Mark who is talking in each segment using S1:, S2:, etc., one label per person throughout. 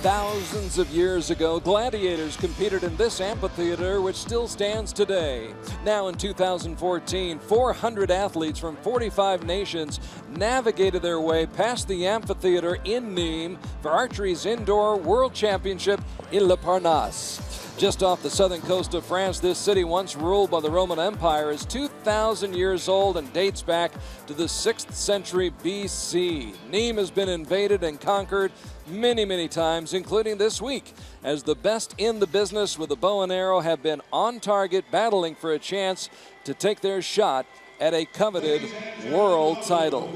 S1: Thousands of years ago, gladiators competed in this amphitheater, which still stands today. Now in 2014, 400 athletes from 45 nations navigated their way past the amphitheater in Neem for archery's Indoor World Championship in Le Parnasse. Just off the southern coast of France, this city, once ruled by the Roman Empire, is 2,000 years old and dates back to the 6th century BC. Neem has been invaded and conquered many times, including this week, as the best in the business with the bow and arrow have been on target, battling for a chance to take their shot at a coveted world title.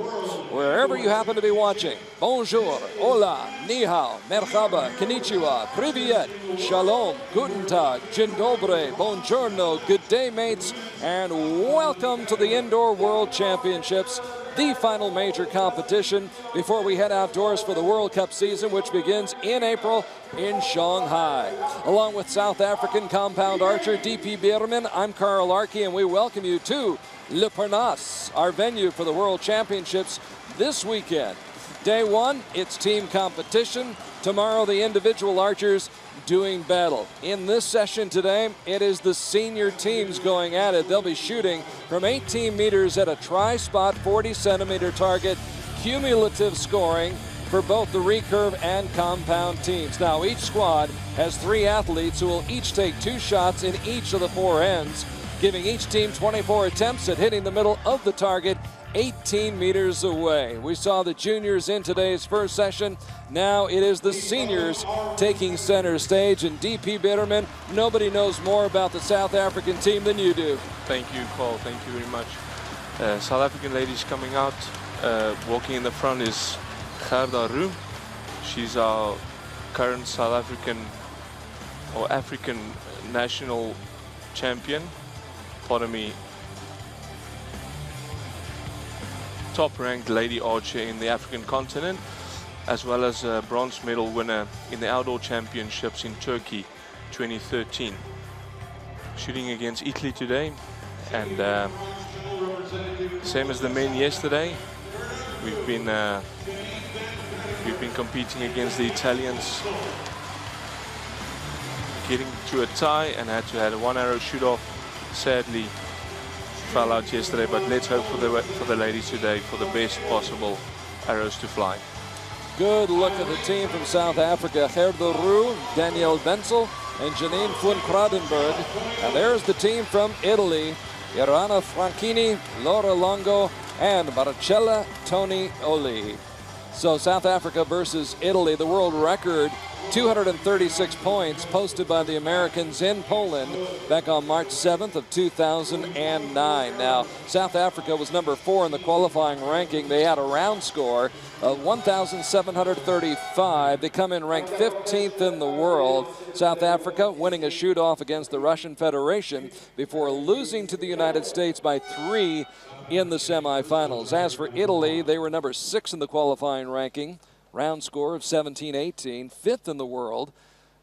S1: Wherever you happen to be watching, bonjour, hola, ni hao, merhaba, konnichiwa, privyet, shalom, guten tag, dzień dobry, buongiorno, good day, mates, and welcome to the Indoor World Championships, the final major competition before we head outdoors for the World Cup season, which begins in April in Shanghai. Along with South African compound archer DP Bierman, I'm Carl Arke, and we welcome you to Le Parnasse, our venue for the World Championships this weekend. Day one, it's team competition. Tomorrow, the individual archers doing battle. In this session today, it is the senior teams going at it. They'll be shooting from 18 meters at a tri-spot 40-centimeter target, cumulative scoring for both the recurve and compound teams. Now, each squad has 3 athletes who will each take 2 shots in each of the 4 ends, giving each team 24 attempts at hitting the middle of the target 18 meters away. We saw the juniors in today's first session. Now it is the seniors taking center stage. And DP Bitterman, nobody knows more about the South African team than you do.
S2: Thank you, Paul. Thank you very much. South African ladies coming out. Walking in the front is Gerda Roux. She's our current South African or African national champion. Pardon me. Top-ranked lady archer in the African continent, as well as a bronze medal winner in the Outdoor Championships in Turkey 2013. Shooting against Italy today, and same as the men yesterday, we've been competing against the Italians, getting to a tie, and had a 1-arrow shoot-off. Sadly fell out yesterday, but let's hope for the ladies today for the best possible arrows to fly.
S1: Good look at the team from South Africa. Gerda Roux, Danielle Benzel, and Janine Fun-Kradenberg. And there's the team from Italy, Irana Franchini, Laura Longo, and Marcella Tonioli. So South Africa versus Italy, the world record, 236 points posted by the Americans in Poland back on March 7th of 2009. Now, South Africa was number 4 in the qualifying ranking. They had a round score of 1,735. They come in ranked 15th in the world. South Africa winning a shoot-off against the Russian Federation before losing to the United States by 3 in the semifinals. As for Italy, they were number 6 in the qualifying ranking. Round score of 17-18, 5th in the world.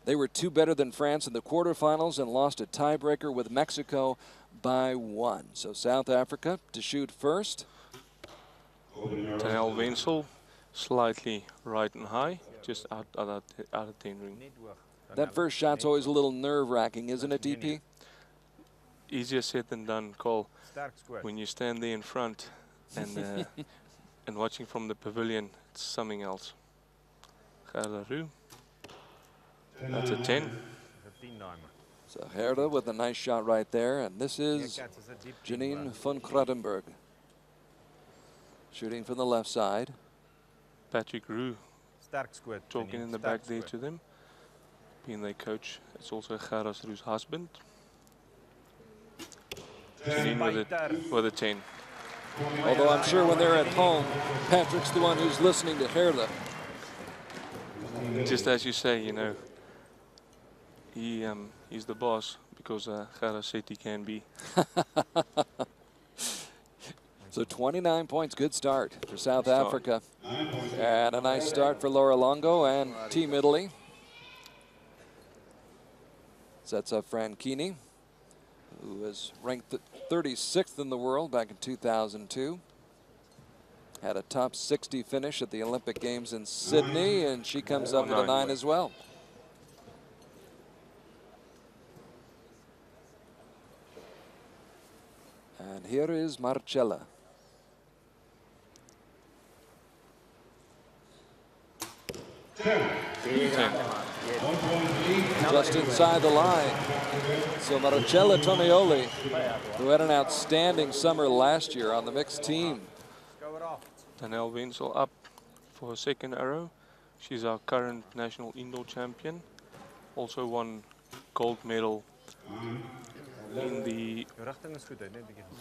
S1: They were 2 better than France in the quarterfinals and lost a tiebreaker with Mexico by 1. So South Africa to shoot first.
S2: Danielle Wenzel, slightly right and high, just out of 10 ring.
S1: That first shot's always a little nerve-wracking, isn't it, DP?
S2: Easier said than done, Cole. When you stand there in front and and watching from the pavilion, it's something else. Gerda Roux. That's a 10.
S1: So Gerda with a nice shot right there, and this is Janine Fun-Kradenberg shooting from the left side.
S2: Patrick Roux talking in the back there to them, being their coach. It's also Gerda Roux's husband. Janine with a 10.
S1: Although I'm sure when they're at home, Patrick's the one who's listening to Gerda.
S2: Just as you say, you know, he's the boss because Gerda said he can be.
S1: So 29 points, good start for South Africa. And a nice start for Laura Longo and Team Italy. Sets up Franchini, who was ranked 36th in the world back in 2002. Had a top 60 finish at the Olympic Games in Sydney, and she comes up with a 9 as well. And here is Marcella. Just inside the line. So Marcella Tonioli, who had an outstanding summer last year on the mixed team.
S2: Danielle Wenzel up for her second arrow. She's our current national indoor champion. Also won gold medal in the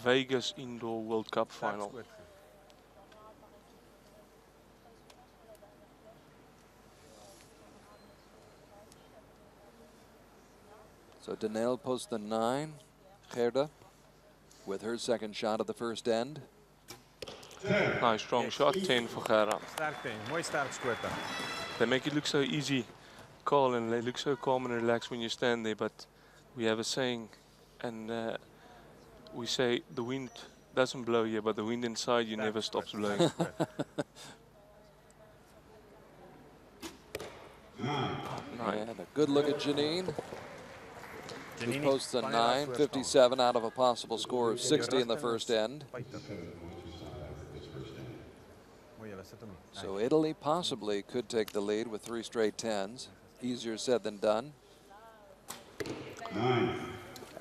S2: Vegas Indoor World Cup final.
S1: So Danielle posts the 9. Gerda with her second shot of the first end.
S2: Nice strong shot, 10 for Gerda. They make it look so easy, Carl, and they look so calm and relaxed when you stand there, but we have a saying, and we say the wind doesn't blow here, but the wind inside you never stops blowing.
S1: And a good look at Janine, who posts a 9.57 out of a possible score of 60 in the first end. So Italy possibly could take the lead with 3 straight 10s. Easier said than done.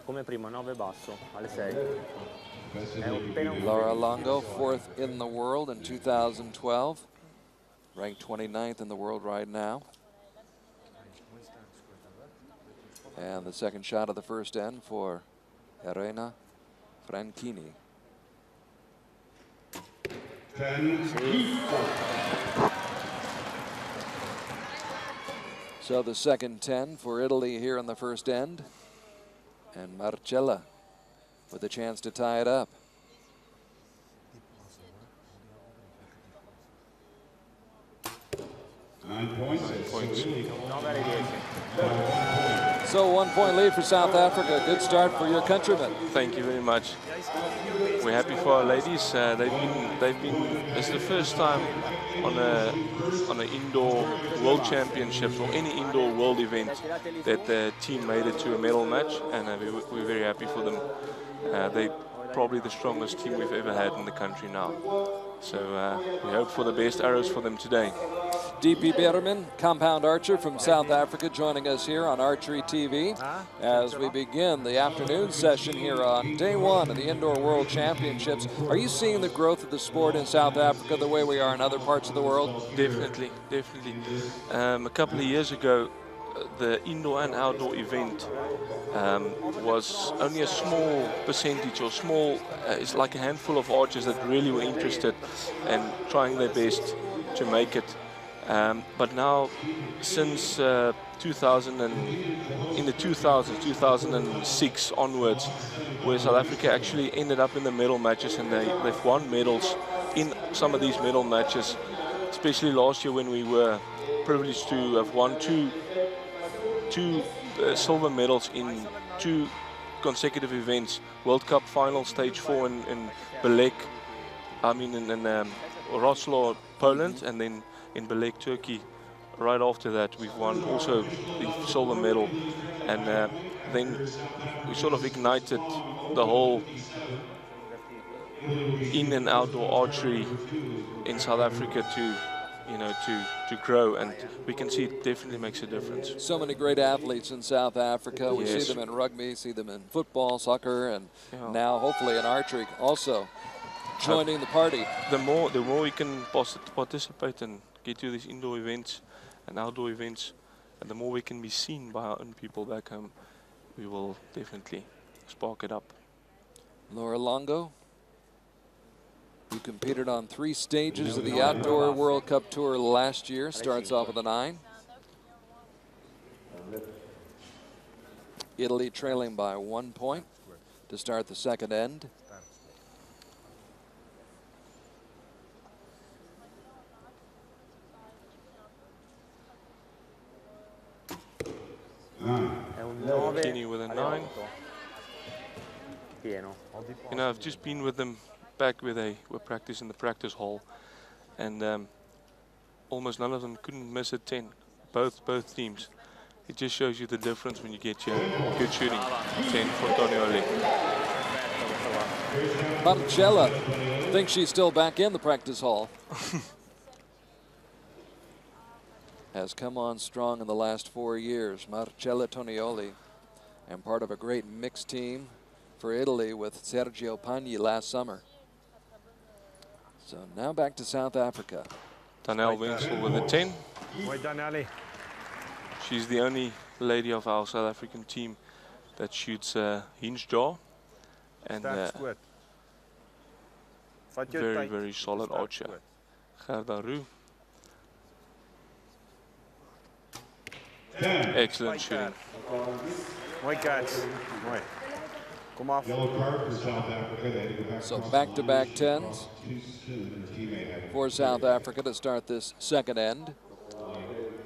S3: Come primo 9 basso alle 6.
S1: Laura Longo, 4th in the world in 2012. Ranked 29th in the world right now. And the second shot of the first end for Elena Franchini. So the second 10 for Italy here in the first end. And Marcella with a chance to tie it up.
S2: Nine points.
S1: So 1 point lead for South Africa. Good start for your countrymen.
S2: Thank you very much. We're happy for our ladies. They've been. It's the first time on an indoor world championships or any indoor world event that the team made it to a medal match, and we're very happy for them. They're probably the strongest team we've ever had in the country now. So we hope for the best arrows for them today.
S1: DP Beerman, compound archer from South Africa, joining us here on Archery TV as we begin the afternoon session here on day 1 of the Indoor World Championships. Are you seeing the growth of the sport in South Africa the way we are in other parts of the world?
S2: Definitely, definitely. A couple of years ago, the indoor and outdoor event was only a small percentage or small, it's like a handful of archers that really were interested and trying their best to make it. But now, since 2006 onwards, where South Africa actually ended up in the medal matches, and they've won medals in some of these medal matches, especially last year when we were privileged to have won two silver medals in 2 consecutive events. World Cup final, stage 4 in Belek, in Wrocław, Poland, and then in Belek, Turkey. Right after that, we've won also the silver medal, and then we sort of ignited the whole in and outdoor archery in South Africa to grow, and we can see it definitely makes a difference.
S1: So many great athletes in South Africa. We see them in rugby, see them in football, soccer, and now hopefully in archery also joining the party.
S2: The more we can participate and get to these indoor events and outdoor events, and the more we can be seen by our own people back home, we will definitely spark it up.
S1: Laura Longo, who competed on 3 stages of the Outdoor World Cup Tour last year, starts off with a 9. Italy trailing by 1 point to start the second end.
S2: Kenny with a 9. You know, I've just been with them back where they were practicing the practice hall, and almost none of them couldn't miss a 10. Both teams. It just shows you the difference when you get your good shooting. 10 for Tonioli.
S1: Marcella thinks she's still back in the practice hall. Has come on strong in the last 4 years. Marcella Tonioli, and part of a great mixed team for Italy with Sergio Pagni last summer. So now back to South Africa.
S2: Danelle Winsel with a 10.
S4: Mooi Danelli.
S2: She's the only lady of our South African team that shoots hinge jaw, and very solid archer. Gerda Roux. Excellent shooting.
S4: Mooi catch. Mooi. Kom af.
S1: So back-to-back 10s for South Africa to start this second end.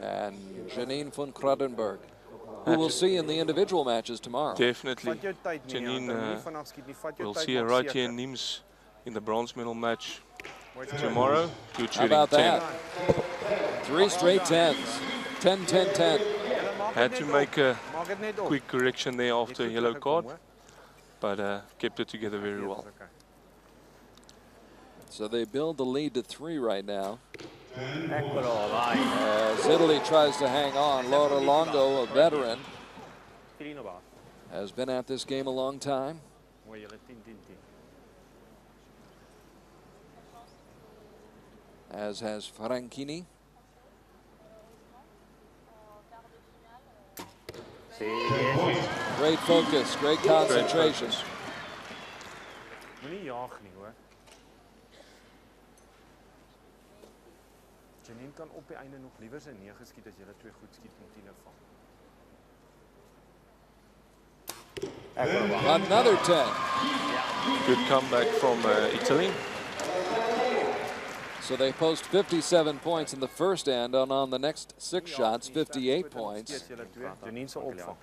S1: And Janine van Kruidenberg, who we'll see in the individual matches tomorrow.
S2: Definitely. Janine, we'll see her right here in Nimes in the bronze medal match tomorrow. Good shooting.
S1: How about that? 3 straight 10s. 10, 10, 10.
S2: Had to make a quick correction there after a yellow card, but kept it together very well.
S1: So they build the lead to 3 right now. As Italy tries to hang on, Laura Longo, a veteran, has been at this game a long time. As has Franchini. Great focus, great concentration.
S4: Janine kan op die einde nog liewer sy 9 skiet as julle 2 goed skiet met 10 vang.
S1: Another 10.
S2: Good comeback from Italy.
S1: So they post 57 points in the first end, and on the next 6 shots, 58 points.
S4: Janine se opvang.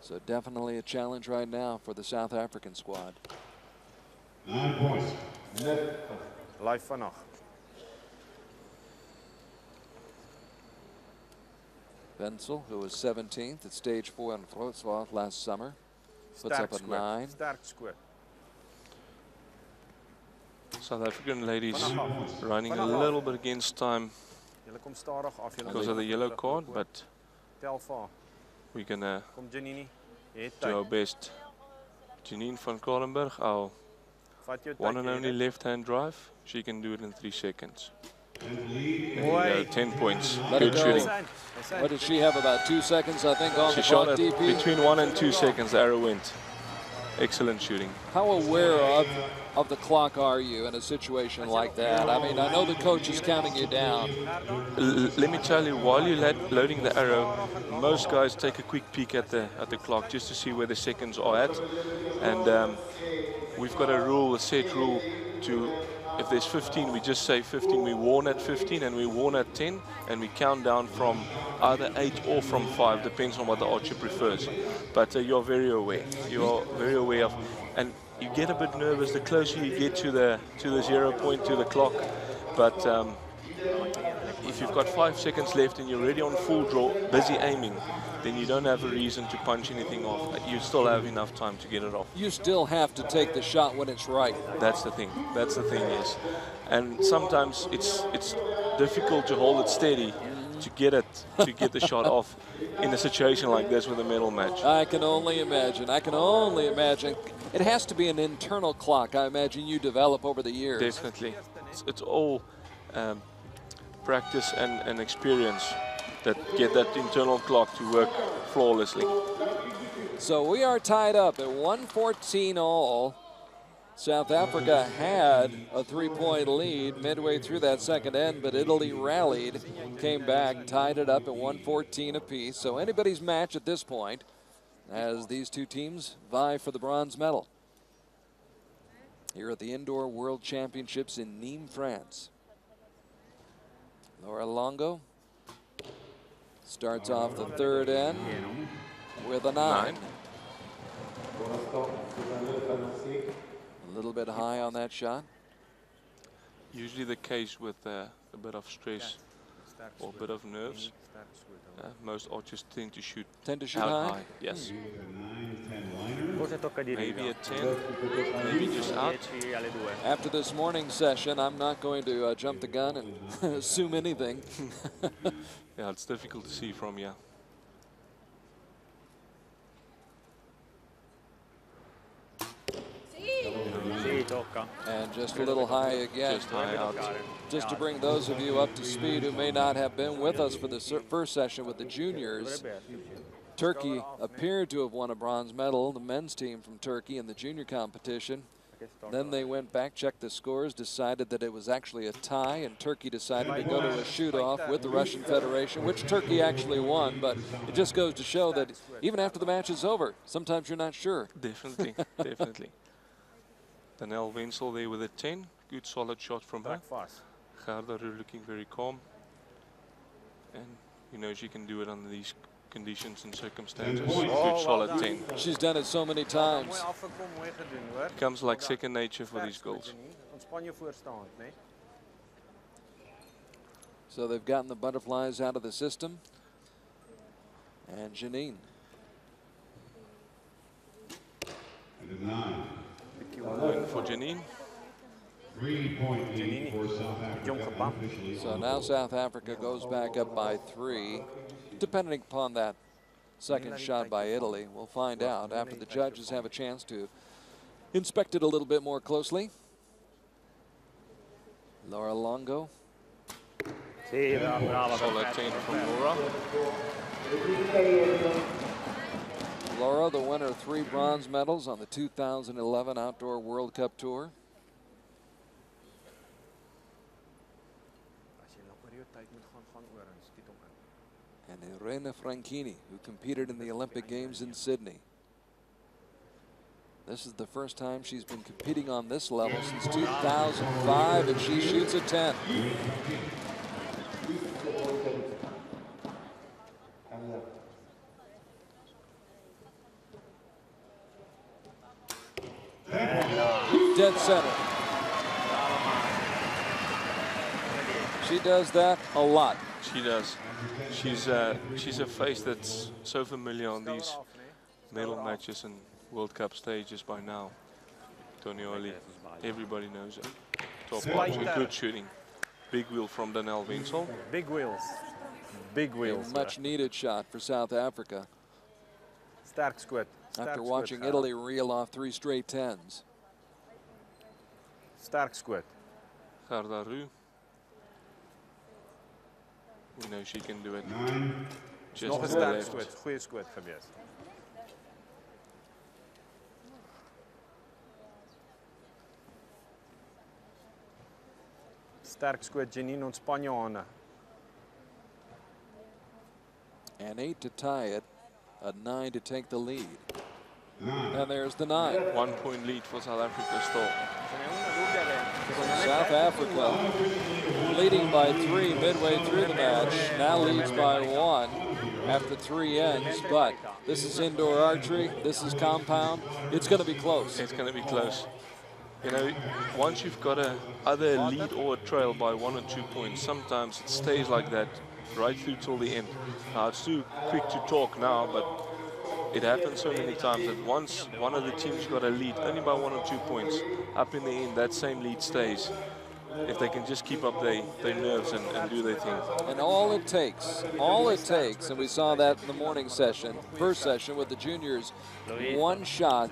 S1: So definitely a challenge right now for the South African squad.
S5: 9 points.
S4: Live vanaf.
S1: Wenzel, who was 17th at stage 4 in Wrocław last summer, puts up a 9.
S4: Sterk scoor.
S2: South African ladies running a little bit against time
S4: Julle kom stadig af.
S2: because of the yellow card, but
S4: tel vir.
S2: we're gonna
S4: Kom Janine.
S2: do our best. Janine van Kruidenberg, our one and only left-hand drive, she can do it in 3 seconds. There you go, 10 points.
S1: Let it
S2: Good
S1: go.
S2: shooting.
S1: What did she have, about 2 seconds, I think, on
S2: She
S1: the
S2: shot
S1: clock,
S2: at
S1: DP?
S2: between 1 and 2 seconds, the arrow went. Excellent shooting.
S1: How aware of the clock are you in a situation like that? I mean, I know the coach is counting you down.
S2: Let me tell you, while you're loading the arrow, most guys take a quick peek at the clock just to see where the seconds are at. And we've got a rule, a set rule, to if there's 15, we just say 15. We warn at 15 and we warn at 10, and we count down from either 8 or from 5, depends on what the archer prefers. But you're very aware. You're very aware of, and you get a bit nervous the closer you get to the 0 point to the clock. But if you've got 5 seconds left and you're already on full draw, busy aiming, then you don't have a reason to punch anything off. You still have enough time to get it off.
S1: You still have to take the shot when it's right.
S2: That's the thing. That's the thing, yes. And sometimes it's difficult to hold it steady to get the shot off in a situation like this with a medal match.
S1: I can only imagine. I can only imagine. It has to be an internal clock, I imagine you develop over the years.
S2: Definitely. It's all practice and experience that get that internal clock to work flawlessly.
S1: So we are tied up at 114 all. South Africa had a 3-point lead midway through that second end, but Italy rallied, came back, tied it up at 114 apiece. So anybody's match at this point as these two teams vie for the bronze medal here at the Indoor World Championships in Nimes, France. Laura Longo starts off the third end with a 9. A little bit high on that shot.
S2: Usually the case with a bit of stress
S4: Sterk
S2: or a
S4: skoot.
S2: bit of nerves.
S4: Sterk skoot.
S2: Most archers tend to shoot
S1: high?
S2: out Yes.
S3: Forse tocca di
S2: Maybe
S3: riga.
S2: a 10, maybe just out.
S3: 10 alle 2.
S1: After this morning session, I'm not going to jump the gun and assume anything.
S2: Yeah, it's difficult to see from here.
S3: Sì, tocca.
S1: And just a little high again.
S2: Just high out.
S1: Just to bring those of you up to speed who may not have been with us for the first session with the juniors, Turkey appeared to have won a bronze medal, the men's team from Turkey in the junior competition. Then they went back, checked the scores, decided that it was actually a tie, and Turkey decided to go to a shoot-off with the Russian Federation, which Turkey actually won, but it just goes to show that even after the match is over, sometimes you're not sure.
S2: Definitely, definitely. Danelle Wenzel there with a 10. Good solid shot from her.
S4: Trek vas.
S2: Gerda Roux looking very calm. And you know she can do it under these conditions and circumstances. Good solid 10.
S1: She's done it so many times.
S4: Mooi afgekom, mooi gedoen hoor.
S2: Becomes like second nature for these
S4: Sterk skoot,
S2: girls.
S4: Janine. Ontspan jou voorstaand, né?
S1: So they've gotten the butterflies out of the system. And Janine.
S2: Win for Janine.
S5: 3-point lead for South Africa.
S1: So now South Africa goes back up by 3, depending upon that second shot by Italy. We'll find out after the judges have a chance to inspect it a little bit more closely. Laura Longo.
S3: Sì, brava.
S2: Solid 10 from Laura.
S1: Laura, the winner of 3 bronze medals on the 2011 Outdoor World Cup Tour.
S4: As jy nog oor jou tyd moet gaan oor en skiet hom in.
S1: And Irene Franchini, who competed in the Olympic Games in Sydney. This is the first time she's been competing on this level since 2005, and she shoots a 10. Dead center. She does that a lot.
S2: She does. She's a face that's so familiar on these medal matches and World Cup stages by now. Tonioli, everybody knows her. Top archer, good shooting. Big wheel from Danelle Wenzel.
S4: Big wheels. Big wheels.
S1: A much needed shot for South Africa.
S4: Sterk skoot.
S1: After watching Italy reel off 3 straight 10s.
S4: Sterk skoot.
S2: Gerda Roux. We know she can do it. Just
S4: Nog 'n
S2: to the
S4: sterk
S2: left.
S4: skoot. Goeie skoot gewees. Sterk skoot, Janine, ontspan jou hande.
S1: And 8 to tie it, a 9 to take the lead. And there's the 9.
S2: 1 point lead for South Africa still.
S1: South Africa leading by 3 midway through the match, now leads by 1 after 3 ends, but this is indoor archery, this is compound, it's going to be close.
S2: It's going to be close. You know, once you've got either a lead or a trail by 1 or 2 points, sometimes it stays like that right through till the end. Now, it's too quick to talk now, but it happens so many times that once one of the teams got a lead only by 1 or 2 points, up in the end, that same lead stays. If they can just keep up their nerves and do their thing.
S1: And all it takes, and we saw that in the morning session, first session with the juniors, 1 shot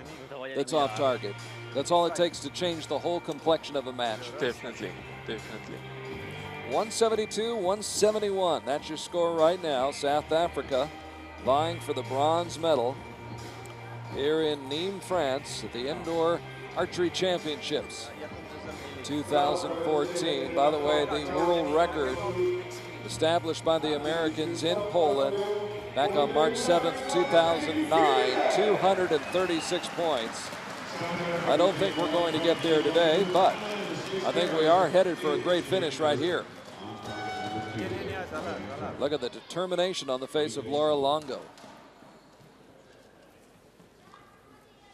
S1: that's off target. That's all it takes to change the whole complexion of a match.
S2: Definitely, definitely.
S1: 172-171, that's your score right now. South Africa vying for the bronze medal here in Nimes, France at the Indoor Archery Championships 2014. By the way, the world record established by the Americans in Poland back on March 7th, 2009, 236 points. I don't think we're going to get there today, but I think we are headed for a great finish right here. Look at the determination on the face of Laura Longo.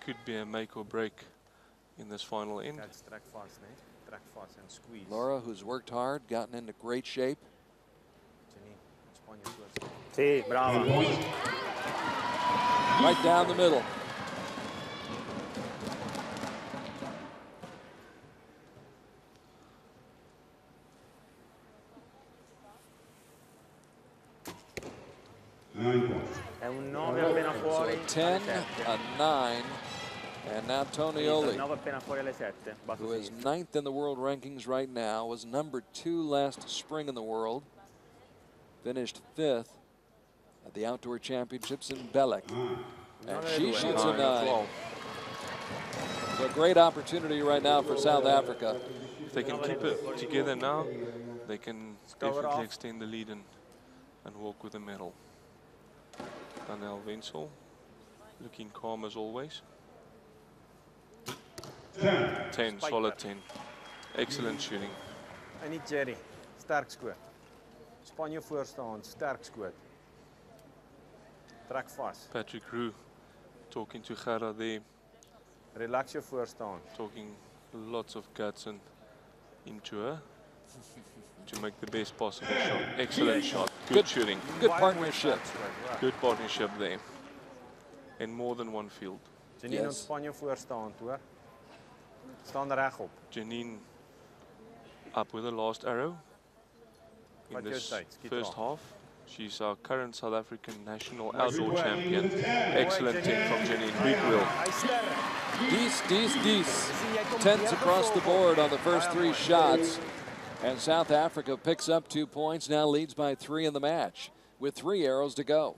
S2: Could be a make or break in this final end.
S4: Trek vas, né? Trek vast en squeeze.
S1: Laura, who's worked hard, gotten into great shape.
S4: Janine, ontspan je voorstaan.
S3: Sì, brava.
S1: Right down the middle.
S3: È un 9 appena
S1: So
S3: fuori.
S1: a 10, a 9, and now Tonioli,
S3: 9 appena fuori alle 7. Basta
S1: who is
S3: sinistra.
S1: 9th in the world rankings right now, was number 2 last spring in the world, finished 5th at the Outdoor Championships in Belek. And she shoots a 9. So a great opportunity right now for South Africa.
S2: If they can keep it together now, they can definitely extend the lead and walk with the medal. Danielle Wenzel, looking calm as always. 10, solid 10. Excellent shooting.
S4: En niet Jerry, sterk skoot. Span je voorstaan, sterk skoot. Trek vast.
S2: Patrick Roux talking to Gerda there,
S4: Relax je voorstaan.
S2: talking lots of guts and into her to make the best possible shot. Excellent shot. Good shooting.
S1: Good partnership.
S2: Good partnership there. In more than one field.
S4: Janine,
S1: Yes.
S4: ontspan je voorstaan, hoor. Staan rechtop.
S2: Janine up with the last arrow in
S4: Wat jou
S2: this
S4: tyd, skiet
S2: first
S4: af.
S2: half. She's our current South African national outdoor champion. Excellent 10 from Janine. Big wheel.
S4: Hij is sterk.
S1: Dies. Tens across the board on the first 3 shots. And South Africa picks up 2 points, now leads by 3 in the match with 3 arrows to go.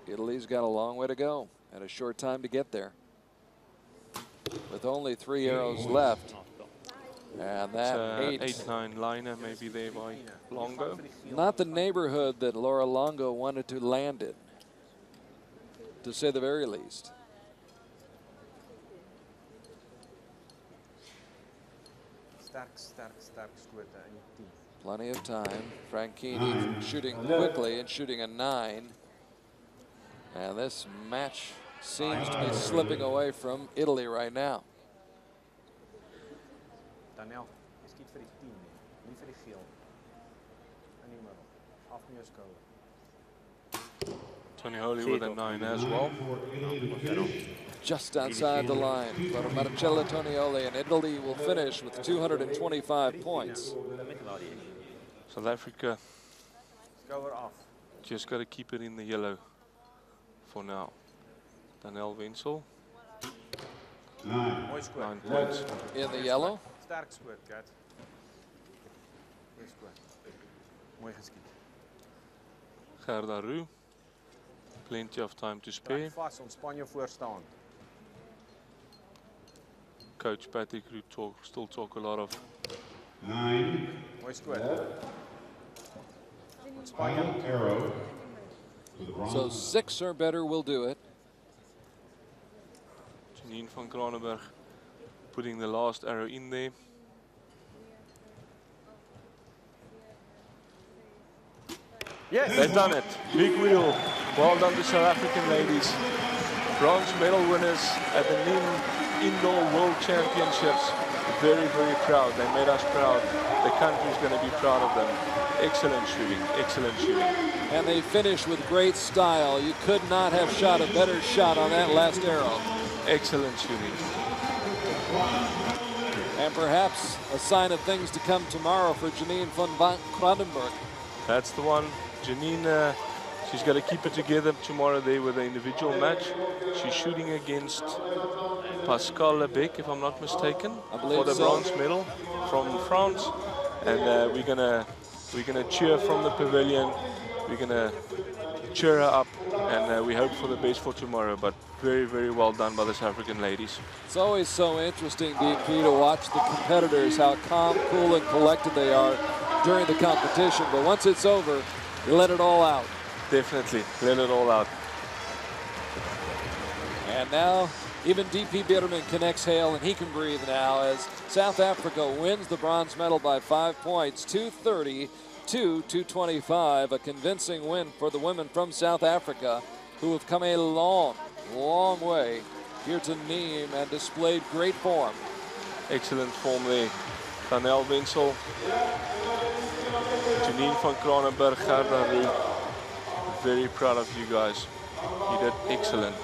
S1: Italy's got a long way to go and a short time to get there. With only 3 arrows left. And that
S2: 8-9 liner maybe there by Longo.
S1: not the neighborhood that Laura Longo wanted to land in, to say the very least.
S4: Sterk skoot in 10.
S1: Plenty of time. Franchini shooting quickly and shooting a 9. And this match seems to be slipping away from Italy right now.
S4: Daniel, je skiet vir die 10 nie. Nie vir die geel. In die middel. Af met jou skouer.
S2: Tony Holy with a 9 as well.
S1: Just outside the line for Marcella Tonioli, and Italy will finish with 225 points.
S2: South Africa
S4: Skouer af.
S2: just got to keep it in the yellow for now. Danielle Wenzel,
S4: Mooi skoot.
S2: 9 points.
S1: In the yellow,
S4: Sterk skoot, Kat. Mooi skoot. Mooi geskiet.
S2: Gerda Roux, plenty of time to spare.
S4: Trek vast, ontspan je voorstaan.
S2: Coach Patrick Roux still talk a lot of
S5: 9.
S4: Mooi skoot.
S5: Final arrow for the bronze.
S1: so 6 or better will do it.
S2: Janine van Kranenberg putting the last arrow in there.
S4: Yes!
S2: They've done it. Big wheel. Well done to South African ladies. Bronze medal winners at the Neem Indoor World Championships. Very, very proud. They made us proud. The country's going to be proud of them. Excellent shooting. Excellent shooting.
S1: And they finish with great style. You could not have shot a better shot on that last arrow.
S2: Excellent shooting.
S1: And perhaps a sign of things to come tomorrow for Janine van Kranenburg.
S2: That's the one. Janine, she's got to keep it together tomorrow there with the individual match. She's shooting against Pascal Lebec, if I'm not mistaken,
S1: I believe
S2: for the
S1: so.
S2: bronze medal from France. And we're gonna cheer from the pavilion. We're gonna cheer her up, and we hope for the best for tomorrow. But very, very well done by the South African ladies.
S1: It's always so interesting, DP, to watch the competitors, how calm, cool, and collected they are during the competition. But once it's over, you let it all out.
S2: Definitely, let it all out.
S1: And now, even DP Bitterman can exhale and he can breathe now as South Africa wins the bronze medal by 5 points, 230 to 225. A convincing win for the women from South Africa who have come a long, long way here to Neem and displayed great form.
S2: Excellent form there. Daniel Wenzel. Janine van Kranenberg, Gerda Ruud. Very proud of you guys. You did excellent.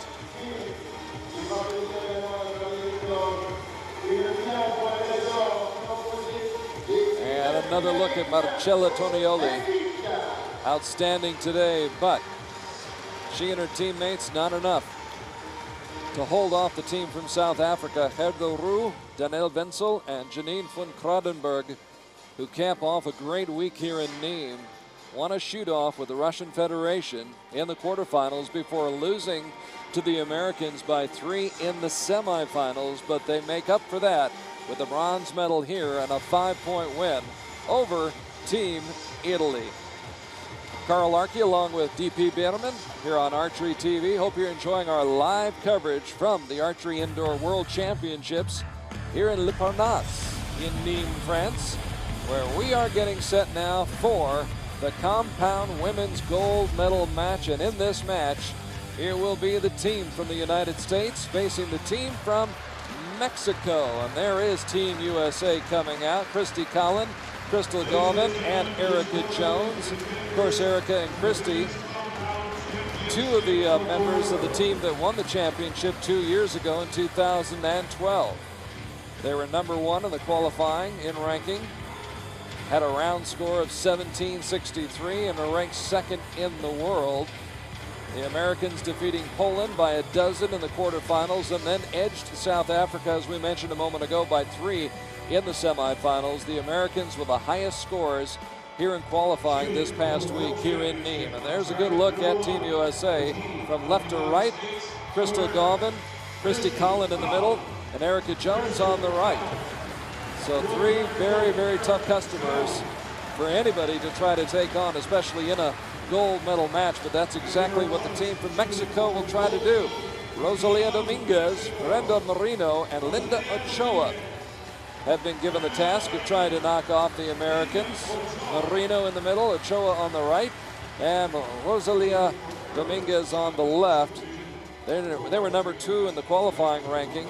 S1: And another look at Marcella Tonioli. Outstanding today, but she and her teammates, not enough to hold off the team from South Africa. Gerda Ruud, Daniel Wenzel, and Janine van Kranenberg, who cap off a great week here in Neem. Won a shoot-off with the Russian Federation in the quarterfinals before losing to the Americans by 3 in the semifinals, but they make up for that with a bronze medal here and a 5-point win over Team Italy. Carl Larkey along with DP Bierman here on Archery TV. Hope you're enjoying our live coverage from the Archery Indoor World Championships here in Le Parnasse in Nîmes, France, where we are getting set now for the compound women's gold medal match. And in this match, here will be the team from the United States facing the team from Mexico. And there is Team USA coming out. Christy Collin, Crystal Galvin, and Erica Jones. Of course, Erica and Christy, two of the members of the team that won the championship 2 years ago in 2012. They were #1 in the qualifying in ranking, had a round score of 1763 and are ranked 2nd in the world. The Americans defeating Poland by a dozen in the quarterfinals and then edged South Africa, as we mentioned a moment ago, by 3 in the semifinals. The Americans with the highest scores here in qualifying this past week here in Nîmes. And there's a good look at Team USA from left to right. Crystal Galvin, Christy Collin in the middle, and Erica Jones on the right. So 3 very, very tough customers for anybody to try to take on, especially in a gold medal match, but that's exactly what the team from Mexico will try to do. Rosalia Dominguez, Brenda Marino, and Linda Ochoa have been given the task of trying to knock off the Americans. Marino in the middle, Ochoa on the right, and Rosalia Dominguez on the left. They were #2 in the qualifying ranking,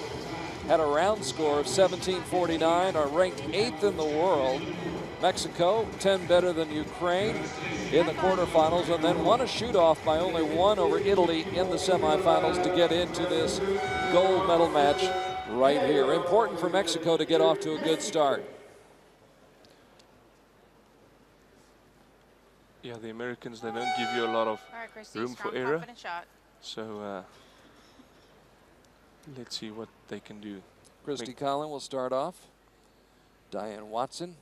S1: had a round score of 1749, are ranked 8th in the world. Mexico, 10 better than Ukraine in the quarterfinals, and then won a shoot-off by only 1 over Italy in the semifinals to get into this gold medal match right here. Important for Mexico to get off to a good start.
S2: Yeah, the Americans, they don't give you a lot of room for error. So let's see what they can do.
S1: Christy Collin will start off. Diane Watson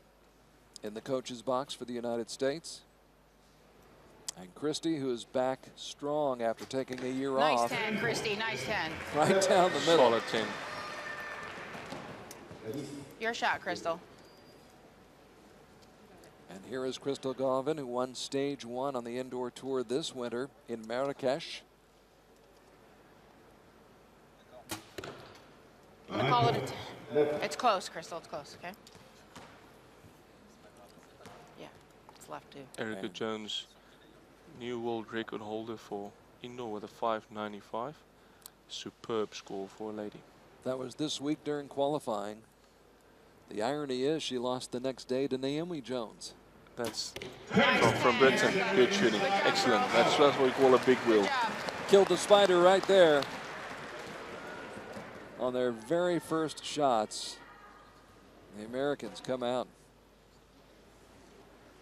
S1: in the coach's box for the United States. And Christy, who is back strong after taking a year off.
S6: Nice 10, Christy, nice 10.
S1: Right down the middle.
S2: Solid 10.
S6: Your shot, Crystal.
S1: And here is Crystal Galvin, who won stage 1 on the indoor tour this winter in Marrakesh.
S6: I'm gonna call it a 10. It's close, Crystal, it's close, okay? Yeah, it's left too.
S2: Erica Jones, new world record holder for indoor with a 595. Superb score for a lady.
S1: That was this week during qualifying. The irony is she lost the next day to Naomi Jones.
S2: That's from Britain. Good shooting. Excellent. That's what we call a big wheel.
S1: Killed the spider right there on their very first shots. The Americans come out,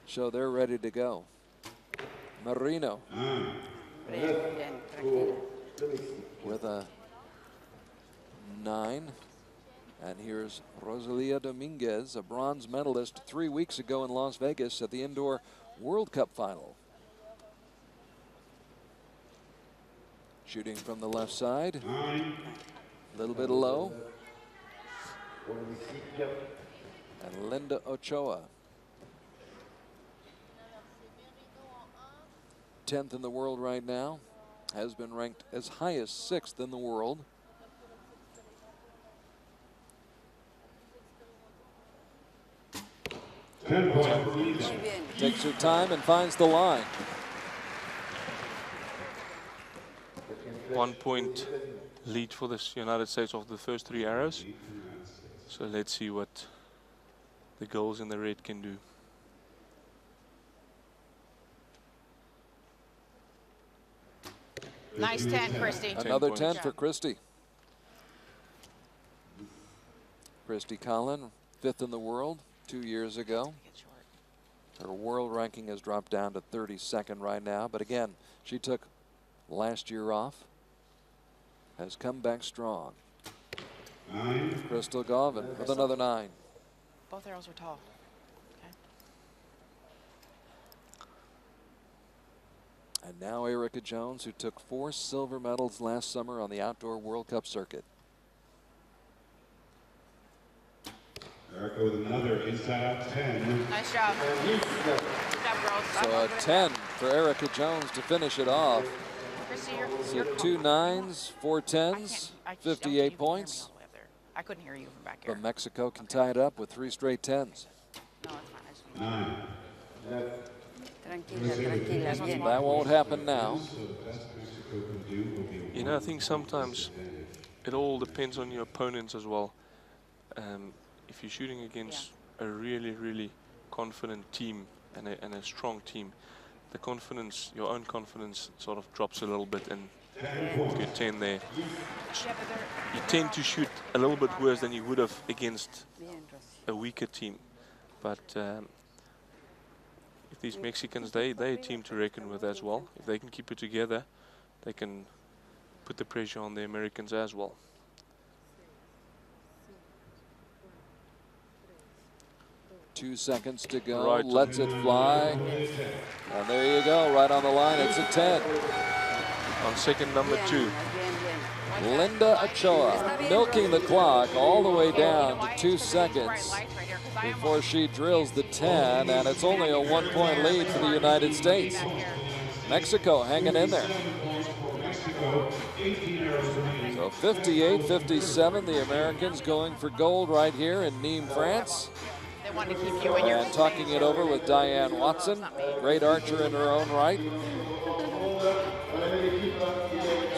S1: show they're ready to go. Marino with a 9. And here's Rosalia Dominguez, a bronze medalist 3 weeks ago in Las Vegas at the Indoor World Cup final. Shooting from the left side. A little bit low. And Linda Ochoa, 10th in the world right now, has been ranked as high as 6th in the world. Takes her time and finds the line.
S2: 1 point lead for the United States of the first 3 arrows. So let's see what the girls in the red can do.
S6: Nice 10, Christy.
S1: Another 10
S2: points.
S1: for Christy. Christy Collin, 5th in the world 2 years ago. Her world ranking has dropped down to 32nd right now. But again, she took last year off. Has come back strong.
S5: 9.
S1: Crystal Garvin with another 9.
S6: Both arrows were tall. Okay.
S1: And now Erica Jones, who took 4 silver medals last summer on the Outdoor World Cup circuit.
S5: Erica with another inside out 10.
S6: Nice job. Good job, girls.
S1: So a 10 for Erica Jones to finish it off.
S6: Christy,
S1: So
S6: you're
S1: 2 9s, 4 10s,
S6: I just don't think
S1: 58
S6: you can hear me
S1: points.
S6: all the way up there. I couldn't hear you from back here.
S1: But Mexico can tie it up with 3 straight 10s.
S6: No, it's fine. I just want
S5: 9.
S7: Tranquila, tranquila, bien.
S1: That won't happen now.
S5: So the best Mexico can do will be a
S2: You know, I think sometimes it all depends on your opponents as well. If you're shooting against a really, really confident team and a strong team, the confidence, your own confidence sort of drops a little bit, and good 10 there. You tend to shoot a little bit worse than you would have against
S7: Bien, Rosy.
S2: a weaker team. But if these Mexicans, they're a team to reckon with as well. If they can keep it together, they can put the pressure on the Americans as well.
S1: Two seconds to go.
S2: Right.
S1: Lets it fly. And there you go, right on the line. It's a 10.
S2: On second, number 2.
S7: Bien, bien.
S1: Linda Ochoa milking the clock all the way down to 2 seconds before she drills the 10, and it's only a 1-point lead for the United States. Mexico hanging in there. So 58-57, the Americans going for gold right here in Nimes, France.
S6: They wanted to keep you in your
S1: And talking it over with Diane Watson, great archer in her own right.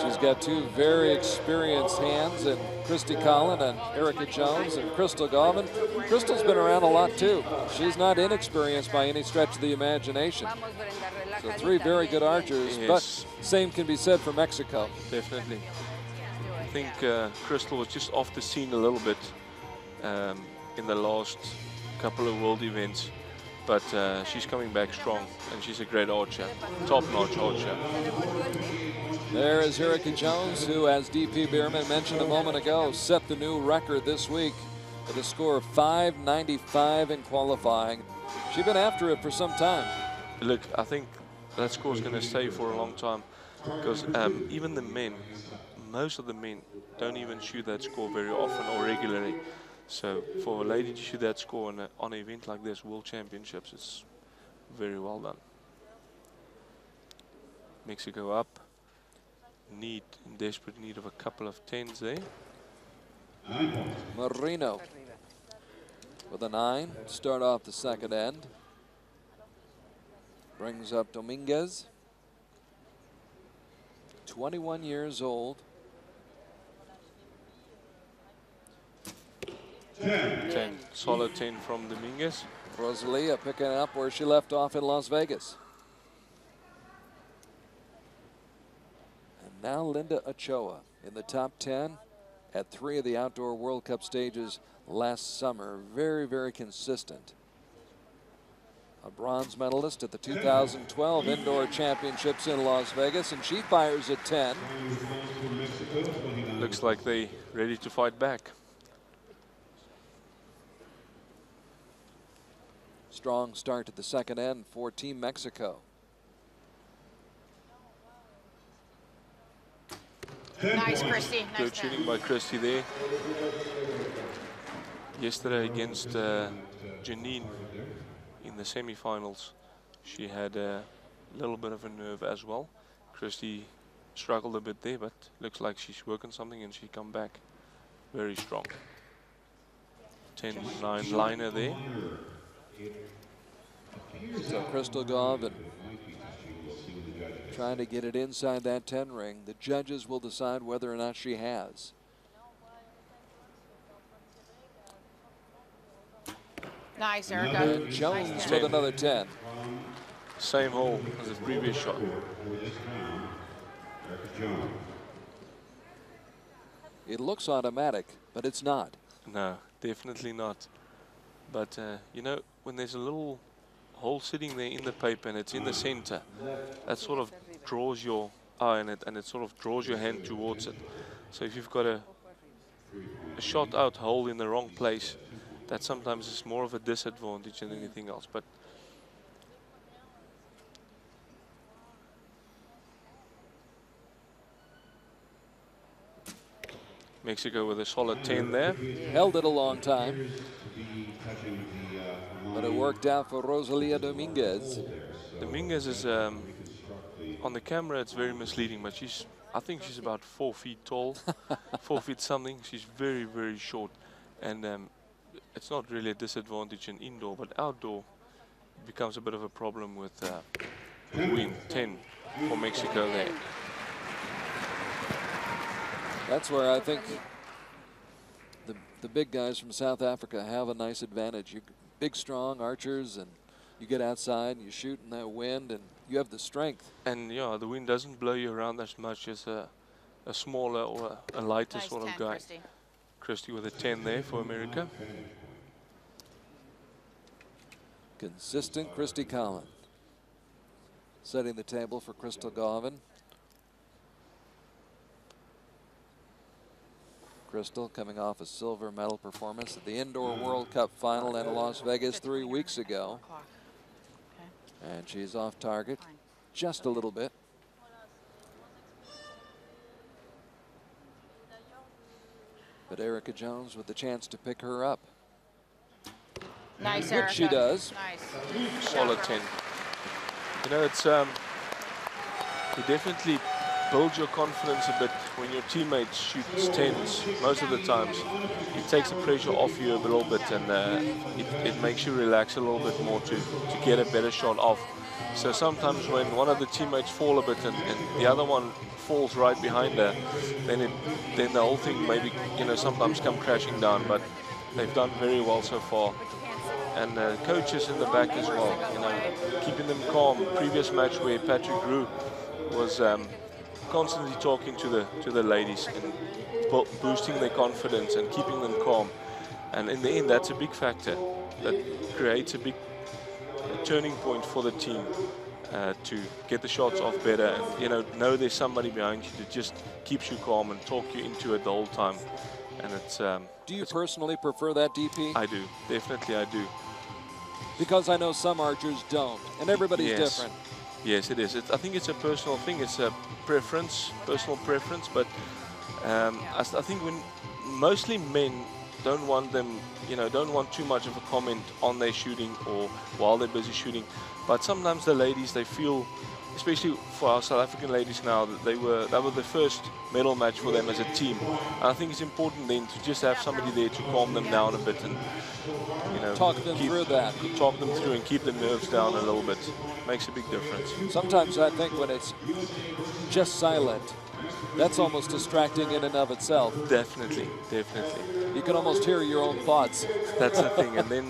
S1: She's got 2 very experienced hands in Christy Collin and Erica Jones and Crystal Garvin. Crystal's been around a lot too. She's not inexperienced by any stretch of the imagination.
S7: Vamos, Brenda,
S1: So
S7: relajadita,
S1: 3 very good
S7: bien,
S1: archers,
S2: Yes.
S1: but same can be said for Mexico.
S2: Definitely. I think Crystal was just off the scene a little bit in the last couple of world events, but she's coming back strong, and she's a great archer, top-notch archer.
S1: There is Erica Jones, who, as DP Bierman mentioned a moment ago, set the new record this week with a score of 595 in qualifying. She's been after it for some time.
S2: Look, I think that score is going to stay for a long time, because even the men, most of the men don't even shoot that score very often or regularly. So for a lady to shoot that score on an event like this, World Championships, it's very well done. Mexico up. In desperate need of a couple of 10s there.
S5: 9 points.
S1: Marino with a 9 to start off the second end. Brings up Dominguez, 21 years old.
S2: 10, solid 10 from Dominguez.
S1: Rosalia picking up where she left off in Las Vegas. And now Linda Ochoa in the top 10 at 3 of the Outdoor World Cup stages last summer. Very, very consistent. A bronze medalist at the 2012 Indoor Championships in Las Vegas, and she fires at 10.
S2: Looks like they ready to fight back.
S1: Strong start to the second end for Team Mexico.
S6: Nice, Christy. Nice
S2: Good
S6: 10.
S2: shooting by Christy there. Yesterday against Janine in the semi-finals, she had a little bit of a nerve as well. Christy struggled a bit there, but looks like she's working something, and she come back very strong. 10-9 liner there.
S1: So Crystal Garvin trying to get it inside that 10 ring. The judges will decide whether or not she has.
S6: Nice, Erica.
S1: And Jones
S6: Nice
S1: with
S2: 10.
S1: another 10.
S2: Same hole as the previous shot.
S5: For this round, Erica Jones.
S1: It looks automatic, but it's not.
S2: No, definitely not. But you know, when there's a little hole sitting there in the paper and it's in the center, that sort of draws your eye and it sort of draws your hand towards it. So if you've got a shot out hole in the wrong place, that sometimes is more of a disadvantage than anything else. But Mexico with a solid 10 there.
S1: Held it a long time, but it worked out for Rosalia Dominguez.
S2: Dominguez is on the camera. It's very misleading, but I think she's about 4 feet tall, 4 feet something. She's very, very short, and it's not really a disadvantage in indoor, but outdoor it becomes a bit of a problem with wind. 10 for Mexico there.
S1: That's where I think the big guys from South Africa have a nice advantage. You're big, strong archers, and you get outside and you shoot in that wind, and you have the strength.
S2: And yeah, the wind doesn't blow you around as much as a smaller or a lighter
S6: Nice
S2: sort of
S6: 10,
S2: guy.
S6: Christy.
S2: Christy with a 10 there for America.
S1: Consistent Christy Collin. Setting the table for Crystal Garvin. Crystal coming off a silver medal performance at the Indoor World Cup final in Las Vegas 3 weeks ago.
S6: Okay.
S1: And she's off target just a little bit. But Erica Jones with the chance to pick her up.
S6: Nice, Erica.
S1: Which she does.
S6: Nice.
S2: Solid 10. You know, it's you definitely build your confidence a bit when your teammates shoot 10s. Most of the times it takes the pressure off you a little bit, and it makes you relax a little bit more to get a better shot off. So sometimes when one of the teammates fall a bit and the other one falls right behind her, then the whole thing maybe, you know, sometimes come crashing down. But they've done very well so far. And coaches in the back as well, you know, keeping them calm. Previous match where Patrick Roux was constantly talking to the ladies and boosting their confidence and keeping them calm. And in the end, that's a big factor that creates a big turning point for the team to get the shots off better, and you know there's somebody behind you that just keeps you calm and talk you into it the whole time. And it's
S1: Do you personally prefer that, DP?
S2: I do, definitely I do.
S1: Because I know some archers don't, and everybody's
S2: Yes.
S1: different.
S2: Yes, it is. I think it's a personal thing. It's a preference, personal preference. But I think when mostly men don't want them, you know, don't want too much of a comment on their shooting or while they're busy shooting. But sometimes the ladies, they feel, especially for our South African ladies now, that that was the first medal match for them as a team. And I think it's important then to just have somebody there to calm them down a bit and, you know,
S1: Talk them through that.
S2: Talk them through and keep the nerves down a little bit. Makes a big difference.
S1: Sometimes I think when it's just silent, that's almost distracting in and of itself.
S2: Definitely, definitely.
S1: You can almost hear your own thoughts.
S2: That's the thing. And then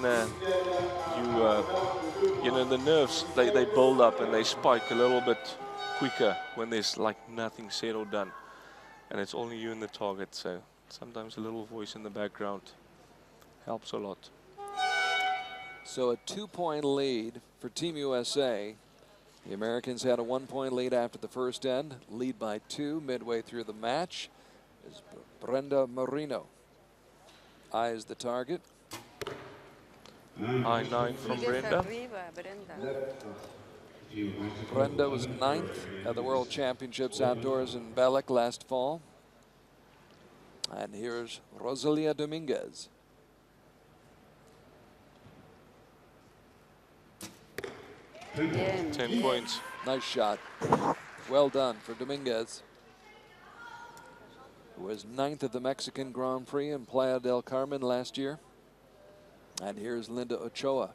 S2: you know, the nerves, they build up and they spike a little bit quicker when there's like nothing said or done. And it's only you and the target. So sometimes a little voice in the background helps a lot.
S1: So a 2-point lead for Team USA. The Americans had a 1-point lead after the first end. Lead by 2 midway through the match is Brenda Marino. Eyes the target.
S2: I9 from Brenda.
S1: Brenda was 9th at the World Championships outdoors in Balak last fall. And here's Rosalia Dominguez.
S7: Bien.
S2: 10 points.
S1: Nice shot. Well done for Dominguez, who was 9th at the Mexican Grand Prix in Playa del Carmen last year. And here's Linda Ochoa.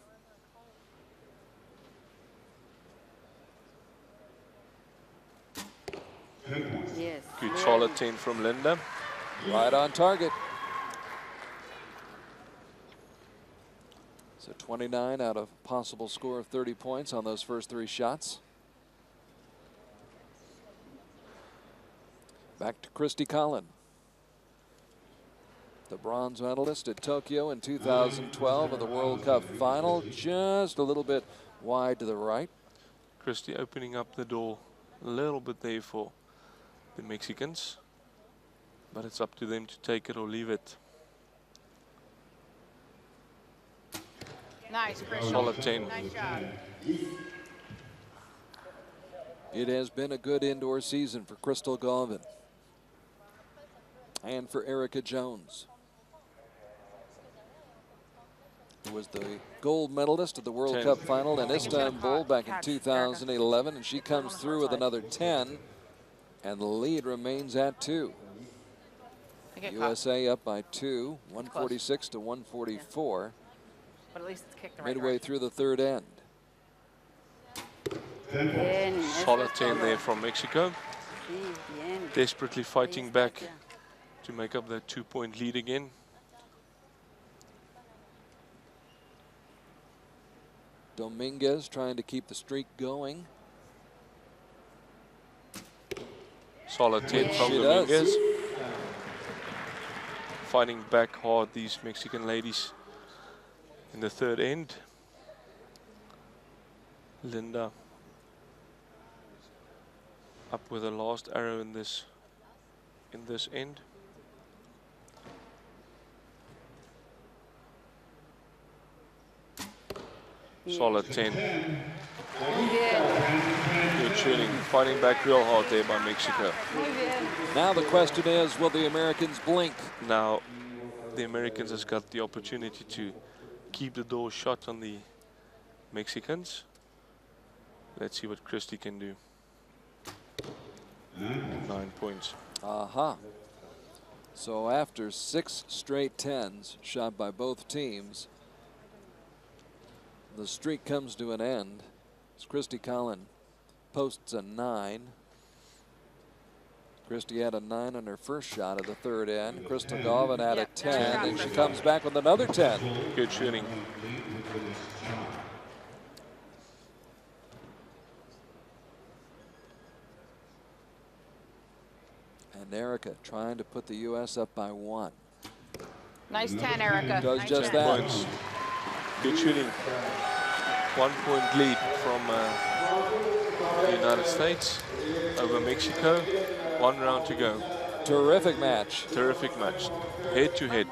S7: Yes.
S2: Good solid 10 from Linda.
S1: Right on target. So 29 out of possible score of 30 points on those first 3 shots. Back to Christy Collin, the bronze medalist at Tokyo in 2012 of the World Cup final, just a little bit wide to the right.
S2: Christy opening up the door a little bit there for the Mexicans, but it's up to them to take it or leave it.
S6: Nice, Crystal.
S2: Solid 10.
S6: Nice job.
S1: It has been a good indoor season for Crystal Galvin and for Erica Jones, who was the gold medalist at the World
S2: 10.
S1: Cup final in Istanbul back in 2011, and she comes through with another 10, and the lead remains at 2. USA up by 2, 146 to 144.
S6: But at least it's kicked the right
S1: Midway
S6: direction.
S1: through the third end.
S7: Bien.
S2: Solid 10 there from Mexico.
S7: Sí, bien.
S2: Desperately fighting back to make up that 2-point lead again.
S1: Dominguez trying to keep the streak going.
S2: Solid 10 from
S1: She does.
S2: Dominguez. Fighting back hard, these Mexican ladies, in the third end. Linda up with the last arrow in this end. Solid 10.
S7: Muy bien.
S2: Good shooting. Fighting back real hard there by Mexico.
S7: Muy bien.
S1: Now the question is, will the Americans blink?
S2: Now the Americans has got the opportunity to keep the door shut on the Mexicans. Let's see what Christy can do. 9 points.
S1: Aha. So after 6 straight 10s shot by both teams, the streak comes to an end as Christy Collin posts a 9. Christy had a 9 on her first shot of the third end. Crystal Galvin had a 10, and she comes back with another 10.
S2: Good shooting.
S1: And Erica trying to put the U.S. up by 1.
S6: Nice 10, Erica.
S1: Does
S6: nice
S1: just
S6: 10.
S1: that.
S2: Points. Good shooting. 1 point lead from the United States over Mexico. 1 round to go.
S1: Terrific match.
S2: Terrific match. Head to head.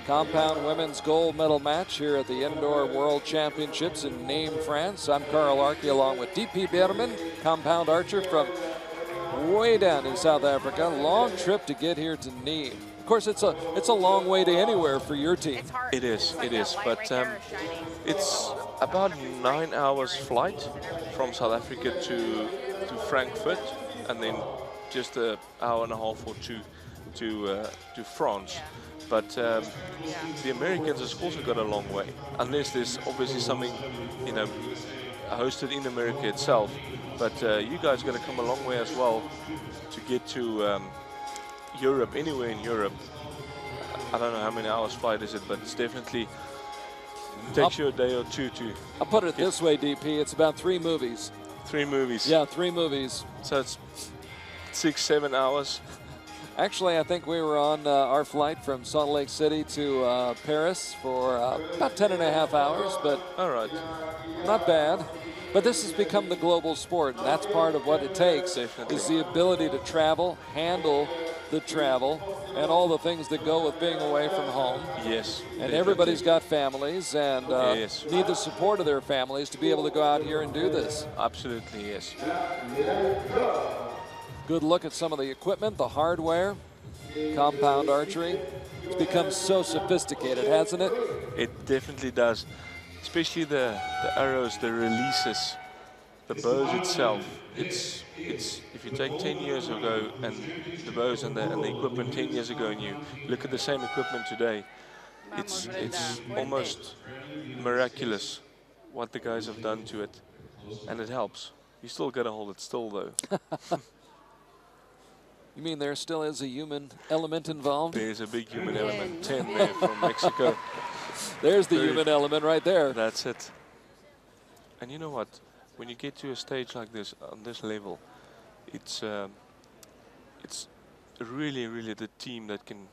S1: Compound women's gold medal match here at the Indoor World Championships in Nimes, France. I'm Carl Arke along with DP Beerman, compound archer from way down in South Africa. Long trip to get here to Neem. Of course, it's a long way to anywhere for your team.
S6: It's hard.
S2: It is,
S6: Like
S2: it
S6: that
S2: is,
S6: light
S2: but
S6: right there is shining.
S2: it's about 9 hours flight from South Africa to Frankfurt, and then just an hour and a half or 2 to France. But the Americans has also got a long way, unless there's obviously something, you know, hosted in America itself. But you guys got to come a long way as well to get to Europe, anywhere in Europe. I don't know how many hours flight is it, but it's definitely takes you a day or 2 to.
S1: I'll put it this way, DP. It's about 3 movies.
S2: 3 movies.
S1: Yeah, 3 movies.
S2: So it's 6-7 hours.
S1: Actually, I think we were on our flight from Salt Lake City to Paris for about 10.5 hours, but
S2: All right.
S1: not bad. But this has become the global sport, and that's part of what it takes,
S2: Definitely.
S1: is the ability to travel, handle the travel, and all the things that go with being away from home.
S2: Yes.
S1: And everybody's got families and
S2: Yes.
S1: need the support of their families to be able to go out here and do this.
S2: Absolutely, yes.
S1: Good look at some of the equipment, the hardware, compound archery. It's become so sophisticated, hasn't it?
S2: It definitely does. Especially the arrows, the releases, the bows itself. It's if you take 10 years ago and the bows and the equipment 10 years ago, and you look at the same equipment today, it's almost miraculous what the guys have done to it, and it helps. You still got to hold it still though.
S1: You mean there still is a human element involved?
S2: There's a big human element. 10 there from Mexico.
S1: There's the human element right there.
S2: That's it. And you know what? When you get to a stage like this, on this level, it's really, really the team that can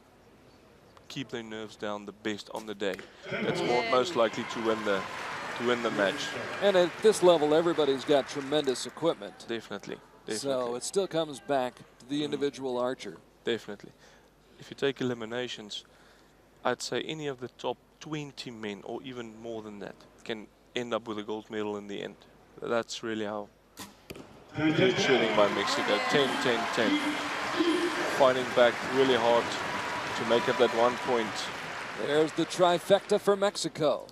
S2: keep their nerves down the best on the day. That's most likely to win the match.
S1: And at this level, everybody's got tremendous equipment.
S2: Definitely.
S1: So it still comes back to the individual archer.
S2: Definitely. If you take eliminations, I'd say any of the top 20 men, or even more than that, can end up with a gold medal in the end. That's really how good shooting by Mexico. 10, 10, 10. Fighting back really hard to make up that 1 point.
S1: There's the trifecta for Mexico.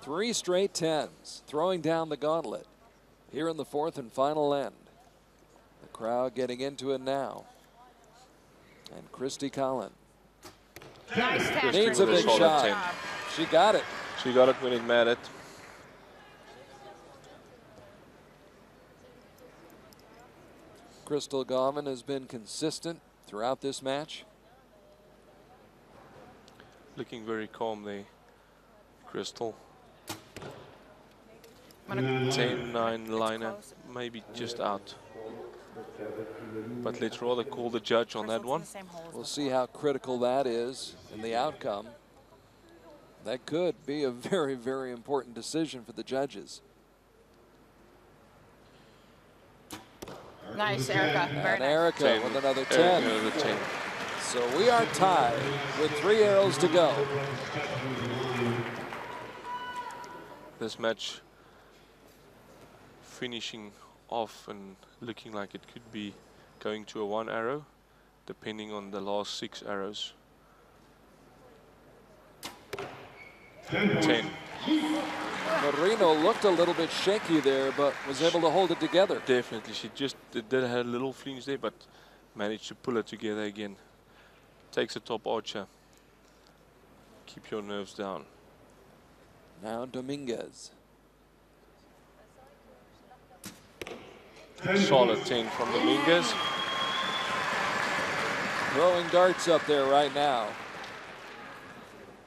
S1: 3 straight 10s, throwing down the gauntlet here in the 4th and final end. The crowd getting into it now. And Christy Collin
S6: Nice 10.
S1: needs a big
S2: solid
S1: shot.
S2: 10.
S1: She got it.
S2: She got it when it mattered.
S1: Crystal Gauman has been consistent throughout this match.
S2: Looking very calm there, Crystal. 10-9 liner, maybe just out. But let's rather call the judge on that one.
S1: We'll see how critical that is in the outcome. That could be a very, very important decision for the judges.
S6: Nice, Erica. Very
S1: And
S6: nice.
S1: Erica
S2: 10.
S1: with another 10.
S2: Another 10.
S1: So we are tied with 3 arrows to go.
S2: This match finishing off and looking like it could be going to a 1 arrow, depending on the last 6 arrows. 10.
S1: Marino looked a little bit shaky there, but was able to hold it together.
S2: Definitely, she just did have a little flinch there, but managed to pull it together again. Takes a top archer. Keep your nerves down.
S1: Now Dominguez.
S2: Solid 10 from Dominguez.
S1: Throwing darts up there right now.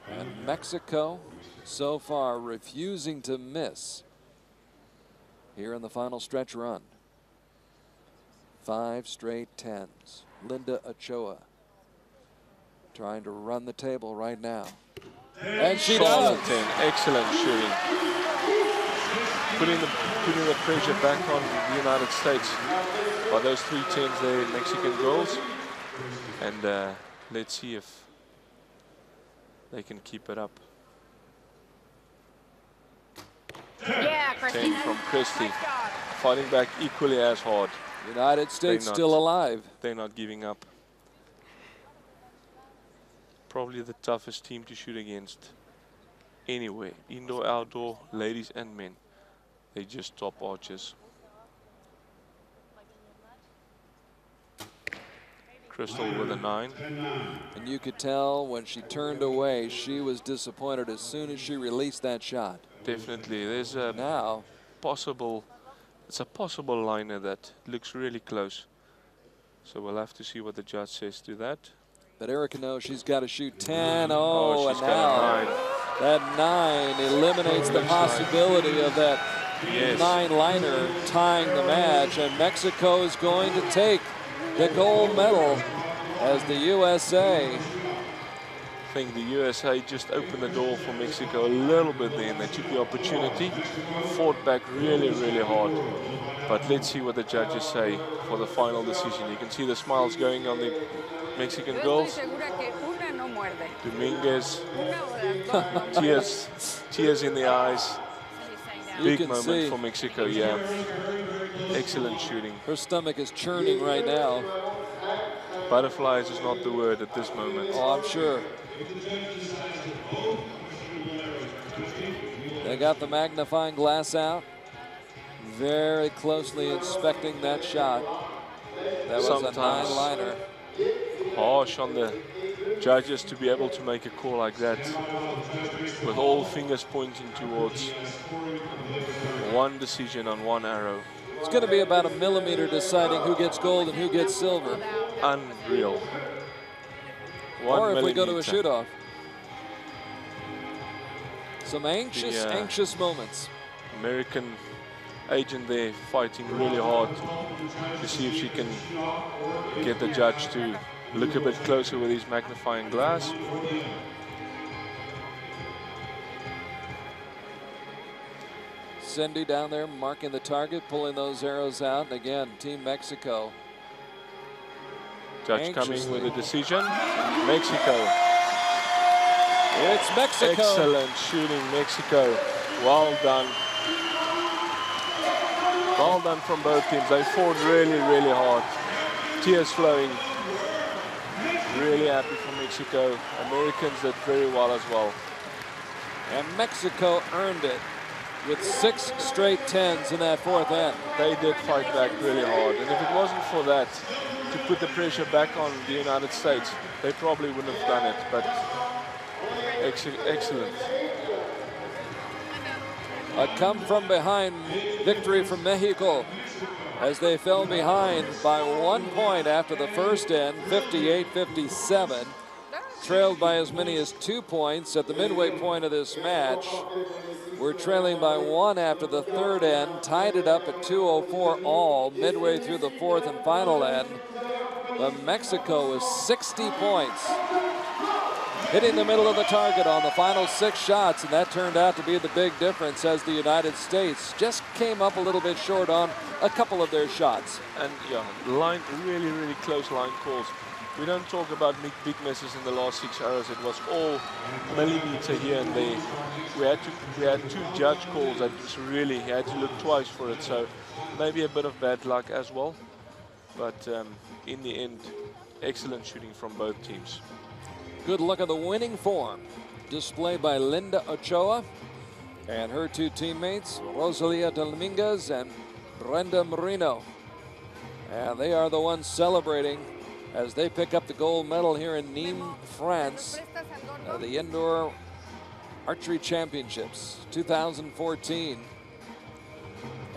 S1: And Mexico so far refusing to miss here in the final stretch run. 5 straight 10s. Linda Ochoa trying to run the table right now. And she
S2: Solid
S1: does.
S2: 10. Excellent shooting. Putting the pressure back on the United States by those 3 10s there, Mexican girls. And let's see if they can keep it up.
S6: Yeah, Christy.
S2: 10 from Christy.
S6: Nice job.
S2: Fighting back equally as hard.
S1: United States
S2: not.
S1: still alive.
S2: They're not giving up. Probably the toughest team to shoot against anyway. Indoor, outdoor, ladies and men. They're just top archers. Crystal with a 9.
S1: And you could tell when she turned away, she was disappointed as soon as she released that shot.
S2: Definitely. There's a
S1: Now,
S2: possible liner that looks really close. So we'll have to see what the judge says to that.
S1: but Erica knows she's got to shoot 10. Oh,
S2: she's
S1: and
S2: got a 9.
S1: now that 9 eliminates the possibility of that
S2: Yes.
S1: 9 liner tying the match, and Mexico is going to take the gold medal as the USA.
S2: I think the USA just opened the door for Mexico a little bit there, and they took the opportunity, fought back really, really hard. But let's see what the judges say for the final decision. You can see the smiles going on the Mexican girls. Dominguez, tears in the eyes.
S1: You
S2: Big
S1: can
S2: moment
S1: see
S2: for Mexico, yeah. Excellent shooting.
S1: her stomach is churning right now.
S2: Butterflies is not the word at this moment.
S1: Oh, I'm sure. They got the magnifying glass out, very closely inspecting that shot. That was
S2: Sometimes.
S1: a 9 liner.
S2: Harsh on the judges to be able to make a call like that with all fingers pointing towards one decision on 1 arrow.
S1: It's going to be about a millimeter deciding who gets gold and who gets silver.
S2: Unreal.
S1: Or if we go to a
S2: millimeter.
S1: shoot-off. Some anxious, anxious moments.
S2: American agent there fighting really hard to see if she can get the judge to look a bit closer with his magnifying glass.
S1: Cindy down there marking the target, pulling those arrows out. And again, Team Mexico.
S2: Judge coming with a decision. Mexico.
S1: It's Mexico.
S2: Excellent shooting, Mexico. Well done. Well done from both teams. They fought really, really hard. Tears flowing. Really happy for Mexico. Americans did very well as well.
S1: And Mexico earned it with 6 straight 10s in that 4th end.
S2: They did fight back really hard. And if it wasn't for that, to put the pressure back on the United States, they probably wouldn't have done it. But excellent.
S1: A come from behind victory for Mexico as they fell behind by 1 point after the first end, 58-57. Trailed by as many as 2 points at the midway point of this match. We're trailing by 1 after the 3rd end, tied it up at 2:04 all midway through the 4th and final end. But Mexico is 60 points, hitting the middle of the target on the final 6 shots, and that turned out to be the big difference as the United States just came up a little bit short on a couple of their shots.
S2: And yeah, line really, really close line calls. We don't talk about big misses in the last 6 arrows. It was all millimeter here and there. We had 2 judge calls that really had to look twice for it. So maybe a bit of bad luck as well. But in the end, excellent shooting from both teams.
S1: Good look at the winning form displayed by Linda Ochoa and her 2 teammates, Rosalia Dominguez and Brenda Marino. And they are the ones celebrating as they pick up the gold medal here in Nimes, France, the Indoor Archery Championships 2014.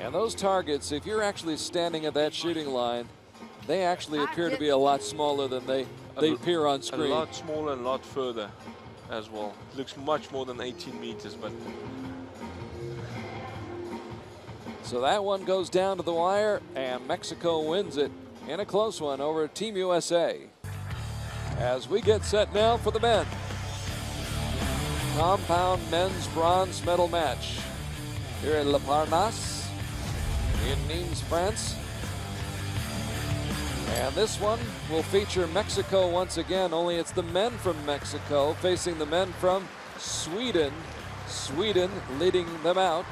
S1: And those targets, if you're actually standing at that shooting line, they actually appear to be a lot smaller than they appear on screen.
S2: A lot smaller and a lot further as well. It looks much more than 18 meters, but...
S1: So that one goes down to the wire, and Mexico wins it in a close one over Team USA. As we get set now for the men. Compound men's bronze medal match here in Le Parnasse in Nimes, France. And this one will feature Mexico once again, only it's the men from Mexico facing the men from Sweden. Sweden leading them out.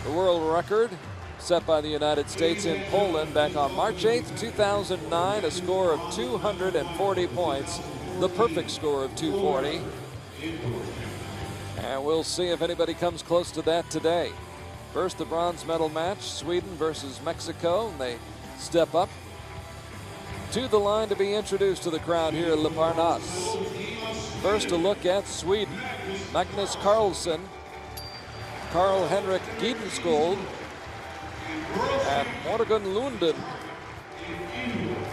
S1: The world record set by the United States in Poland back on March 8th, 2009, a score of 240 points, the perfect score of 240. And we'll see if anybody comes close to that today. First, the bronze medal match, Sweden versus Mexico. They step up to the line to be introduced to the crowd here at Le Parnasse. First, a look at Sweden. Magnus Carlsen, Karl-Henrik Gidenskold, and Morgan Lunden.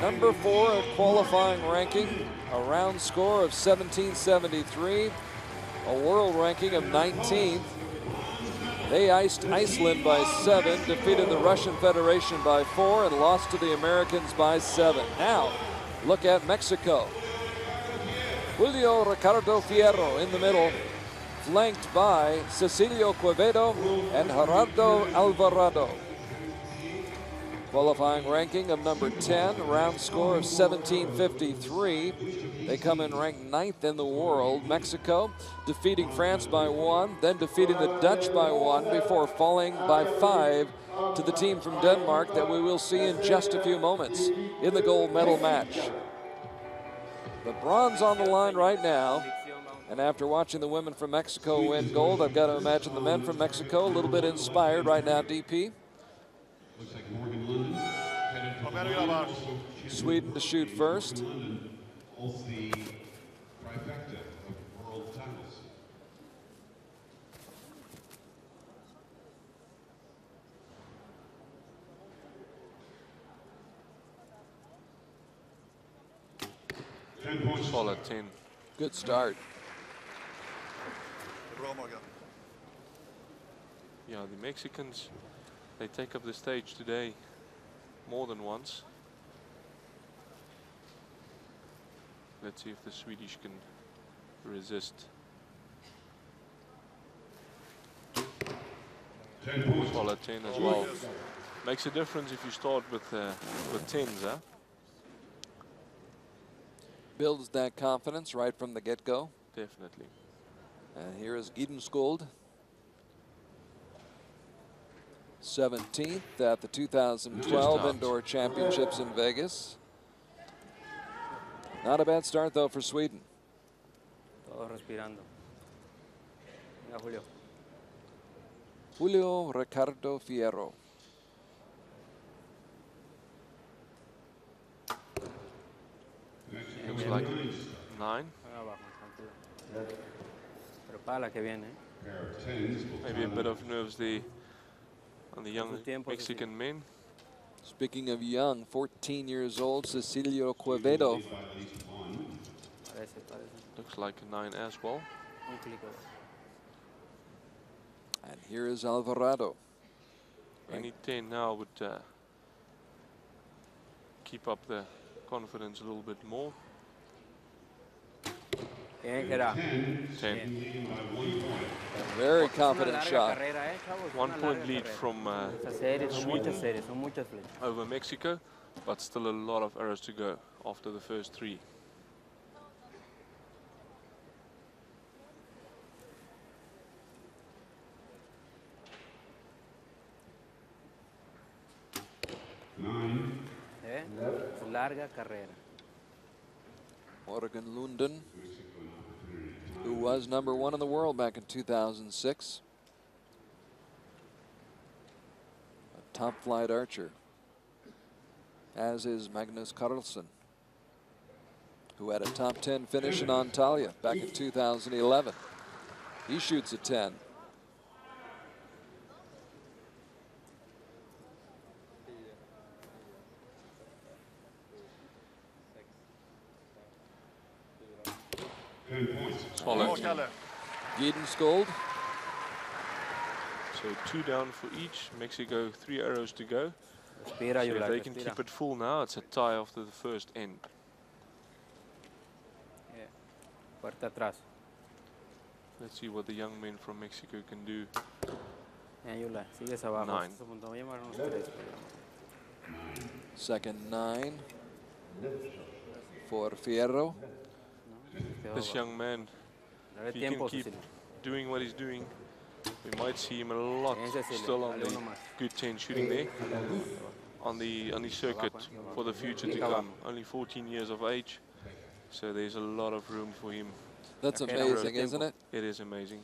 S1: Number 4 at qualifying ranking, a round score of 1773, a world ranking of 19th. They iced Iceland by 7, defeated the Russian Federation by 4, and lost to the Americans by 7. Now, look at Mexico. Julio Ricardo Fierro in the middle, flanked by Cecilio Quevedo and Gerardo Alvarado. Qualifying ranking of number 10, round score of 1753. They come in ranked 9th in the world. Mexico defeating France by 1, then defeating the Dutch by 1 before falling by 5 to the team from Denmark that we will see in just a few moments in the gold medal match. The bronze on the line right now. And after watching the women from Mexico win gold, I've got to imagine the men from Mexico a little bit inspired right now, DP.
S5: Looks like Morgan Lunden headed for
S1: Sweden to shoot first.
S5: holds the trifecta of world titles.
S2: Solid 10.
S1: Good start.
S2: Yeah, the Mexicans, they take up the stage today more than once. Let's see if the Swedish can resist.
S5: 10 points.
S2: Solid 10 as well. Makes a difference if you start with 10s, huh?
S1: Builds that confidence right from the get-go.
S2: Definitely.
S1: And here is Gidenskold. 17th at the 2012 Indoor Championships in Vegas. Not a bad start, though, for Sweden.
S3: Todos respirando. Venga, Julio.
S1: Julio Ricardo Fierro.
S2: Looks like 9.
S3: Abajo, tranquilo. Pero para la que viene.
S5: Pair of 10s will
S2: Maybe a
S5: time
S2: bit
S5: up.
S2: of nerves there on the young Mexican men.
S1: Speaking of young, 14 years old, Cecilio Quevedo.
S5: By at least one.
S3: Parece.
S2: Looks like a 9 as well.
S3: Un clic.
S1: And here is Alvarado.
S2: Any 10 now would keep up the confidence a little bit more.
S3: Bien, que era.
S2: 10.
S5: Leading by 1 point.
S1: Very confident shot.
S2: 1 point lead from
S3: Estas series son
S2: Sweden.
S3: muchas series, son muchas flechas.
S2: over Mexico, but still a lot of arrows to go after the first 3.
S3: Es larga carrera.
S1: Morgan Lunden, who was #1 in the world back in 2006. A top flight archer, as is Magnus Carlsen, who had a top 10 finish in Antalya back in 2011. He shoots a 10.
S2: Solid.
S1: Gidenskold.
S2: So 2 down for each. Mexico 3 arrows to go.
S3: Respira,
S2: So if
S3: Yula,
S2: they can
S3: respira.
S2: keep it full now, it's a tie after the first end.
S3: Fuerte atrás.
S2: Let's see what the young men from Mexico can do.
S3: Yula, sigues abajo.
S2: 9.
S3: Voy a llamar unos 3.
S1: Second 9 for Fierro.
S2: This young man,
S3: Dale
S2: if he can
S3: tiempo,
S2: keep
S3: Cecilio.
S2: doing what he's doing, we might see him a lot
S3: Bien, Cecilio.
S2: still on
S3: Dale
S2: the
S3: uno más.
S2: good 10 shooting there on the circuit for the future to come. Only 14 years of age, so there's a lot of room for him.
S1: That's
S3: Okay,
S1: amazing, isn't it?
S2: It is amazing.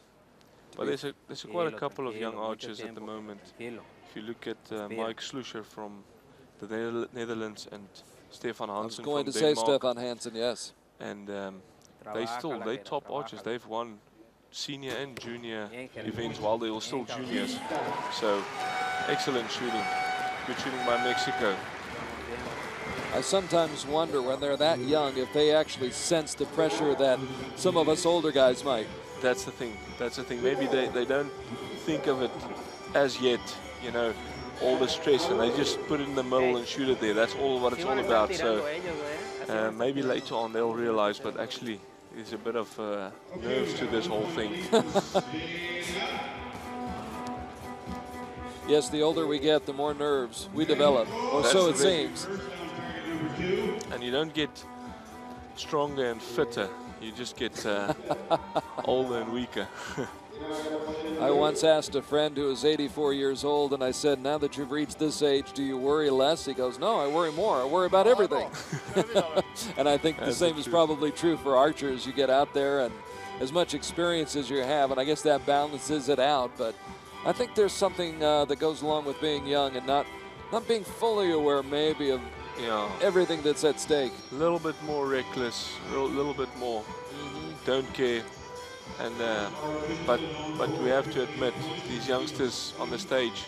S2: But there's quite a
S3: Tranquilo,
S2: couple of young
S3: tranquilo, mucho
S2: archers at the
S3: tiempo.
S2: moment.
S3: Tranquilo.
S2: If you look at
S3: Respira.
S2: Mike Schluscher from the Netherlands and Stefan
S1: I was
S2: Hansen
S1: going
S2: from
S1: to say
S2: Denmark,
S1: Stefan Hansen, yes.
S2: and
S3: Trabájala,
S2: they
S3: que
S2: top
S3: trabájala.
S2: archers. They've won senior and junior
S3: Bien, que
S2: events while they were still juniors. So excellent shooting. Good shooting by Mexico.
S1: I sometimes wonder when they're that young if they actually sense the pressure that some of us older guys might.
S2: That's the thing. That's the thing. Maybe they don't think of it as yet, you know, all the stress, and they just put it in the middle and shoot it there. That's all what it's all about. So maybe later on they'll realize, but actually there's a bit of nerves to this whole thing.
S1: Yes, the older we get, the more nerves we develop, or
S2: That's
S1: so
S2: the
S1: it
S2: thing.
S1: seems.
S2: And you don't get stronger and fitter. You just get older and weaker.
S1: I once asked a friend who was 84 years old, and I said, now that you've reached this age, do you worry less? He goes, no, I worry more. I worry about everything. And I think the same is probably true for archers. You get out there, and as much experience as you have, and I guess that balances it out. But I think there's something that goes along with being young and not being fully aware maybe of everything that's at stake.
S2: A little bit more reckless, a little bit more don't care. And but we have to admit, these youngsters on the stage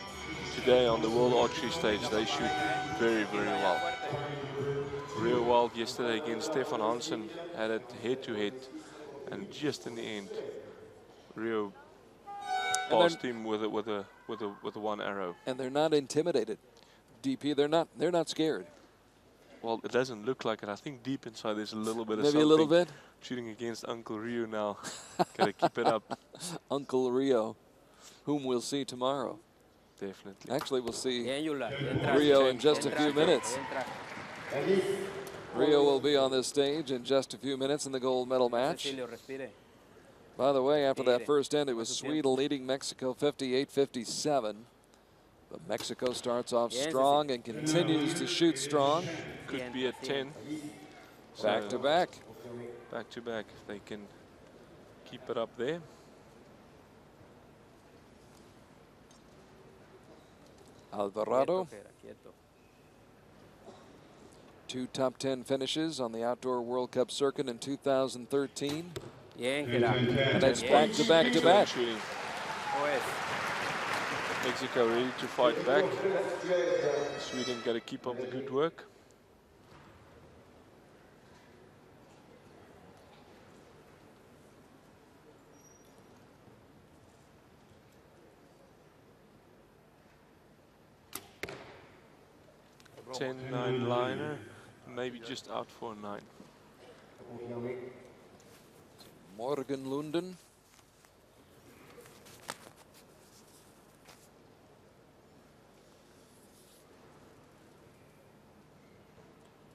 S2: today, on the World Archery stage, they shoot very, very well. Real well yesterday against Stefan Hansen, had it head to head, and just in the end Rio
S1: And
S2: passed him with a one arrow.
S1: And they're not intimidated. DP, they're not scared.
S2: Well, it doesn't look like it. I think deep inside there's a little bit of
S1: Maybe
S2: something.
S1: a little bit.
S2: Shooting against Uncle Rio now. Gotta keep it up.
S1: Uncle Rio, whom we'll see tomorrow.
S2: Definitely.
S1: Actually, we'll see
S3: Bien, Yula. Bien traje.
S1: Rio in just a
S3: Bien
S1: few
S3: traje,
S1: minutes.
S3: bien traje.
S1: Rio will be on this stage in just a few minutes in the gold medal match.
S3: Cecilio, respire.
S1: By the way, after that
S3: Mire.
S1: first end, it was
S3: Cuánto
S1: Sweden
S3: tiempo.
S1: leading Mexico 58-57. But Mexico starts off
S3: Bien,
S1: strong and continues to shoot strong.
S2: Could be at 10.
S1: Back to back.
S2: Back to back. If they can keep it up there.
S1: Alvarado,
S3: Quieto, Jera, quieto.
S1: 2 top 10 finishes on the Outdoor World Cup circuit in 2013.
S3: Bien, Jera.
S1: And it's
S3: Bien.
S1: back to back to back.
S2: Excellent shooting.
S3: Pues,
S2: Mexico ready to fight back. Sweden got to keep up the good work.
S3: Bro,
S2: 10-9 liner, maybe just out for a 9.
S1: Morgan Lunden.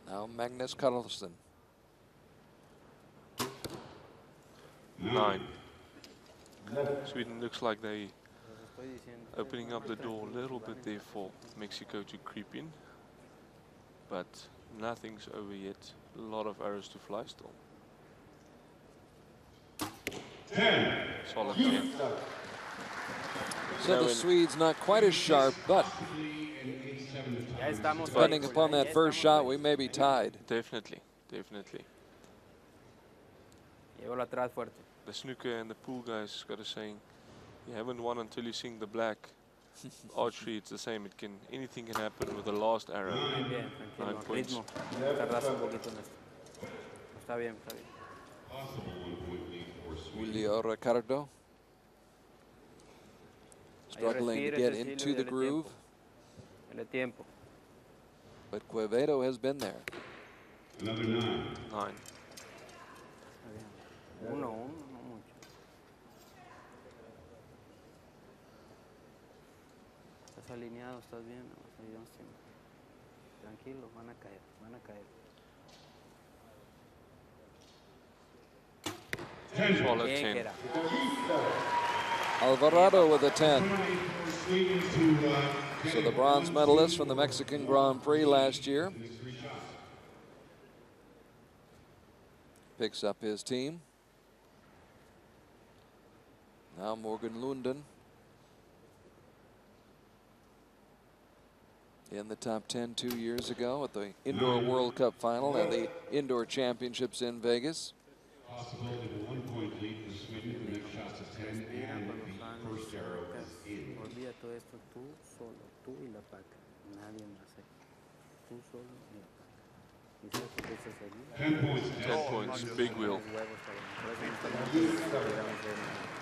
S1: Now Magnus Carlsen.
S2: 9. Sweden looks like they opening up the door a little bit there for Mexico to creep in. But nothing's over yet. A lot of arrows to fly still.
S5: 10.
S2: Solid 10.
S1: So the Swedes not quite as sharp, but
S3: ya estamos
S1: depending
S3: ahí.
S1: upon
S3: Ya
S1: that first
S3: estamos
S1: shot,
S3: ahí.
S1: we may be tied.
S2: Definitely, definitely.
S3: Llévalo atrás fuerte.
S2: The snooker and the pool guys got a saying, you haven't won until you sing the black. Archery, it's the same. Anything can happen with the last arrow.
S3: Bien, bien,
S2: 9
S3: tranquilo.
S2: points.
S3: Ritmo. Tardaste un poquito en esto. Está bien, está bien.
S5: Possible 1-point lead for Sweden.
S1: Julio Ricardo struggling to
S3: respire,
S1: get
S3: Cecilio,
S1: into the
S3: dele
S1: groove,
S3: Dale tiempo.
S1: but Quevedo has been there.
S5: Another 9.
S2: 9.
S3: Está bien. Uno, no mucho. Estás alineado, estás bien. Ayúdanos siempre. Tranquilo, van a caer, van a caer.
S5: 10.
S2: Solid
S3: Bien,
S2: 10.
S3: Jera.
S1: Alvarado with a 10.
S5: Sweden to
S1: So the bronze medalist from the Mexican Grand Prix last year picks up his team. Now Morgan Lunden in the top 10 2 years ago at the Indoor World Cup final and the Indoor Championships in Vegas.
S5: possibility of a 1-point lead for Sweden. The next shot's a 10, and the first arrow is in.
S3: Olvida todo esto, tú solo, tú y la paca, nadie más aquí. Tú solo y la paca. Y si te empiezas a seguir,
S5: 10 points.
S2: 10 points, big wheel.
S3: los huevos también. Por eso no estamos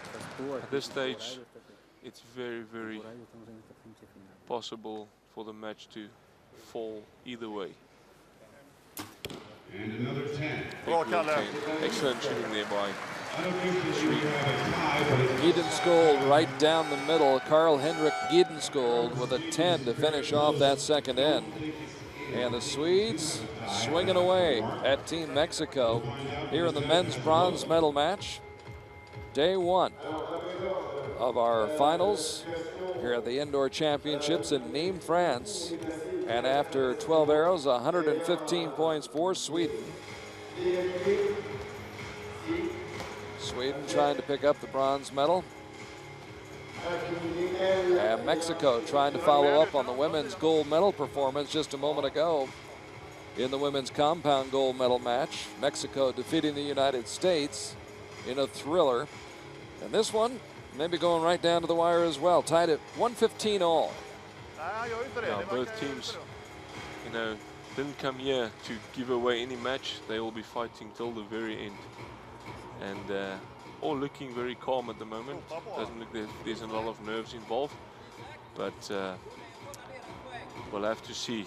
S3: estás tú aquí,
S2: At this
S3: por ahí
S2: stage,
S3: estás aquí,
S2: it's very, very
S3: por ahí estamos en esta pinche final.
S2: possible for the match to fall either way.
S5: And another 10.
S2: Big wheel 10. Excellent shooting there by
S5: I don't usually we have a tie, but it's
S1: Giedenskold right down the middle. Carl Henrik Giedenskold with a 10 to finish off that second end. And the Swedes swinging away at Team Mexico here in the men's bronze medal match. Day 1 of our finals here at the Indoor Championships in Nimes, France. And after 12 arrows, 115 points for Sweden. Sweden trying to pick up the bronze medal. And Mexico trying to follow up on the women's gold medal performance just a moment ago in the women's compound gold medal match. Mexico defeating the United States in a thriller. And this one maybe going right down to the wire as well, tied at 115 all.
S2: Now, both teams, didn't come here to give away any match. They will be fighting till the very end. And all looking very calm at the moment. Doesn't look there's a lot of nerves involved, but we'll have to see.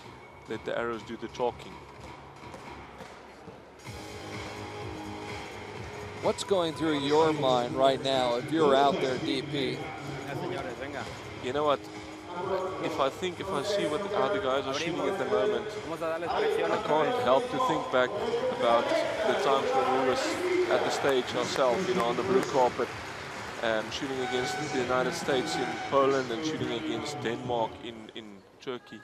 S2: Let the arrows do the talking.
S1: What's going through your mind right now if you're out there, DP?
S2: You know what? If I see how the guys are shooting at the moment, I can't help to think back about the times when we was at the stage ourselves, you know, on the blue carpet, shooting against the United States in Poland and shooting against Denmark in Turkey.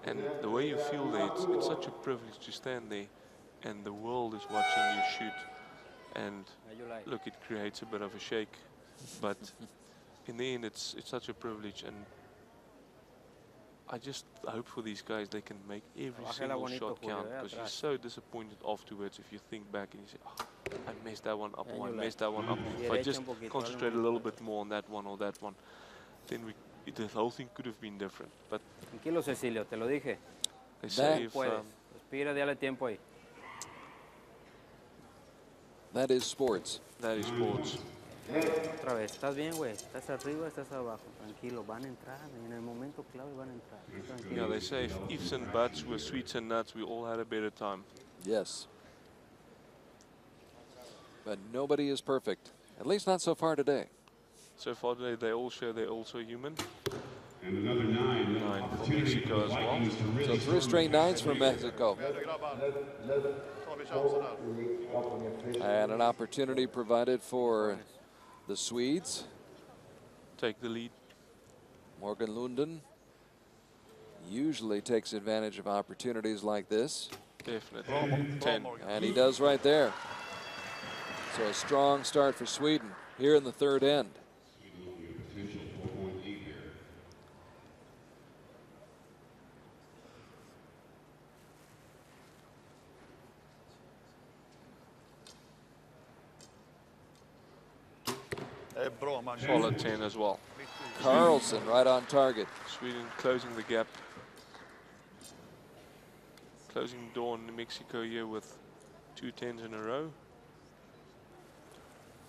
S2: And the way you feel there, it's such a privilege to stand there and the world is watching you shoot. And look, it creates a bit of a shake, but in the end, it's such a privilege. And I just hope for these guys they can make every single shot count, because you're so disappointed afterwards if you think back and you say, oh, I messed that one up, or I messed that one up. If I just concentrate a little bit more on that one or that one, then the whole thing could have been different. But
S3: Tranquilo, Cecilio, te lo dije.
S2: they say if,
S3: Respira, dale tiempo ahí.
S1: That is sports.
S2: that is sports.
S3: Otra vez, ¿estás bien, güey? ¿Estás arriba, estás abajo? Tranquilo, van a entrar, en el momento clave van a entrar. Tranquilo.
S2: Yeah, they say if ifs and buts were sweets and nuts, we all had a better time.
S1: Yes. But nobody is perfect, at least not so far today.
S2: So far today, they all show they're also human.
S5: And another 9.
S2: 9 for Mexico as well.
S1: So 3 straight 9s for Mexico. And an opportunity provided for the Swedes.
S2: Take the lead.
S1: Morgan Lunden usually takes advantage of opportunities like this.
S2: Definitely. 10.
S1: And he does right there. So a strong start for Sweden here in the third end.
S5: Potential 4-point lead here.
S2: Solid 10 as well.
S1: Carlson right on target.
S2: Sweden closing the gap. Closing the door on Mexico here with 2 10s in a row.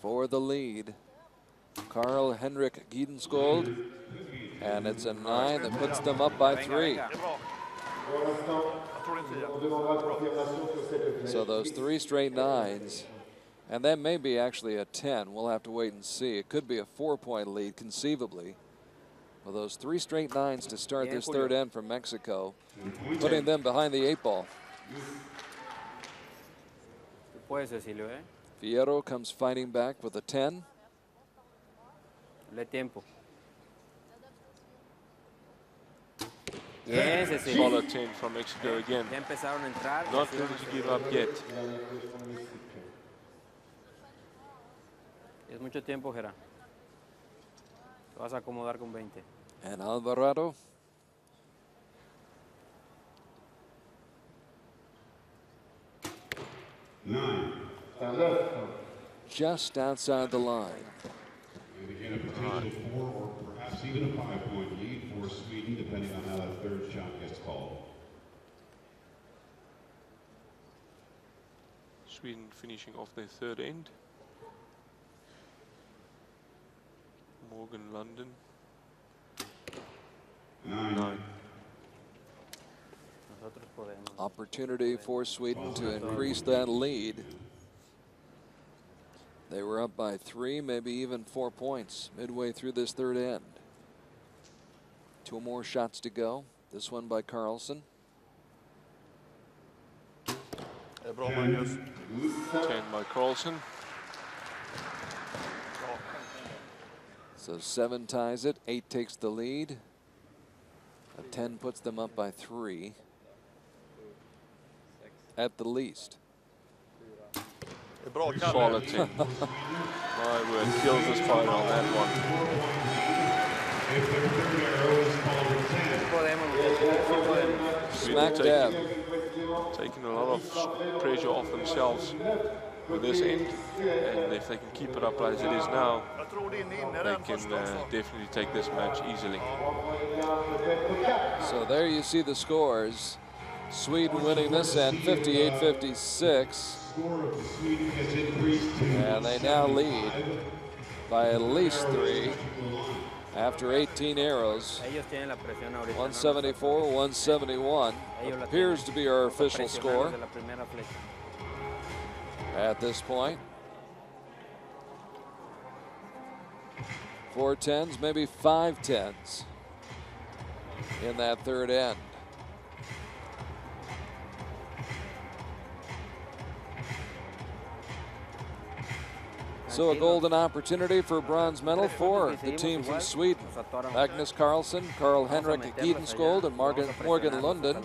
S1: For the lead, Carl Henrik Giedenskold. And it's a 9 that puts them up by 3. So those 3 straight 9s. And that may be actually a 10. We'll have to wait and see. It could be a 4-point lead, conceivably. Well, those 3 straight 9s to start this third end from Mexico, putting them behind the 8 ball. Fierro comes fighting back with a 10.
S3: Le tiempo.
S2: Solid 10 from Mexico again.
S3: Ya empezaron a entrar.
S2: Not ready to give up yet.
S3: Es mucho tiempo, Gerard. Te vas a acomodar con 20.
S1: And Alvarado. Just outside the line.
S5: And again, a potential 4 or perhaps even a 5-point lead for Sweden, depending on how that third shot gets called.
S2: Sweden finishing off their third end. Morgan London. 9.
S1: Opportunity for Sweden to increase that lead. They were up by 3, maybe even 4 points midway through this third end. 2 more shots to go. This one by Carlson.
S2: 10 by Carlson.
S1: So 7 ties it, 8 takes the lead. A 10 puts them up by 3 at the least.
S2: Solid 10. My word, kills this fight on that one.
S1: Smack dab.
S2: Taking a lot of pressure off themselves with this end, and if they can keep it up as it is now, they can definitely take this match easily.
S1: So there you see the scores. Sweden winning this end 58-56.
S5: Score of Sweden has increased to
S1: And they now lead
S5: 175.
S1: by at least 3 after 18 arrows.
S3: Ellos tienen la presión ahorita.
S1: 174, 171 appears to be our official score
S3: De la primera flecha.
S1: at this point. 4 10s, maybe 5 10s in that third end. So a golden opportunity for a bronze medal for the team from Sweden. Magnus Carlsen, Carl Henrik Gidenskold, and Morgan Lundin.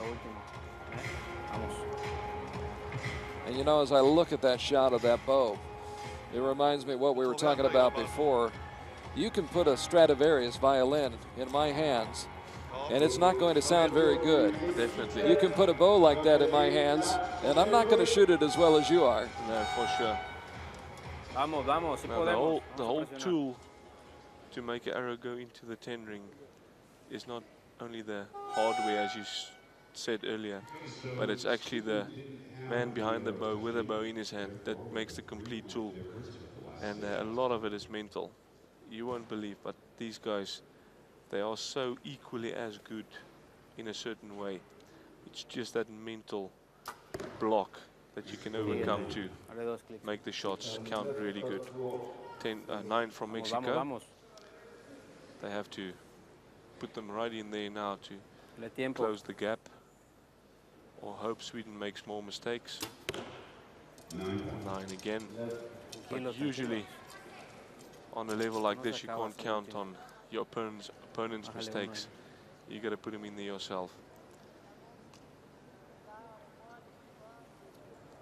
S1: And you know, as I look at that shot of that bow, it reminds me of what we were talking about before. You can put a Stradivarius violin in my hands, and it's not going to sound very good.
S2: Definitely.
S1: You can put a bow like that in my hands, and I'm not going to shoot it as well as you are.
S2: No, for sure.
S3: Vamos, vamos, si
S2: Now,
S3: podemos.
S2: the whole tool to make an arrow go into the 10 ring is not only the hardware, as you said earlier, but it's actually the man behind the bow with a bow in his hand that makes the complete tool. And a lot of it is mental. You won't believe, but these guys, they are so equally as good in a certain way. It's just that mental block that you can overcome to make the shots count really good. 9 from Mexico. They have to put them right in there now to close the gap, or hope Sweden makes more mistakes. 9 again. But usually on a level like this, you can't count on your opponent's mistakes. You got to put them in there yourself.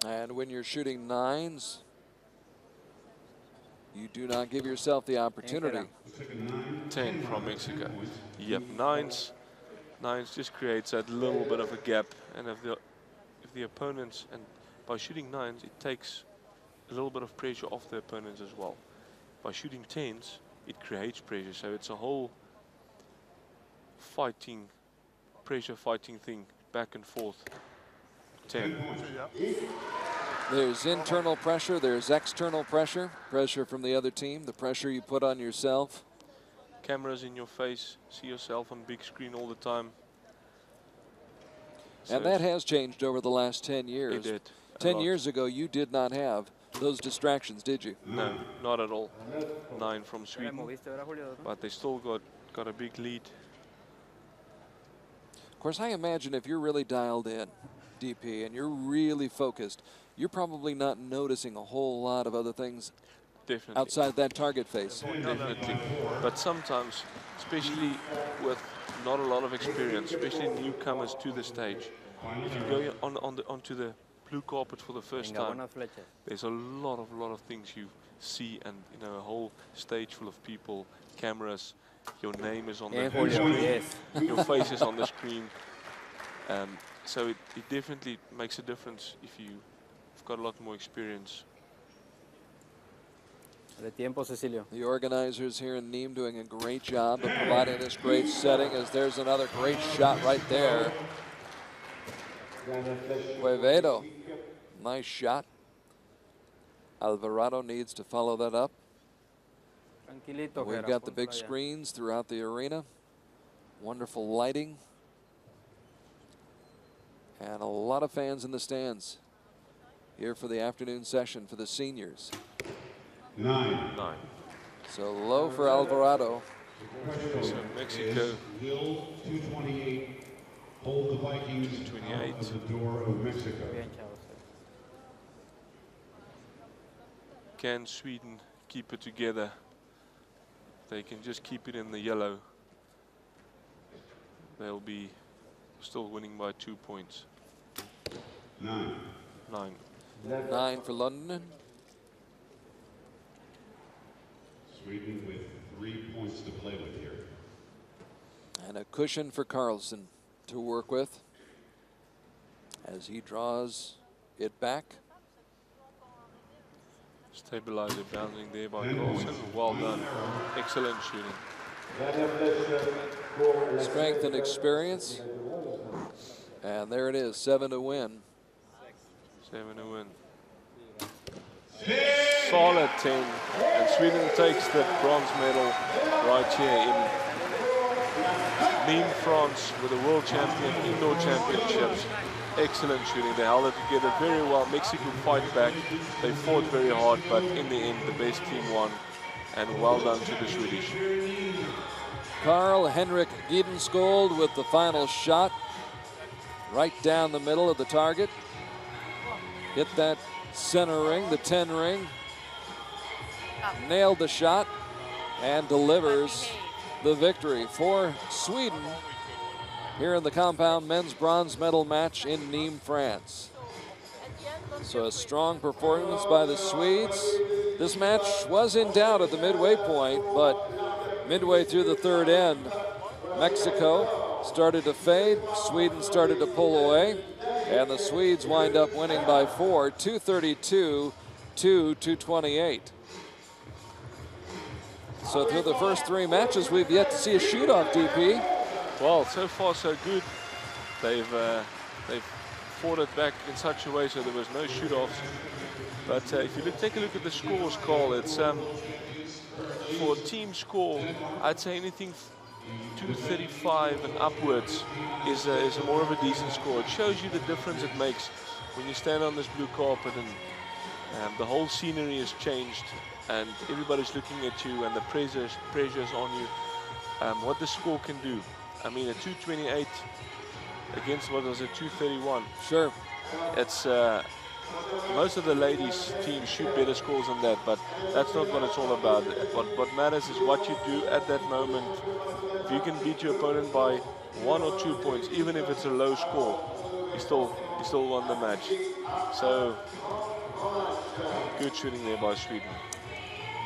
S1: And when you're shooting 9s, you do not give yourself the opportunity.
S2: 10 from Mexico. Yep, 9s just creates that little bit of a gap, and if the opponents, and by shooting 9s, it takes a little bit of pressure off the opponents as well. By shooting 10s, it creates pressure, so it's a whole pressure fighting thing, back and forth. 10.
S1: There's internal pressure, there's external pressure, pressure from the other team, the pressure you put on yourself.
S2: Cameras in your face, see yourself on big screen all the time. So
S1: And that has changed over the last 10 years.
S2: It did.
S1: 10 years ago, you did not have those distractions, did you?
S2: No, not at all. 9 from Sweden, but they still got a big lead.
S1: Of course, I imagine if you're really dialed in, DP, and you're really focused, you're probably not noticing a whole lot of other things
S2: Definitely.
S1: outside that target face.
S2: Definitely. But sometimes, especially with not a lot of experience, especially newcomers to the stage, if you go onto the blue carpet for the first time, there's a lot of things you see, and you know, a whole stage full of people, cameras, your name is on the screen, your face is on the screen. So it definitely makes a difference if you've got a lot more experience.
S1: The organizers here in Neem doing a great job of providing this great setting, as there's another great shot right there. Quevedo, nice shot. Alvarado needs to follow that up. We've got the big screens throughout the arena. Wonderful lighting. And a lot of fans in the stands here for the afternoon session for the seniors.
S5: 9.
S1: So low for Alvarado.
S2: So Mexico.
S5: Hill 228. Hold the Vikings
S2: 28.
S5: out of the door of Mexico.
S2: Can Sweden keep it together? They can just keep it in the yellow. They'll be still winning by 2 points.
S5: 9.
S1: 9 for London.
S5: Sweden with 3 points to play with here.
S1: And a cushion for Carlsen to work with as he draws it back.
S2: Stabilizer bouncing there by Carlsen. Well done. Excellent shooting.
S1: Strength and experience. And there it is, 7 to win.
S2: 7 to win. Solid 10. And Sweden takes the bronze medal right here in Neem, France, with the World Indoor Championships. Excellent shooting. They held it together very well. Mexico fight back. They fought very hard, but in the end, the best team won. And well done to the Swedish.
S1: Carl Henrik Gidenskold with the final shot. Right down the middle of the target. Hit that center ring, the 10 ring. Nailed the shot and delivers the victory for Sweden here in the compound men's bronze medal match in Nimes, France. So a strong performance by the Swedes. This match was in doubt at the midway point, but midway through the third end, Mexico started to fade, Sweden started to pull away, and the Swedes wind up winning by 4, 232 to 228. So through the first 3 matches, we've yet to see a shoot-off, DP.
S2: Well, so far so good. They've fought it back in such a way so there was no shoot-offs. But if you take a look at the scores, Carl, it's for a team score, I'd say anything 235 and upwards is a more of a decent score. It shows you the difference it makes when you stand on this blue carpet and the whole scenery has changed and everybody's looking at you and the pressure's on you. What the score can do. I mean, a 228 against what was a 231.
S1: Sure.
S2: It's most of the ladies' teams shoot better scores than that, but that's not what it's all about. What matters is what you do at that moment. If you can beat your opponent by 1 or 2 points, even if it's a low score, you still won the match. So good shooting there by Sweden.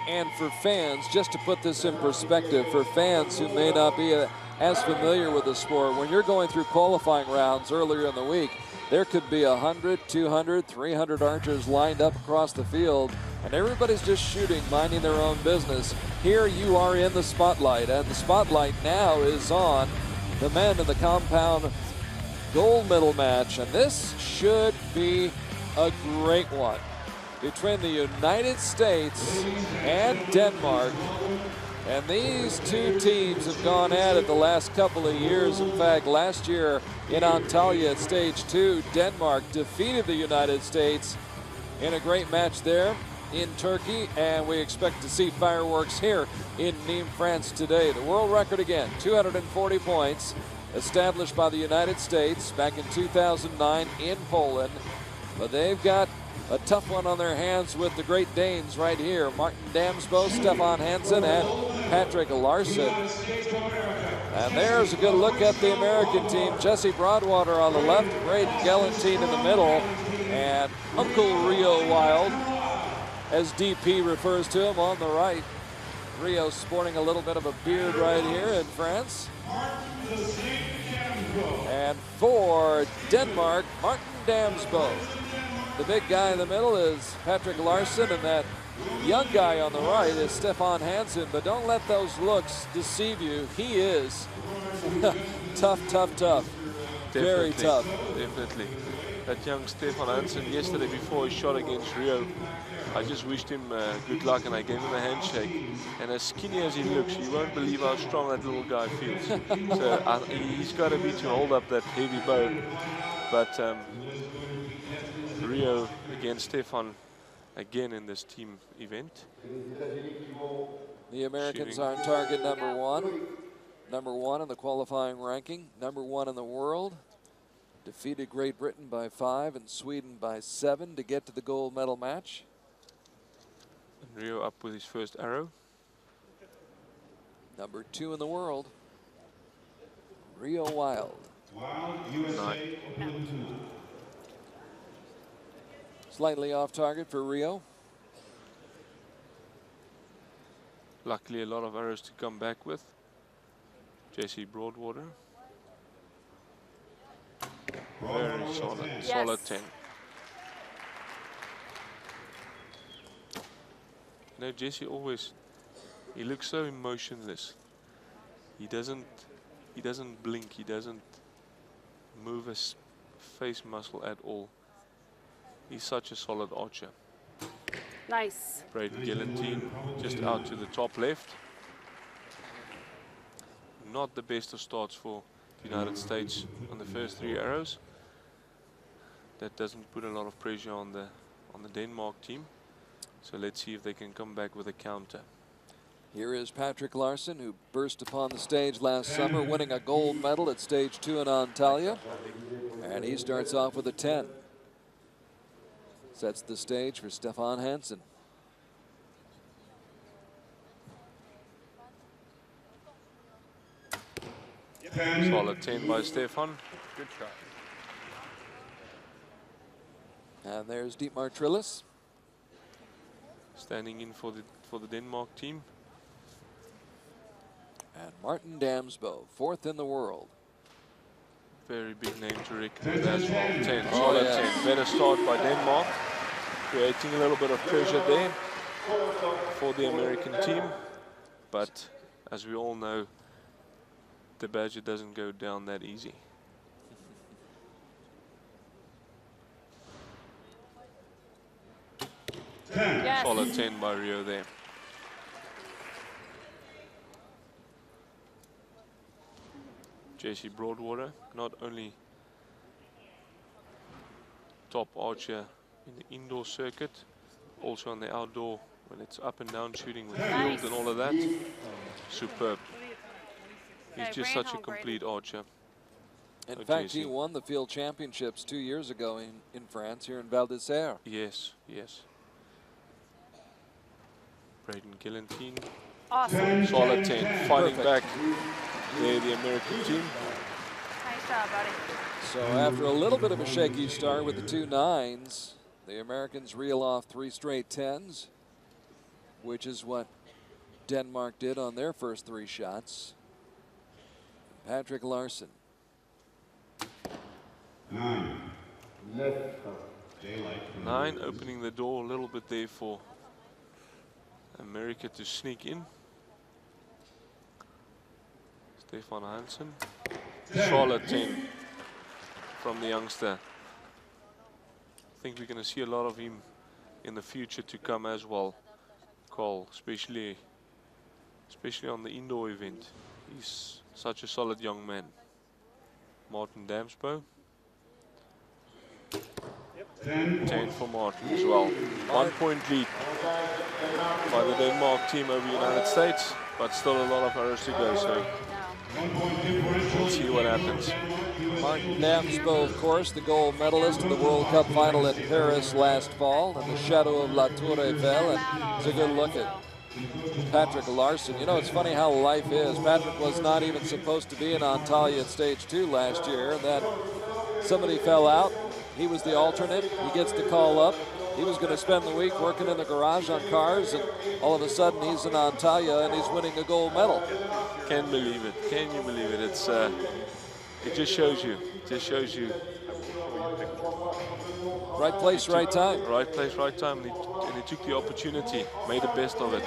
S1: And for fans, just to put this in perspective, for fans who may not be as familiar with the sport, when you're going through qualifying rounds earlier in the week, there could be 100, 200, 300 archers lined up across the field, and everybody's just shooting, minding their own business. Here you are in the spotlight, and the spotlight now is on the men in the compound gold medal match, and this should be a great one between the United States and Denmark. And these two teams have gone at it the last couple of years. In fact, last year in Antalya at stage 2, Denmark defeated the United States in a great match there in Turkey, and we expect to see fireworks here in Nimes, France today. The world record again, 240 points, established by the United States back in 2009 in Poland. But they've got a tough one on their hands with the Great Danes right here. Martin Damsbo, Stefan Hansen, and Patrick Larson. And there's a good look at the American team. Jesse Broadwater on the left, Ray Galantine in the middle, and Uncle Rio Wild, as DP refers to him, on the right. Rio sporting a little bit of a beard right here in France. And for Denmark, Martin Damsbo. The big guy in the middle is Patrick Larson, and that young guy on the right is Stefan Hansen. But don't let those looks deceive you. He is tough, tough, tough. Very tough.
S2: Definitely. That young Stefan Hansen, yesterday before his shot against Rio, I just wished him good luck and I gave him a handshake. And as skinny as he looks, you won't believe how strong that little guy feels. So he's got to be to hold up that heavy bow. But Rio against Stefan again in this team event.
S1: The Americans are on target number one in the qualifying ranking, number 1 in the world. Defeated Great Britain by 5 and Sweden by 7 to get to the gold medal match.
S2: And Rio up with his first arrow.
S1: Number 2 in the world, Rio Wild.
S5: USA.
S1: Slightly off target for Rio.
S2: Luckily a lot of arrows to come back with. Jesse Broadwater. Very solid, solid 10. You know, Jesse always, he looks so emotionless. He doesn't blink, he doesn't move face muscle at all. He's such a solid archer.
S7: Nice.
S2: Braden Gillentine just out to the top left. Not the best of starts for the United States on the first 3 arrows. That doesn't put a lot of pressure on the Denmark team. So let's see if they can come back with a counter.
S1: Here is Patrick Larson, who burst upon the stage last summer, winning a gold medal at stage 2 in Antalya. And he starts off with a 10. Sets the stage for Stefan Hansen.
S2: Solid 10 by Stefan.
S4: Good shot.
S1: And there's Dietmar Trillis.
S2: Standing in for the Denmark team.
S1: And Martin Damsbo, 4th in the world.
S2: Very big name to reckon with as well. 10,
S1: Oh,
S2: solid
S1: yeah.
S2: 10. Better start by Denmark. Creating a little bit of pressure there for the American team. But as we all know, the Badger doesn't go down that easy.
S7: Yes.
S2: Solid 10 by Rio there. JC Broadwater, not only top archer in the indoor circuit, also on the outdoor when it's up and down shooting with field and all of that. Superb. He's
S6: Okay,
S2: just
S6: bring it
S2: such a
S6: home, Brady.
S2: complete archer.
S1: In
S2: Oh,
S1: fact, he
S2: JC.
S1: won the field championships 2 years ago in France, here in Val d'Isère.
S2: Yes, yes. Braden Gillentine,
S7: Awesome.
S2: solid 10, fighting
S1: Perfect.
S2: back there, the American team.
S6: Nice job, buddy.
S1: So after a little bit of a shaky start with the 2 9s, the Americans reel off 3 straight 10s, which is what Denmark did on their first 3 shots. Patrick Larson.
S5: 9. Daylight.
S2: 9, opening the door a little bit there for America to sneak in. Stefan Hansen. Solid 10 from the youngster. I think we're going to see a lot of him in the future to come as well, Carl, especially on the indoor event. He's such a solid young man. Martin Damsbo. 10 for Martin as well. 1 point lead by the Denmark team over the United States, but still a lot of arrows to go, so we'll see what happens.
S1: Martin Damsbo, of course, the gold medalist in the World Cup final in Paris last fall, in the shadow of La Tour Eiffel, and it's a good look at Patrick Larson. You know, it's funny how life is. Patrick was not even supposed to be in Antalya at stage 2 last year, and then somebody fell out. He was the alternate. He gets the call up. He was going to spend the week working in the garage on cars, and all of a sudden he's in Antalya and he's winning a gold medal.
S2: Can't believe it. Can you believe it? It's it just shows you.
S1: Right place, right time.
S2: Right place, right time, and he took the opportunity, made the best of it.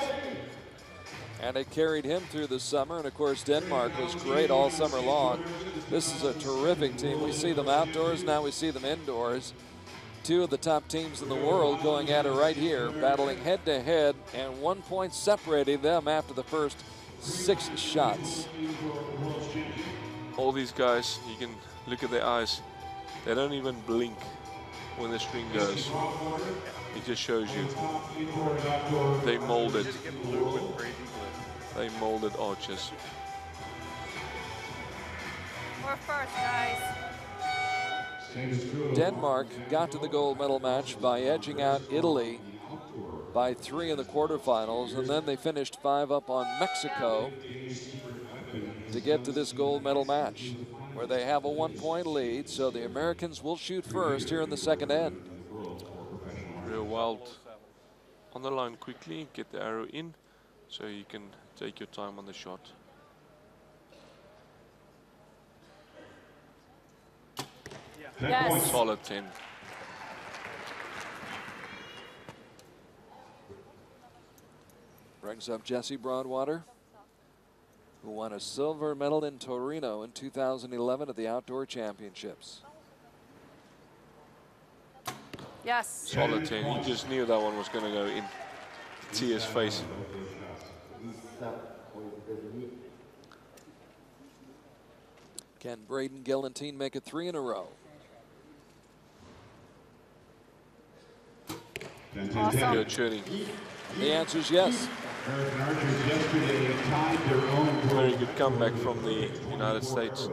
S1: And it carried him through the summer, and of course Denmark was great all summer long. This is a terrific team. We see them outdoors, now we see them indoors. 2 of the top teams in the world going at it right here, battling head to head, and 1 point separating them after the first 6 shots.
S2: All these guys, you can look at their eyes, they don't even blink when the string goes. It just shows you they molded archers.
S6: We're first, guys.
S1: Denmark got to the gold medal match by edging out Italy by 3 in the quarterfinals, and then they finished 5 up on Mexico to get to this gold medal match, where they have a 1 point lead. So the Americans will shoot first here in the second end.
S2: Real wild on the line quickly, get the arrow in so you can take your time on the shot.
S7: Yes.
S2: Solid 10.
S1: Brings up Jesse Broadwater, who won a silver medal in Torino in 2011 at the Outdoor Championships.
S7: Yes.
S2: Solid 10. He just knew that one was going to go in. See his face.
S1: Can Braden Gellantine make it 3 in a row?
S7: Awesome.
S2: Good shooting.
S1: The answer is yes.
S2: Very good comeback from the United States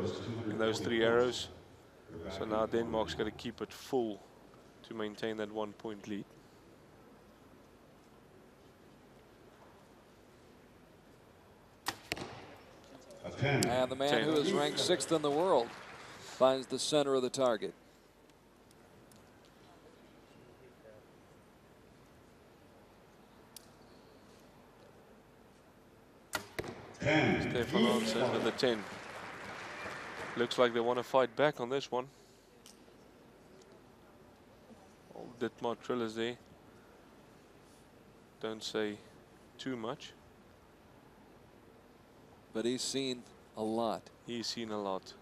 S2: in those 3 arrows. So now Denmark's got to keep it full to maintain that 1-point lead.
S1: And the man who is ranked 6th in the world finds the center of the target.
S2: Stefan Hansen with the 10. Looks like they want to fight back on this one. Old Dietmar Trillers there. Don't say too much.
S1: But he's seen a lot.
S2: He's seen a lot.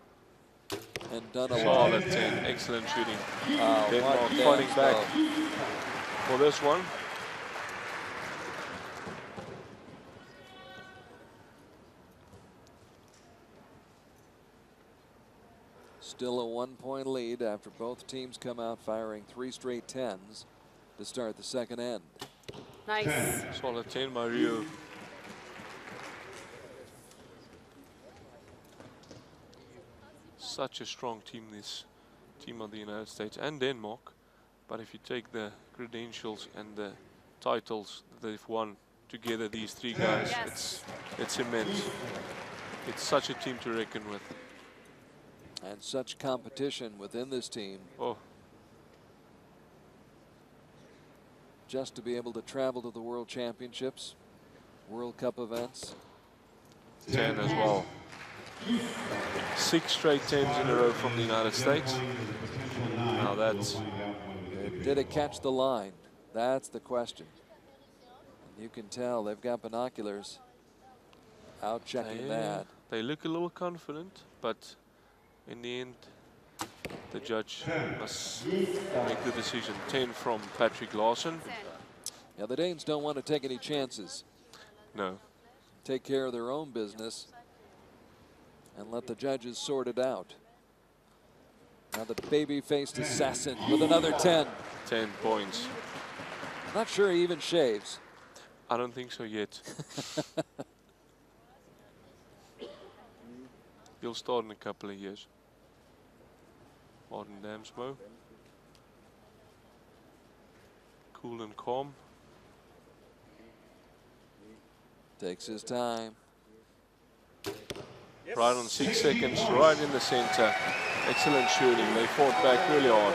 S1: And done a lot.
S2: Solid 10. Excellent shooting. Denmark
S1: what
S2: fighting
S1: dance,
S2: back
S1: though.
S2: for this one.
S1: Still a 1-point lead after both teams come out firing 3 straight 10s to start the second end.
S7: Nice.
S2: Solid 10 by Rio. Such a strong team, this team of the United States and Denmark. But if you take the credentials and the titles that they've won together, these 3 guys,
S7: Yes.
S2: it's immense. It's such a team to reckon with.
S1: And such competition within this team.
S2: Oh,
S1: Just to be able to travel to the World Championships, World Cup events.
S2: 10 as well. 6 straight 10s in a row from the United States. Now that's...
S1: Did it catch the line? That's the question. And you can tell they've got binoculars out checking that.
S2: They look a little confident, but in the end, the judge must make the decision. 10 from Patrick Larson.
S1: Yeah, the Danes don't want to take any chances.
S2: No.
S1: Take care of their own business and let the judges sort it out. Now the baby-faced assassin with another 10.
S2: 10 points.
S1: Not sure he even shaves.
S2: I don't think so yet. He'll start in a couple of years. Martin Damsmo. Cool and calm.
S1: Takes his time.
S2: Right on 6 seconds, right in the center. Excellent shooting. They fought back really hard.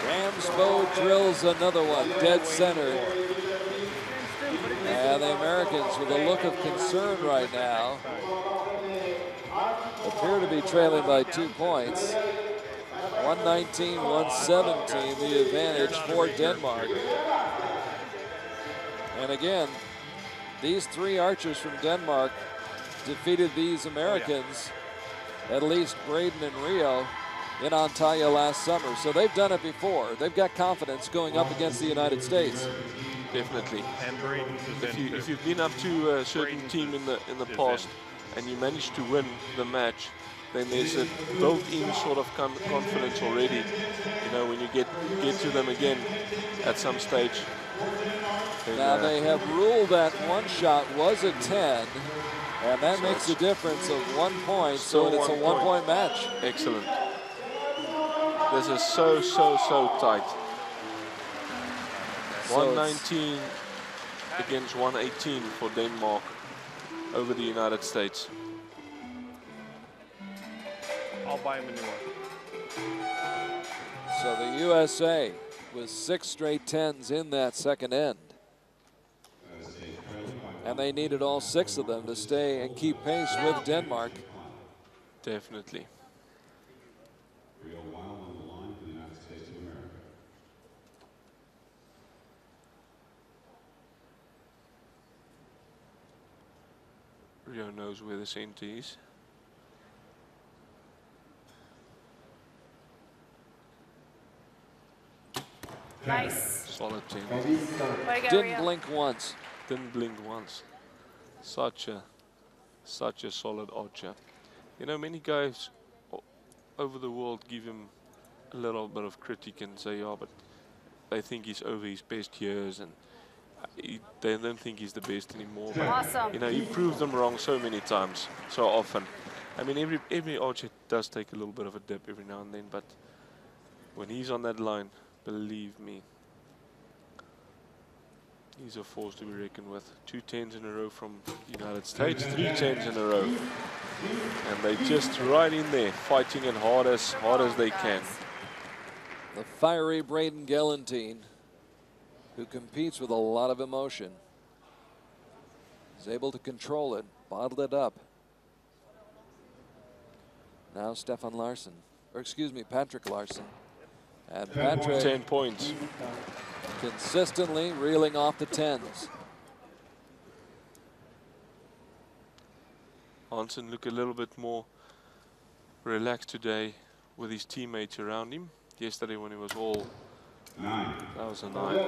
S1: Damsmo drills another one, dead center. And the Americans with a look of concern right now appear to be trailing by 2 points. 119-117, the advantage for Denmark. And again, these 3 archers from Denmark defeated these Americans, at least Braden and Rio, in Antalya last summer. So they've done it before. They've got confidence going up against the United States.
S2: Definitely.
S8: And Braden's is in
S2: If you've been up to a certain team in the past and you manage to win the match, then there's a built-in sort of confidence already. You know, when you get to them again at some stage. Then,
S1: now they have ruled that one shot was a 10, and that
S2: so
S1: makes a difference of 1 point,
S2: still
S1: so it's a 1 point match.
S2: Excellent. This is so tight.
S1: So
S2: 119 against 118 for Denmark over the United States.
S8: I'll buy him a new one.
S1: So the USA with 6 straight 10s in that second end. And they needed all 6 of them to stay and keep pace with Denmark.
S2: Definitely.
S5: Rio Wild on the line for the United States of America.
S2: Rio knows where the center is.
S7: Nice.
S2: Solid 10.
S7: Way to go,
S1: Didn't
S7: Rio.
S1: blink once.
S2: Didn't blink once. Such a solid archer. You know, many guys over the world give him a little bit of critique and say, yeah, but they think he's over his best years and they don't think he's the best anymore. But,
S7: Awesome.
S2: you know, he proves them wrong so many times, so often. I mean, every archer does take a little bit of a dip every now and then, but when he's on that line, believe me, he's a force to be reckoned with. 2 10s in a row from the United States, 3 10s in a row. And they're just right in there, fighting it hard as they can.
S1: The fiery Braden Gelantine, who competes with a lot of emotion, is able to control it, bottle it up. Now Stefan Larsson, or excuse me, Patrick Larsson. And Patrick
S2: 10 points.
S1: Consistently reeling off the 10s.
S2: Hansen look a little bit more relaxed today with his teammates around him. Yesterday when he was all, that was a 9.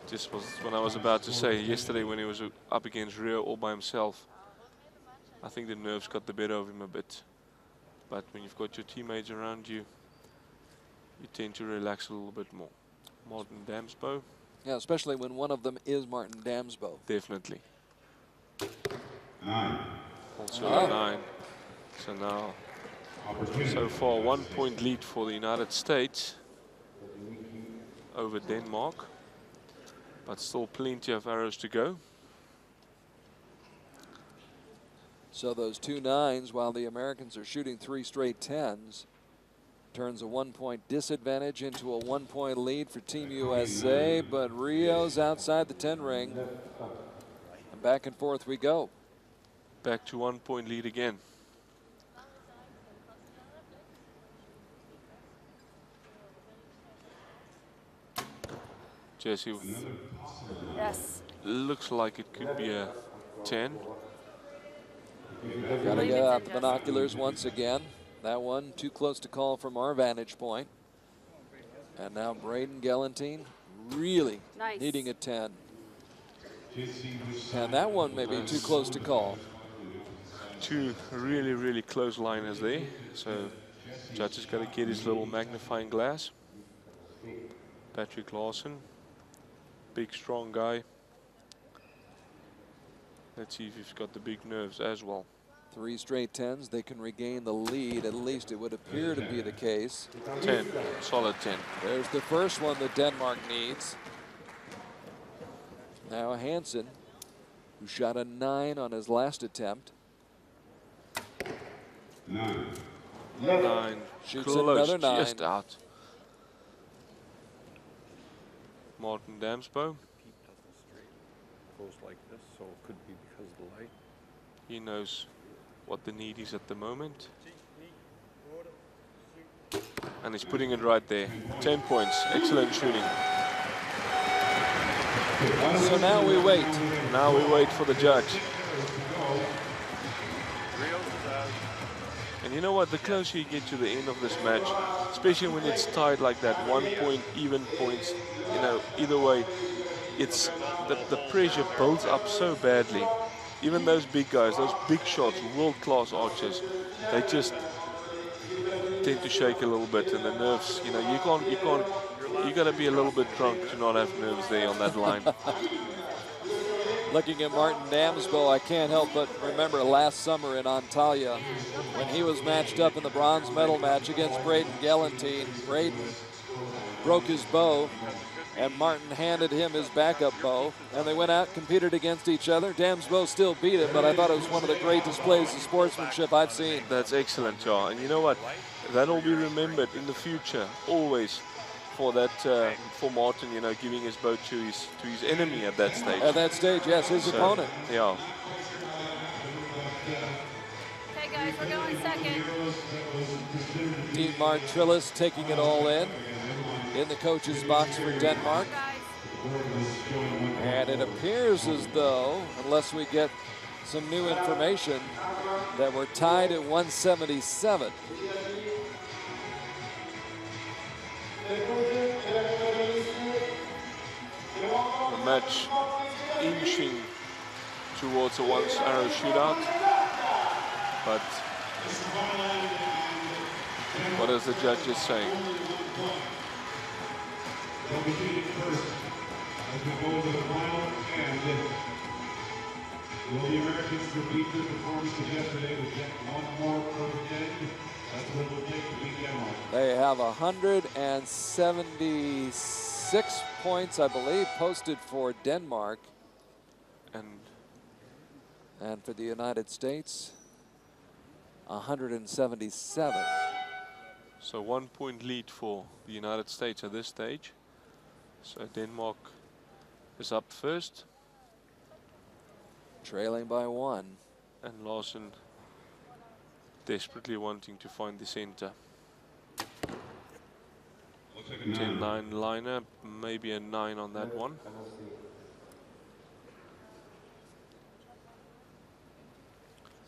S2: Just was when I was about to say, yesterday when he was up against Rio all by himself, I think the nerves got the better of him a bit. But when you've got your teammates around you, you tend to relax a little bit more. Martin Damsbo.
S1: Yeah, especially when one of them is Martin Damsbo.
S2: Definitely.
S5: 9.
S2: Also a 9. So now, so far 1 point lead for the United States over Denmark. But still plenty of arrows to go.
S1: So those 2 9s, while the Americans are shooting 3 straight 10s, turns a 1 point disadvantage into a 1 point lead for Team USA, but Rio's outside the 10 ring. And back and forth we go.
S2: Back to 1 point lead again. Jesse,
S7: Yes.
S2: looks like it could be a 10.
S1: Gotta get out the binoculars once again. That one too close to call from our vantage point. And now Braden Gelantine really
S7: Nice.
S1: needing a 10. And that one may be too close to call.
S2: 2 really close liners there. So judge has got to get his little magnifying glass. Patrick Larsson, big strong guy. Let's see if he's got the big nerves as well.
S1: 3 straight 10s, they can regain the lead. At least it would appear to be the case.
S2: 10, solid 10.
S1: There's the first one that Denmark needs. Now Hansen, who shot a 9 on his last attempt.
S5: 9.
S2: 9,
S1: Shoots
S2: close,
S1: another 9.
S2: just out. Martin Damsbo,
S8: Goes like this, so it could be because of the light.
S2: he knows what the need is at the moment. And he's putting it right there. 10 points, excellent shooting.
S1: So now we wait.
S2: Now we wait for the judge. And you know what, the closer you get to the end of this match, especially when it's tied like that, 1 point, even points, you know, either way, it's the pressure builds up so badly. Even those big guys, those big shots, world-class archers, they just tend to shake a little bit, and the nerves, you know, you got to be a little bit drunk to not have nerves there on that line.
S1: Looking at Martin Damsbo, I can't help but remember last summer in Antalya when he was matched up in the bronze medal match against Braden Gelantine. Braden broke his bow, and Martin handed him his backup bow, and they went out, competed against each other. Damsbo still beat it, but I thought it was one of the great displays of sportsmanship I've seen.
S2: That's excellent, Jar. And you know what? That'll be remembered in the future, always, for that, for Martin, you know, giving his bow to his enemy at that stage.
S1: At that stage, yes, his opponent.
S2: Yeah.
S7: Okay, guys, we're going second.
S1: Dietmar Trillis taking it all in the coach's box for Denmark. And it appears as though, unless we get some new information, that we're tied at 177.
S2: match inching towards a one-arrow shootout. But what is the judges saying?
S5: They'll be seated first as we go to the final, and will the Americans repeat their performance of yesterday with just one more perfect end? That's what it'll take to beat Denmark.
S1: They have 176 points, I believe, posted for Denmark. And for the United States, 177.
S2: So 1 point lead for the United States at this stage. So Denmark is up first.
S1: Trailing by 1.
S2: And Larsen desperately wanting to find the center.
S5: Looks like a
S2: 10-9 liner, maybe a 9 on that one.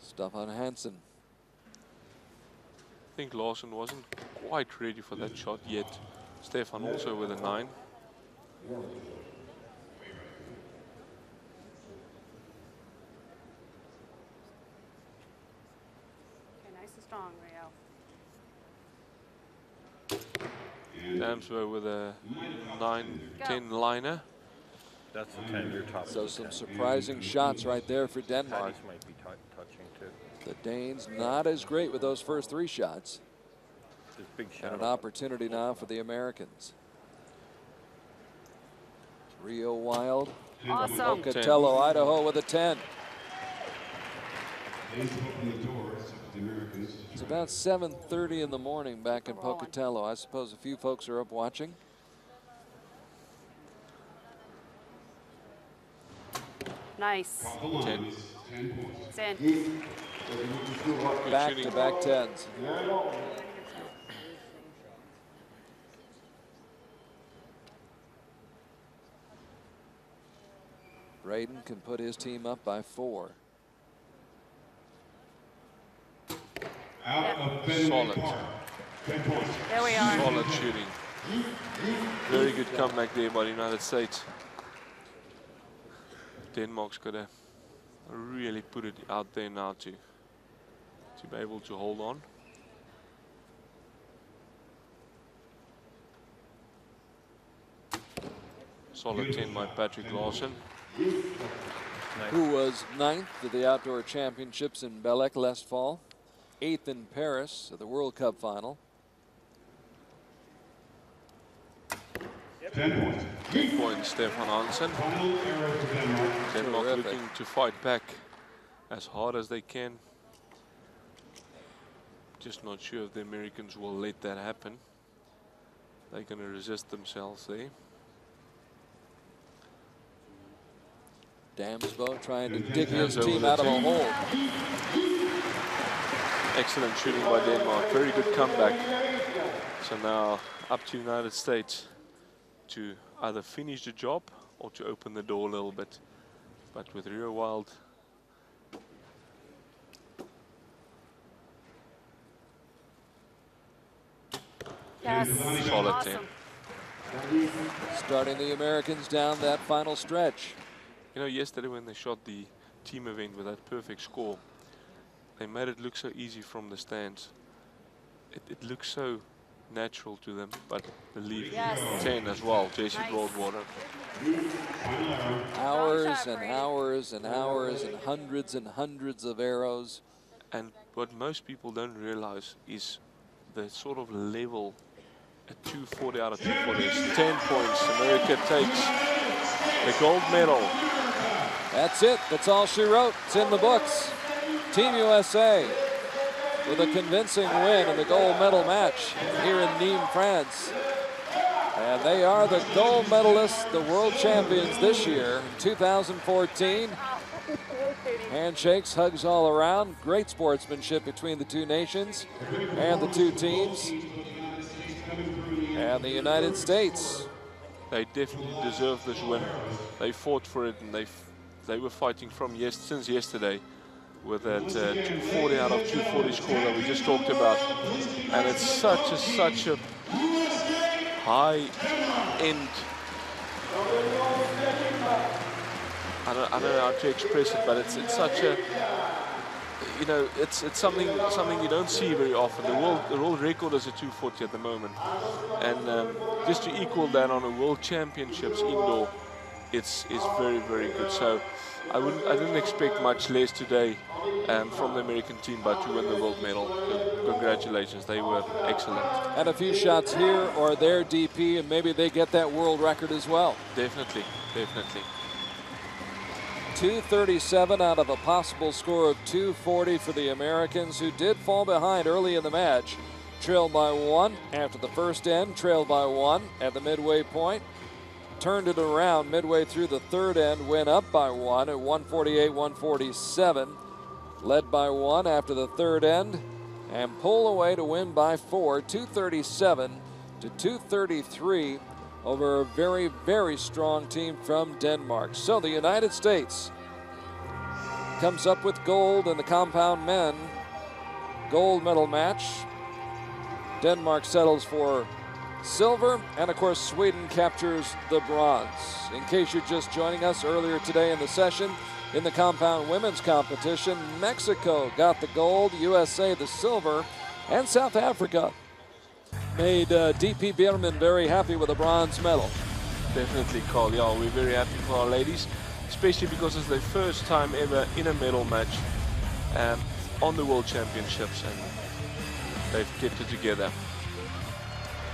S1: Stefan Hansen.
S2: I think Larsen wasn't quite ready for that shot yet. Stefan also with a 9.
S7: Okay, nice and strong, Rio.
S2: Damsbo with a 9-10 liner.
S8: That's the 10 you're top.
S1: So some surprising shots right there for Denmark.
S8: Patties might be touching too.
S1: The Danes not as great with those first 3 shots.
S8: There's big
S1: And
S8: shadow.
S1: an opportunity now for the Americans. Rio Wild.
S7: Awesome.
S1: Pocatello, Idaho with a 10.
S5: Danes open the door, except for the Americans.
S1: It's about 7:30 in the morning back in Pocatello. I suppose a few folks are up watching.
S7: Nice.
S2: 10.
S5: 10 points.
S7: It's in.
S1: Back to back 10s. Braden can put his team up by 4.
S5: Out of Fenway
S2: Solid.
S5: Park. 10 points.
S7: There we are.
S2: Solid shooting. Very good comeback there by the United States. Denmark's got to really put it out there now to be able to hold on. Solid 10 by Patrick Larsen.
S1: Who was 9th at the Outdoor Championships in Belek last fall, 8th in Paris at the World Cup final.
S5: 10 points.
S2: 8 points, Stefan Hansen.
S5: Final arrow to Denmark.
S2: Denmark
S1: Terrific.
S2: looking to fight back as hard as they can. Just not sure if the Americans will let that happen. They're going to resist themselves there.
S1: Damsbo trying to dig his team out of a hole.
S2: Excellent shooting by Denmark. Very good comeback. So now up to United States to either finish the job or to open the door a little bit. But with Rio Wild,
S7: Yes.
S2: solid
S7: Awesome.
S2: 10.
S1: Starting the Americans down that final stretch.
S2: You know, yesterday when they shot the team event with that perfect score, they made it look so easy from the stands. It looks so natural to them, but the lead
S7: Yes.
S2: 10 as well, Jesse
S7: Nice.
S2: Broadwater.
S1: Hours and hours and hours and hundreds of arrows.
S2: And what most people don't realize is the sort of level at 240 out of 240 is 10 points. America takes the gold medal.
S1: That's it. That's all she wrote. It's in the books. Team USA with a convincing win in the gold medal match here in Nimes, France. And they are the gold medalists, the world champions this year in 2014. Handshakes, hugs all around. Great sportsmanship between the two nations and the two teams. And the United States.
S2: They definitely deserve this win. They fought for it, and they were fighting from since yesterday with that 240 out of 240 score that we just talked about. And it's such a high-end I don't know how to express it, but it's such a, you know, it's something you don't see very often. The world record is a 240 at the moment, and just to equal that on a World Championships indoor, it's very, very good. So I didn't expect much less today from the American team, but to win the gold medal. So congratulations, they were excellent.
S1: And a few shots here or there, DP, and maybe they get that world record as well.
S2: Definitely, definitely.
S1: 237 out of a possible score of 240 for the Americans, who did fall behind early in the match. Trailed by 1 after the first end, trailed by 1 at the midway point. Turned it around midway through the third end, went up by 1 at 148-147. Led by 1 after the third end, and pull away to win by 4, 237 to 233 over a very, very strong team from Denmark. So the United States comes up with gold in the compound men gold medal match. Denmark settles for silver, and of course Sweden captures the bronze. In case you're just joining us, earlier today in the session in the compound women's competition, Mexico got the gold, USA the silver, and South Africa made DP Bierman very happy with a bronze medal.
S2: Definitely, Carl. Yeah, we're very happy for our ladies, especially because it's their first time ever in a medal match on the World Championships, and they've kept it together.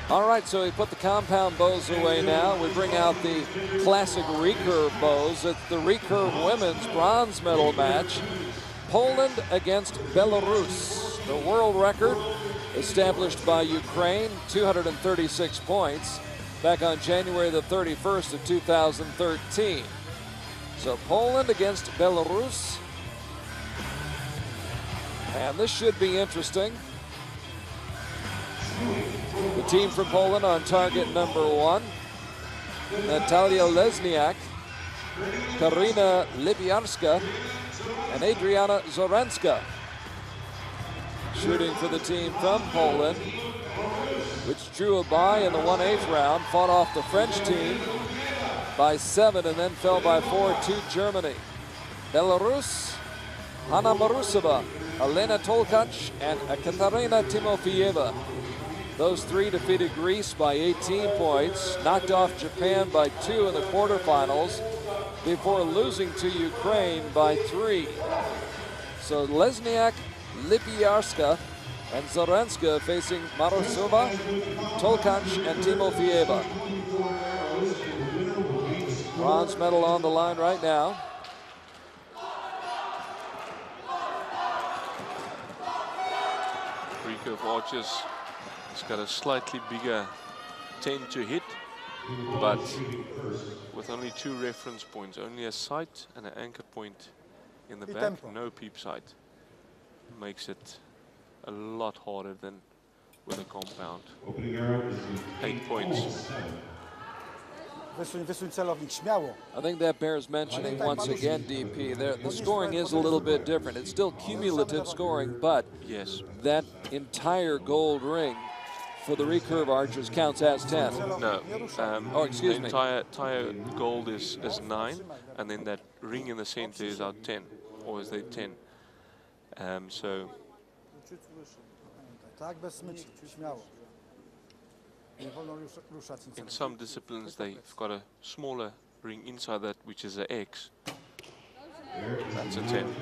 S1: All right, so we put the compound bows away now. We bring out the classic recurve bows. It's the recurve women's bronze medal match. Poland against Belarus. The world record established by Ukraine, 236 points, back on January the 31st of 2013. So Poland against Belarus. And this should be interesting. The team from Poland on target number 1, Natalia Lesniak, Karina Lipiarska, and Adriana Zoranska. Shooting for the team from Poland, which drew a bye in the 1/8 round, fought off the French team by 7 and then fell by 4 to Germany. Belarus, Hanna Marusova, Elena Tolkac, and Katarina Timofeyeva. Those three defeated Greece by 18 points, knocked off Japan by 2 in the quarterfinals before losing to Ukraine by 3. So Lesniak, Lipiarska, and Zoranska facing Marusova, Tolkac, and Timofeyeva. Bronze medal on the line right now.
S2: Recurve archers. It's got a slightly bigger 10 to hit, but with only 2 reference points, only a sight and an anchor point in the back, no peep sight. Makes it a lot harder than with a compound. 8 points.
S1: I think that bears mentioning once again, DP. The scoring is a little bit different. It's still cumulative scoring, but
S2: yes,
S1: that entire gold ring for the recurve archers counts as 10.
S2: No.
S1: Oh, excuse me.
S2: Entire gold is 9, and then that ring in the center is our 10, or is they 10? So. In some disciplines, they've got a smaller ring inside that, which is an X. That's a 10.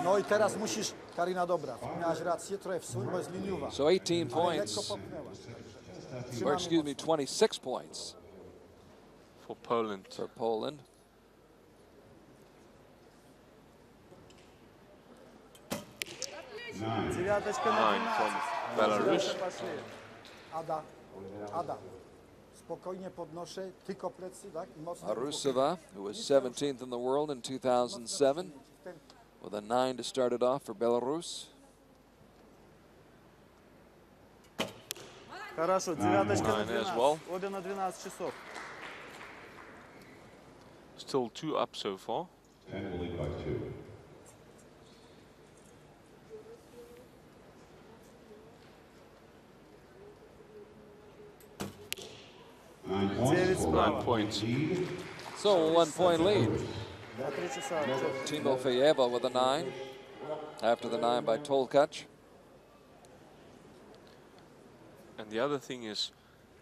S9: No I teraz musisz, Karina, dobra, miałaś rację, trochę wsuń, bo jest liniowa.
S1: So 18 points, or excuse me, 26 points
S2: for Poland.
S1: For Poland.
S2: Nine from Belarus.
S9: Ada, spokojnie podnoszę, tylko plecy, tak? I mocno.
S1: Marusova, who was 17th in the world in 2007, with a 9 to start it off for Belarus.
S4: Хорошо,
S2: 9 as well.
S4: Обе на 12 часов.
S2: Still 2 up so far.
S5: 10 will lead by 2. Nine points.
S2: 9 points.
S1: So a 1 point lead.
S9: Patricia
S1: Timofeyeva with a 9 after the 9 by Tolkac.
S2: And the other thing is,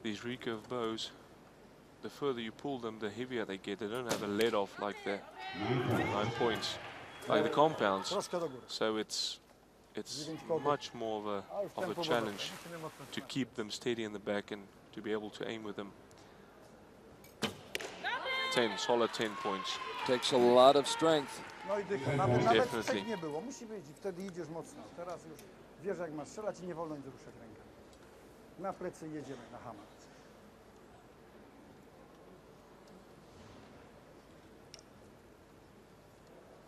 S2: these recurve bows, the further you pull them, the heavier they get. They don't have a let off like the 9 points, like the compounds. So it's much more of a challenge to keep them steady in the back and to be able to aim with them. 10, solid 10 points.
S1: Takes a lot of strength.
S9: No i dycha. Nawet trzech nie było. Musi być i wtedy idziesz mocno. Teraz już wiesz jak masz strzelać i nie wolno nic ruszać ręką. Na plecy jedziemy na hama.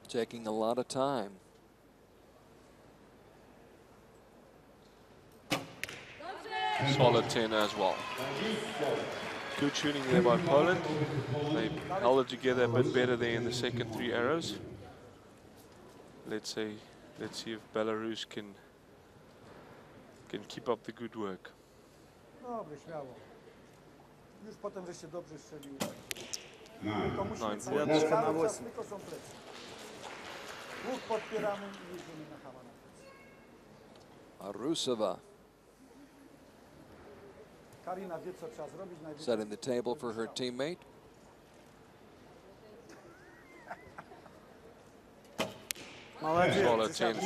S1: Taking a lot of time.
S2: Solid 10 as well. Good shooting there by Poland. They held it together a bit better there in the second 3 arrows. Let's see if Belarus can keep up the good work.
S9: Dobry, śmiało. Już potem żeście dobrze strzelił.
S2: 9 points.
S9: Cały czas tylko są plecy. Łuk podpieramy i jedziemy na hama na plecy.
S1: Arusova
S9: Karina wie co trzeba zrobić.
S1: setting the table for her teammate.
S2: Solid 10.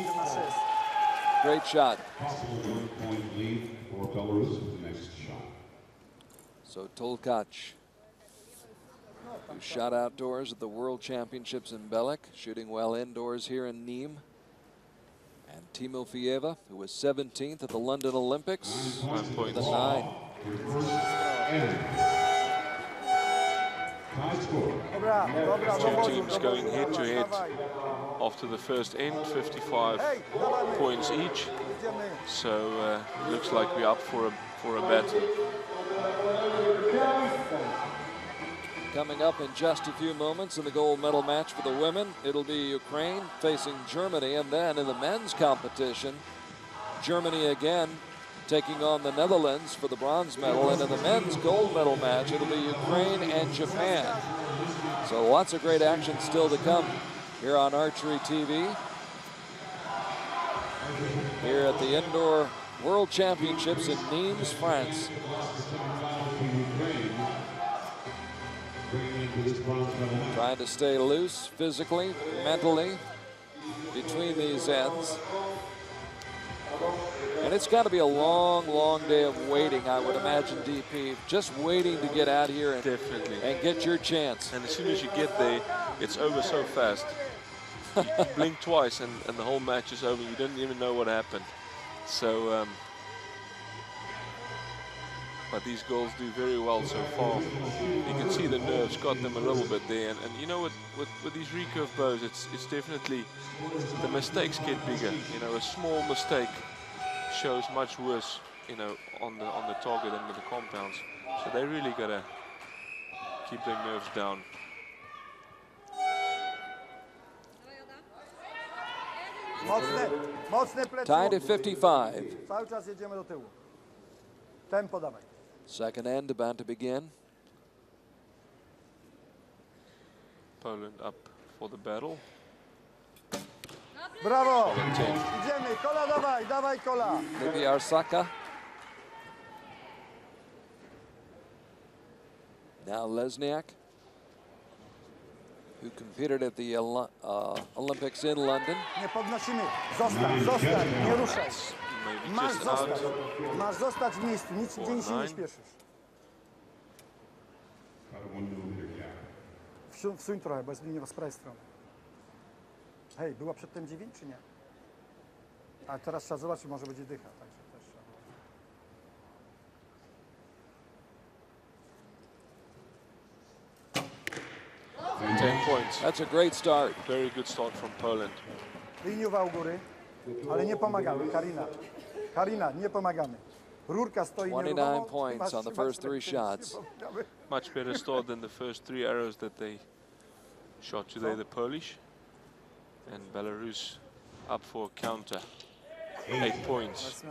S1: Great shot.
S5: Possible 1 point lead for Belarus with the next shot.
S1: So Tolkac, who shot outdoors at the World Championships in Belek, shooting well indoors here in Neem. And Timofeyeva, who was 17th at the London Olympics,
S2: 9 points.
S1: the 9.
S2: Two teams going head to head after the first end, 55 points each. So looks like we're up for a battle.
S1: Coming up in just a few moments in the gold medal match for the women, it'll be Ukraine facing Germany, and then in the men's competition, Germany again taking on the Netherlands for the bronze medal, and in the men's gold medal match, it'll be Ukraine and Japan. So lots of great action still to come here on Archery TV. Here at the Indoor World Championships in Nimes, France. Trying to stay loose physically, mentally, between these ends. And it's got to be a long, long day of waiting, I would imagine, DP. Just waiting to get out here and,
S2: Definitely.
S1: and get your chance.
S2: And as soon as you get there, it's over so fast. You blink twice and the whole match is over. You didn't even know what happened. So, but these girls do very well so far. You can see the nerves got them a little bit there. And you know, with these recurve bows, it's definitely, the mistakes get bigger. You know, a small mistake shows much worse, you know, on the target than with the compounds. So they really gotta keep their nerves down.
S9: Mocne plecy.
S1: Tied at 55.
S9: Cały czas jedziemy do tyłu. Tempo dawaj.
S1: Second end about to begin.
S2: Poland up for the battle.
S9: Brawo!
S2: Solid 10.
S9: Idziemy, kola dawaj, dawaj kola.
S1: Maybe Arsaka. Now Lesniak, who competed at the Olympics in London.
S9: Nie podnosimy. Zostań, zostań, nie ruszaj.
S2: Maybe
S9: Masz
S2: just
S9: zostać.
S2: out.
S9: Masz zostać w miejscu, nic gdzie się nie śpieszysz. Wsuń trochę, bo jest linia z prawej strony. Hej, była przedtem 9 czy nie? A teraz trzeba zobaczyć, może będzie dycha. Także też trzeba.
S2: 10 points.
S1: That's a great start.
S2: Very good start from Poland.
S9: Liniowa u góry, ale nie pomagamy. Karina. Karina, nie pomagamy. Rurka stoi
S1: 29 points on the first 3 shots.
S2: Much better start than the first 3 arrows that they shot today, the Polish. And Belarus up for a counter. 8 points.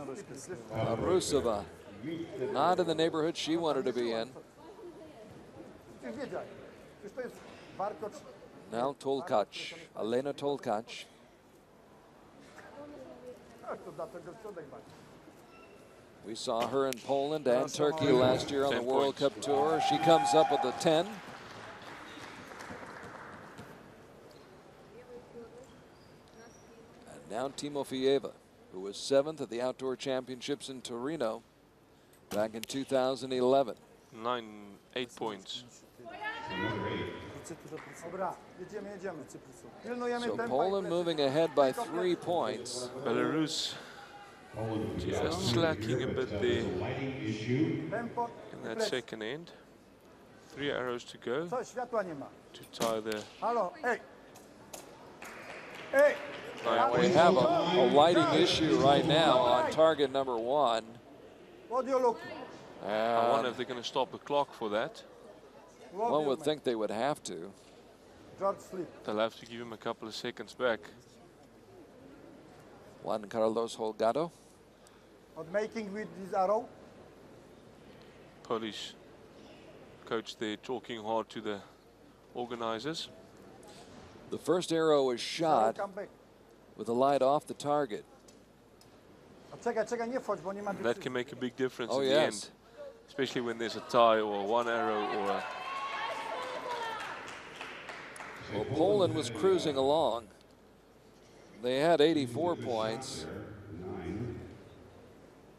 S1: Rusova, not in the neighborhood she wanted to be in.
S9: Przecież to jest warkocz.
S1: Now Tolkacz, Elena Tolkacz.
S9: Tak, to dlatego środek bardziej.
S1: We saw her in Poland and Turkey last year on the
S2: 10
S1: World
S2: points.
S1: Cup Tour. She comes up with a 10. And now Timofeyeva, who was 7th at the Outdoor Championships in Torino back in 2011.
S2: 8 points.
S9: Dobra, jedziemy, jedziemy. Pilnujemy
S1: So
S9: tempa i
S1: Poland
S9: plecy.
S1: moving ahead by 3 points.
S2: Belarus just slacking a bit there
S9: Tempo
S2: in
S9: i
S2: that
S9: plecy.
S2: second end. 3 arrows to go
S9: Co, światła nie ma.
S2: to tie the
S9: Halo, ej! Ej!
S1: We have a lighting issue right now on target number 1.
S9: Audio luki.
S2: I wonder if they're going to stop the clock for that.
S1: One would think they would have to.
S9: George Slip.
S2: They'll have to give him a couple of seconds back.
S1: Juan Carlos Holgado.
S9: Not making with this arrow.
S2: Polish coach there talking hard to the organizers.
S1: The first arrow was shot
S9: Come back.
S1: with the light off the target.
S9: A czekaj, czekaj, nie wchodź, bo nie ma
S2: That
S9: decyzji.
S2: can make a big difference
S1: Oh,
S2: in the
S1: yes.
S2: end, especially when there's a tie or one arrow or a
S1: Well, Poland was cruising along. They had 84 points.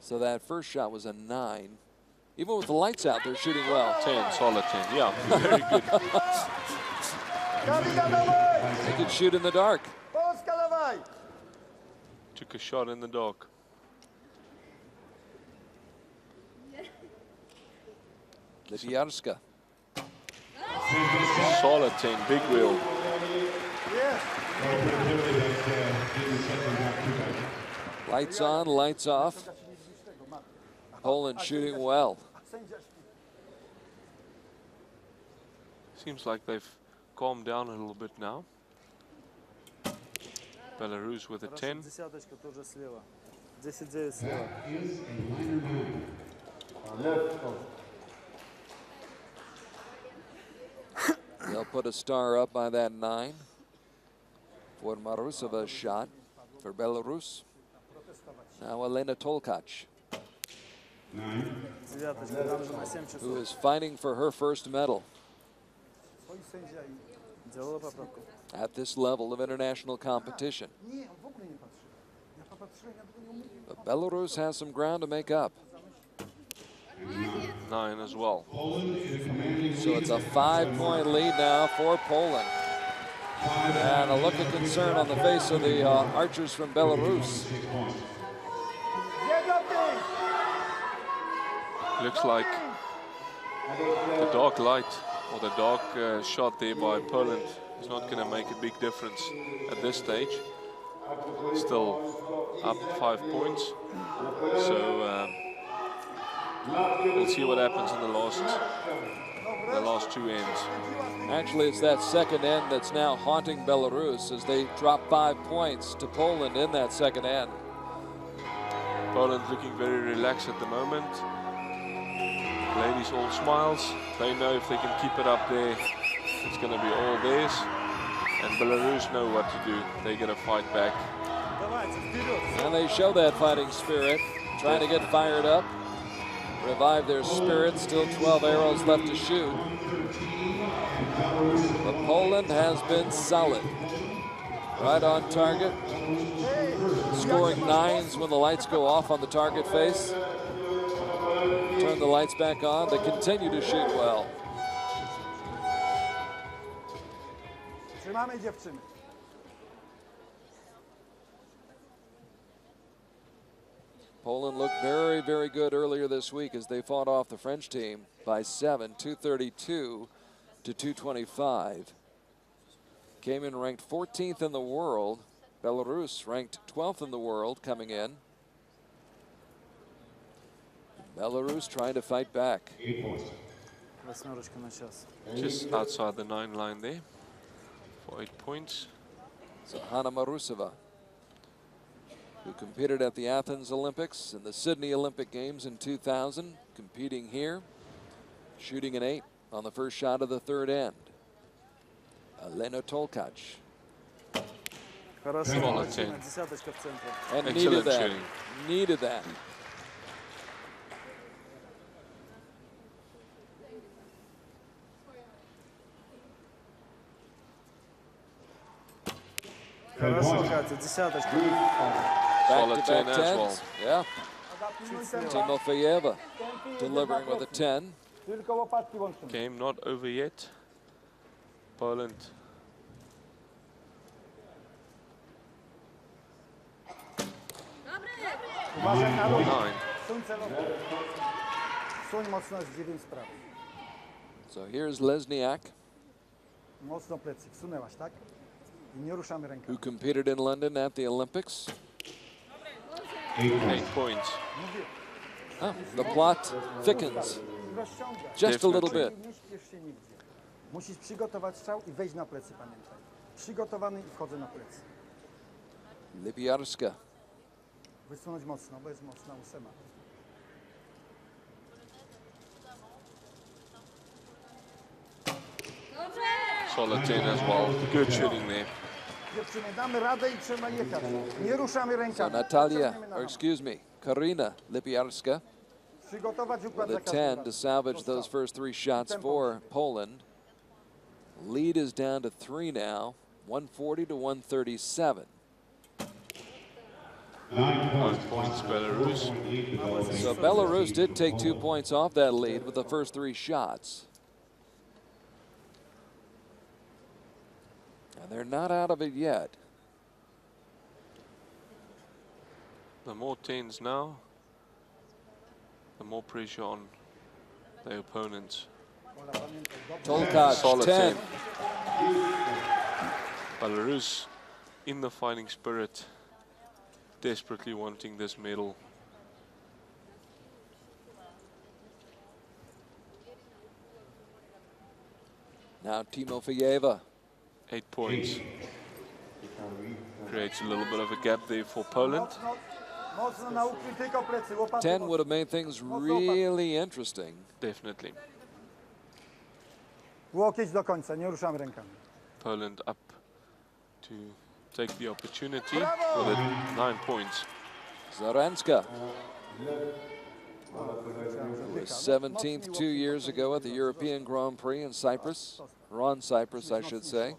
S1: So that first shot was a 9. Even with the lights out, they're shooting well.
S2: 10, solid 10. Yeah, very good.
S9: Kamila, dawaj!
S1: They can shoot in the dark.
S9: Polska, dawaj!
S2: Took a shot in the dark.
S1: Libiarska.
S2: Solid 10, big wheel.
S9: Jest!
S1: Lights on, lights off. Poland shooting well.
S9: Sędzia śpi.
S2: Seems like they've calmed down a little bit now. Belarus with a 10.
S3: Десяточка тоже слева. 10-9 слева.
S1: They'll put a star up by that 9. For Marusova's shot for Belarus. Now Elena Tolkacz,
S3: Девяточка, там же на 7
S1: who
S3: часов.
S1: is fighting for her first medal
S9: Twoi sędzia i...
S3: Делала поправку.
S1: at this level of international competition.
S9: Nie, on w ogóle nie patrzy. Ja popatrzyłem, ja tego nie umówiłem.
S1: But Belarus has some ground to make up.
S2: 9 as well.
S1: So it's a 5-point lead now for Poland. And a look of concern on the face of the archers from Belarus.
S2: Looks like the dark light or the dark shot there by Poland is not going to make a big difference at this stage. Still up 5 points. So we'll see what happens in the last 2 ends.
S1: Actually, it's that second end that's now haunting Belarus as they drop 5 points to Poland in that second end.
S2: Poland looking very relaxed at the moment. Ladies all smiles. They know if they can keep it up there, it's going to be all theirs. And Belarus know what to do. They're going to fight back.
S1: And they show that fighting spirit, trying to get fired up, revive their spirit. Still 12 arrows left to shoot. But Poland has been solid. Right on target. Scoring 9s when the lights go off on the target face. Turn the lights back on. They continue to shoot well.
S9: Trzymamy dziewczyny.
S1: Poland looked very, very good earlier this week as they fought off the French team by 7, 232 to 225. Came in ranked 14th in the world. Belarus ranked 12th in the world coming in. Belarus trying to fight back.
S3: Восьмерочка на час.
S2: Just outside the 9 line there for 8 points.
S1: So Hanna Marusova, who competed at the Athens Olympics and the Sydney Olympic Games in 2000, competing here, shooting an 8 on the first shot of the third end. Elena Tolkacz.
S4: Хорошо,
S2: Молодцы.
S4: молодчина, десяточка в центре.
S1: And
S2: Excellent
S1: needed that.
S2: shooting.
S1: Needed that.
S4: Хорошо, Катя, десяточка.
S2: Solid 10
S1: Back-to-back
S2: as well.
S1: tens. Yeah. Timofeyeva delivering with a 10.
S9: Tylko łopatki łączymy.
S2: Game not over yet. Poland.
S9: Uważaj na ruch.
S2: 9.
S9: Suń celowo. Suń mocno z 9 spraw.
S1: So here's Lesniak,
S9: Mocno plecy. Wsunęłaś, tak? I nie ruszamy ręką.
S1: who competed in London at the Olympics.
S2: 8 points.
S1: Oh, the plot thickens
S9: Rozciągaj.
S1: just a little bit.
S9: Nie śpiesz się nigdzie. Musisz przygotować strzał i wejść na plecy, pamiętaj. Przygotowany i wchodzę na plecy.
S1: Lipiarska.
S9: Wysunąć mocno, bo jest mocna ósema.
S2: Solid 10 as well. Good shooting there.
S9: Dziewczyny, damy radę i trzeba jechać. Nie ruszamy
S1: So
S9: rękami.
S1: Natalia,
S9: Ciągniemy na
S1: or
S9: nowo.
S1: excuse me, Karina Lipiarska
S9: Przygotować układ
S1: with
S9: za
S1: a
S9: każdym
S1: 10 to
S9: razem.
S1: salvage those first 3 shots for Poland. Lead is down to 3 now, 140 to 137.
S2: 9 points, Belarus.
S1: So Belarus did take 2 points off that lead with the first 3 shots. And they're not out of it yet.
S2: The more 10s now, the more pressure on their opponents.
S1: Tolkacz,
S2: Solid
S1: 10.
S2: 10. Belarus in the fighting spirit, desperately wanting this medal.
S1: Now Timofeyeva.
S2: 8 points. Creates a little bit of a gap there for Poland.
S9: Mocno na ukryj, tylko plecy. Łopaty
S1: 10
S9: mocno.
S1: would have made things really interesting.
S2: Definitely.
S9: Łokieć do końca, nie ruszamy rękami.
S2: Poland up to take the opportunity with it. 9 points.
S1: Zaranska, who was 17th 2 years ago at the European Grand Prix in Cyprus, or on Cyprus, I should say.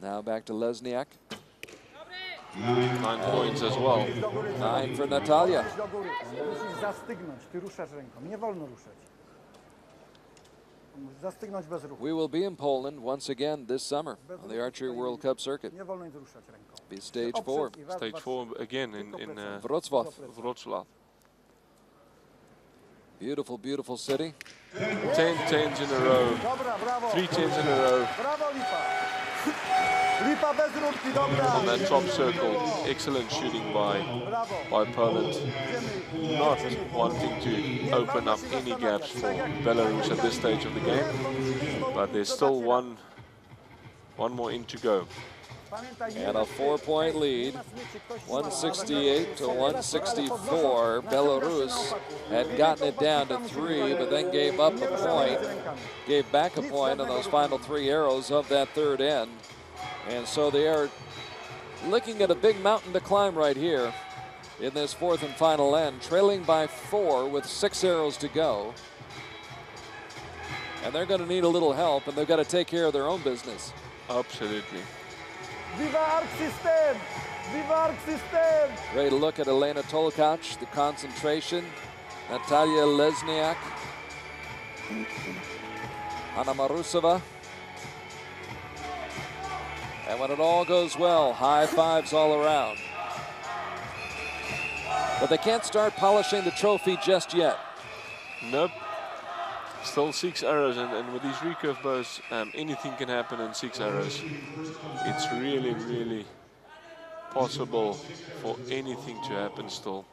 S1: Now back to Lesniak.
S2: 9 points as well.
S1: 9 for Natalia.
S9: Do góry. Musisz zastygnąć, ty ruszasz ręką. Nie wolno ruszać. Musisz zastygnąć bez ruchu.
S1: We will be in Poland once again this summer on the Archery World Cup circuit.
S9: Nie wolno nic ruszać ręką.
S1: Be stage 4.
S9: Oprzeć i raz,
S2: Stage
S9: dwa,
S2: 4 again in
S1: Wrocław,
S2: Wrocław.
S1: beautiful, beautiful city.
S2: 10 10s in a row.
S9: Dobra, brawo.
S2: 3 10s in a row.
S9: Brawo, Lipa. Lipa bez rurki, dobra.
S2: On that top circle. Excellent shooting
S9: Brawo.
S2: by Poland. Not wanting to open up any gaps for Belarus at this stage of the game. But there's still one more in to go.
S9: Pamiętaj, nie
S1: And a 4-point lead, 168 to 164. Belarus had gotten it down to 3, but then gave up a point, gave back a point on those final 3 arrows of that third end. And so they are looking at a big mountain to climb right here in this 4th and final end, trailing by 4 with 6 arrows to go. And they're going to need a little help, and they've got to take care of their own business.
S2: Absolutely.
S9: Viva Arc System! Viva Arc System!
S1: Ready to look at Elena Tolkacz, the concentration, Natalia Lesniak, Anna Marusova. And when it all goes well, high fives all around. But they can't start polishing the trophy just yet.
S2: Nope. Still 6 arrows, and with these recurve bows, anything can happen in 6 arrows. It's really, really possible for anything to happen still.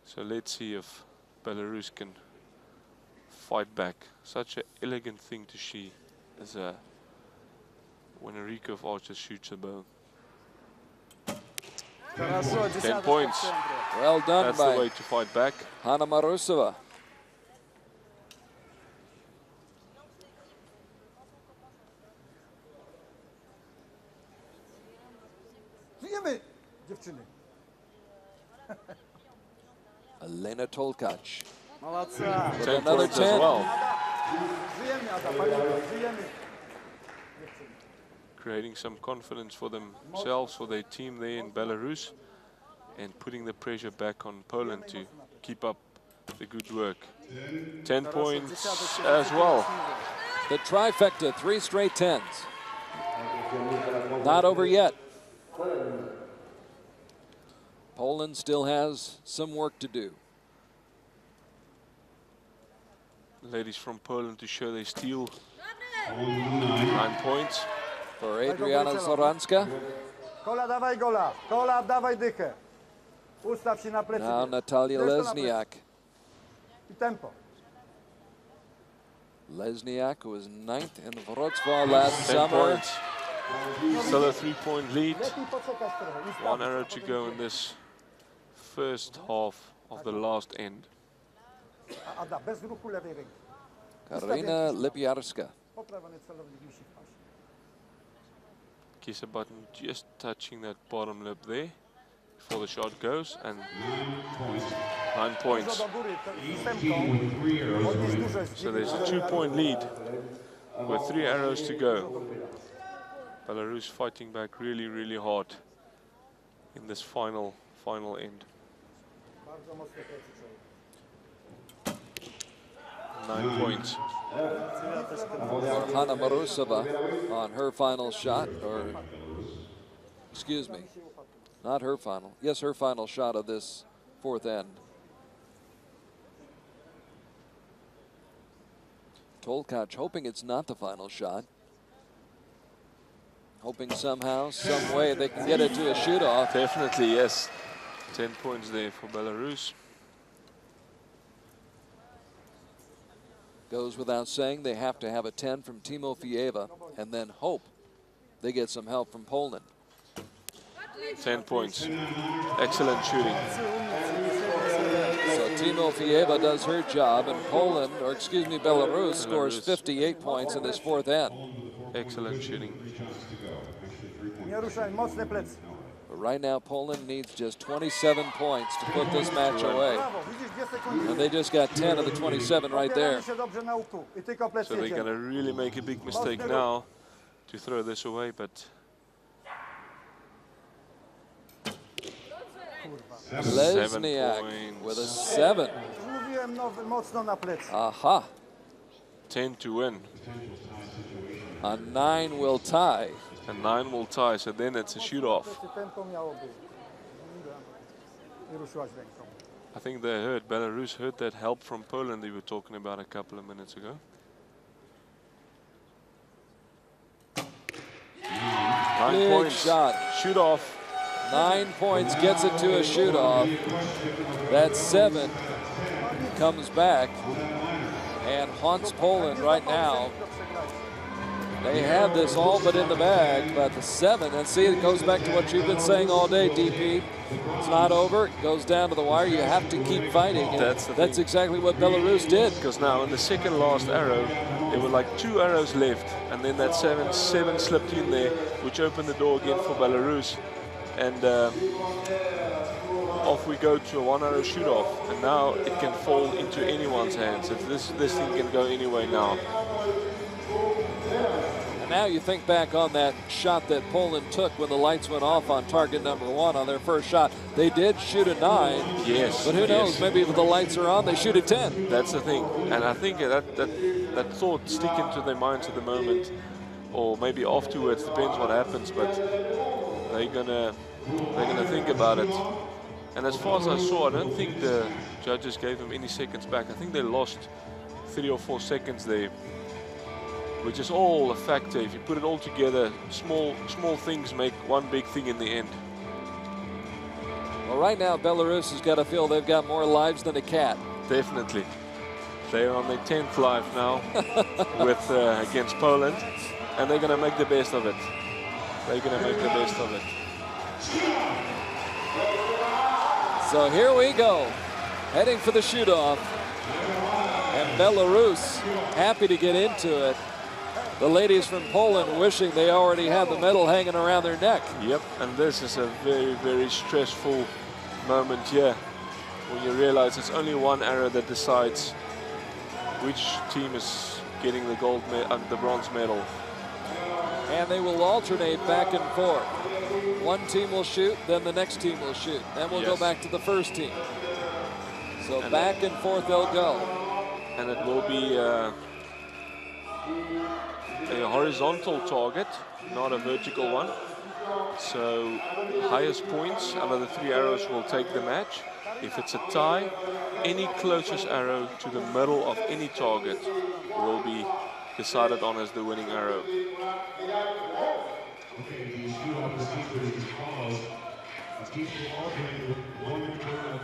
S2: So let's see if Belarus can fight back. Such an elegant thing to see as when a recurve archer shoots a bow. 10 points.
S1: Well done
S2: That's the way
S1: by
S2: to fight back.
S1: Anna Marusova.
S9: Jedziemy, dziewczyny.
S1: Elena Tolkacz
S9: Malaca.
S1: with
S2: 10
S1: another
S2: points
S1: 10.
S2: as well.
S9: Żyjemy, Ada, pamiętaj, żyjemy.
S2: Creating some confidence for themselves, for their team there in Belarus, and putting the pressure back on Poland to keep up the good work. 10 points as well.
S1: The trifecta, 3 straight 10s. Not over yet. Poland still has some work to do.
S2: Ladies from Poland to show their steel. 9 points.
S1: For Adriana Zoranska.
S9: Kola, dawaj gola. Kola, dawaj dychę. Ustaw się na plecy.
S1: Now Natalia
S9: Jeszcze na plecy.
S1: Lesniak.
S9: I tempo.
S1: Lesniak was 9th in Wrocław last
S2: 10
S1: summer.
S2: points. Still a 3-point lead.
S9: Lepiej poczekać trochę. Ustaw.
S2: 1 arrow to go in this first half of the last end.
S9: Ada, bez ruchu lewej ręki.
S1: Karina Lipiarska.
S9: Poprawiony celownik musi wpaść.
S2: Kiss a button just touching that bottom lip there before the shot goes, and 9 points.
S9: Dużo do góry, ósemką. Podnieś dużo z
S2: So there's a 2-point lead with 3 arrows to go. Belarus fighting back really, really hard in this final end.
S9: Bardzo mocno plecy czoło.
S2: 9 points.
S1: Hanna Marusova on her final shot, or excuse me, not her final. Yes, her final shot of this 4th end. Tolkacz hoping it's not the final shot. Hoping somehow, some way they can get it to a shoot-off.
S2: Definitely, yes. 10 points there for Belarus.
S1: Goes without saying they have to have a 10 from Timofieva and then hope they get some help from Poland.
S2: 10 points. Excellent shooting.
S1: So Timofieva does her job, and Poland, or excuse me, Belarus scores 58 points in this 4th end.
S2: Excellent shooting.
S9: Nie ruszaj, mocne plecy.
S1: But right now, Poland needs just 27 points to put this match away.
S9: Brawo, widzisz, 2 sekundy.
S1: And they just got 10 of the 27 right there.
S9: Opieramy się dobrze na łuku. I tylko plecy
S2: So they're
S9: jedziemy.
S2: going to really make a big mistake now to throw this away, but
S1: Lesniak with a 7.
S9: Mówiłem mocno na plecy.
S1: Aha.
S2: 10 to win.
S1: A 9 will tie.
S2: And 9 will tie, so then it's a shoot-off.
S9: Plecy, tempo miało być. I ruszyłaś ręką.
S2: I think they heard, Belarus heard that help from Poland they were talking about a couple of minutes ago. 9
S1: Big
S2: points.
S1: shot.
S2: Shoot-off.
S1: 9 points gets it to a shoot-off. That 7 comes back and haunts Poland right now. They have this all but in the bag, but the 7, and see, it goes back to what you've been saying all day, DP. It's not over. It goes down to the wire. You have to keep fighting. And that's exactly what Belarus did.
S2: Because now in the second last arrow, there were like 2 arrows left, and then that 7 slipped in there, which opened the door again for Belarus. And off we go to a 1 arrow shoot-off, and now it can fall into anyone's hands. This thing can go anyway now.
S1: And now you think back on that shot that Poland took when the lights went off on target number 1 on their first shot. They did shoot a 9.
S2: Yes.
S1: But who knows? Maybe if the lights are on, they shoot a 10.
S2: That's the thing, and I think that thought stick into their minds at the moment, or maybe afterwards, depends what happens. But they're gonna think about it. And as far as I saw, I don't think the judges gave them any seconds back. I think they lost 3 or 4 seconds there, which is all a factor. If you put it all together, small things make one big thing in the end.
S1: Well, right now, Belarus has got to feel they've got more lives than a cat.
S2: Definitely. They're on their 10th life now with against Poland, and they're going to make the best of it. They're going to make the best of it.
S1: So here we go, heading for the shoot-off. And Belarus happy to get into it. The ladies from Poland wishing they already had the medal hanging around their neck.
S2: Yep, and this is a very, very stressful moment here when you realize it's only one arrow that decides which team is getting the the bronze medal.
S1: And they will alternate back and forth. One team will shoot, then the next team will shoot. Then we'll go back to the first team. So and back and forth they'll go.
S2: And it will be a horizontal target, not a vertical one. So highest points out of the 3 arrows will take the match. If it's a tie, any closest arrow to the middle of any target will be decided on as the winning arrow.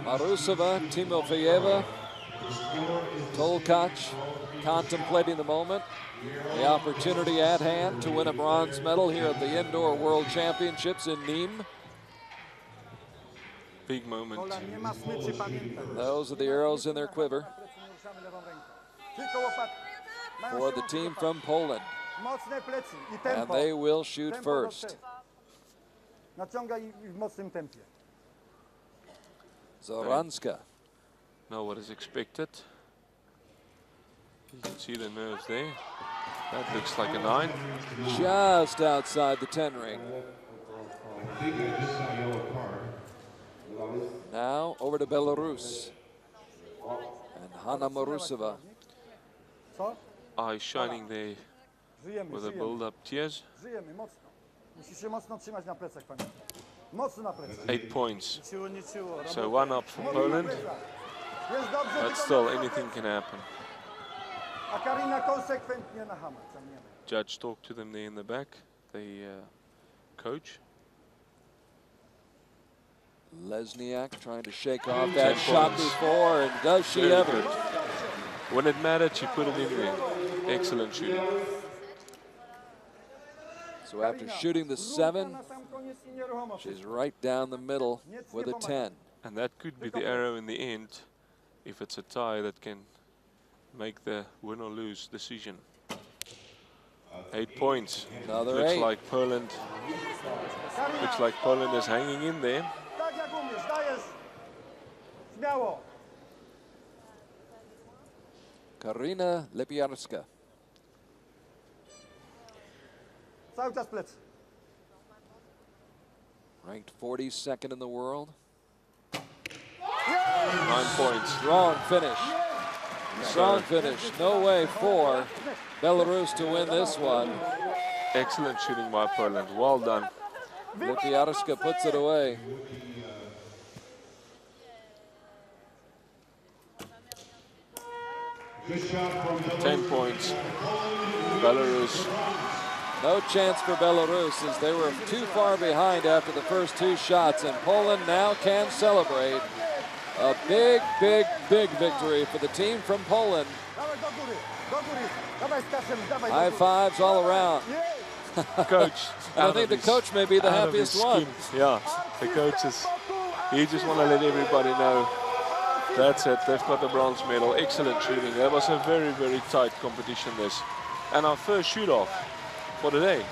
S1: Marusova, Timofeyeva, Tolkac contemplating the moment. The opportunity at hand to win a bronze medal here at the Indoor World Championships in Neem.
S2: Big moment.
S1: Those are the arrows in their quiver for the team from Poland. And they will shoot first. Zoranska.
S2: Know what is expected. You can see the nerves there. That looks like a 9.
S1: Just outside the 10 ring. Now over to Belarus. And Hanna Marusova.
S2: Eyes shining there with a build-up tears. 8 points. So 1 up for Poland. But still, anything can happen. Judge talked to them there in the back, the coach.
S1: Lesniak trying to shake off that shot before, and does she ever?
S2: When it mattered, she put it in there. Excellent shooting.
S1: So after shooting the 7, she's right down the middle with a 10.
S2: And that could be the arrow in the end, if it's a tie that can make the win or lose decision. 8 points.
S1: Another
S2: looks
S1: 8.
S2: Like Poland. Looks like Poland is hanging in there.
S1: Karina Lepiarska. Ranked 42nd in the world.
S2: 9 points.
S1: Strong finish. Strong finish. No way for Belarus to win this one.
S2: Excellent shooting by Poland. Well done.
S1: Lepiarska puts it away.
S5: From
S2: 10 points. Belarus.
S1: No chance for Belarus as they were too far behind after the first 2 shots, and Poland now can celebrate a big, big, big victory for the team from Poland. High fives all around.
S2: Coach.
S1: I think the coach may be the happiest one.
S2: Yeah, the coach is, he just want to let everybody know that's it, they've got the bronze medal. Excellent shooting. That was a very, very tight competition this. And our first shoot-off for the day.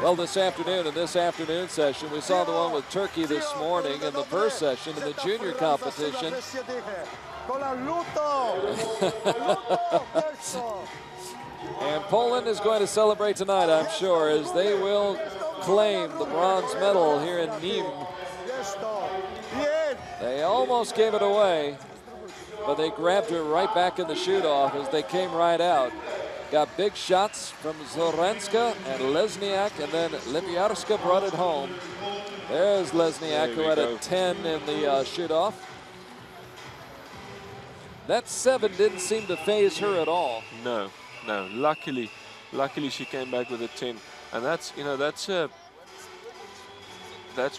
S1: Well, this afternoon, in this afternoon session, we saw the one with Turkey this morning in the first session in the junior competition. And Poland is going to celebrate tonight, I'm sure, as they will claim the bronze medal here in Neem. They almost gave it away, but they grabbed her right back in the shoot-off as they came right out. Got big shots from Zoranska and Lesniak, and then Lepiarska brought it home. There's Lesniak, who had a 10 in the shoot-off. That 7 didn't seem to phase her at all.
S2: No, no. Luckily she came back with a 10, and that's, you know, that's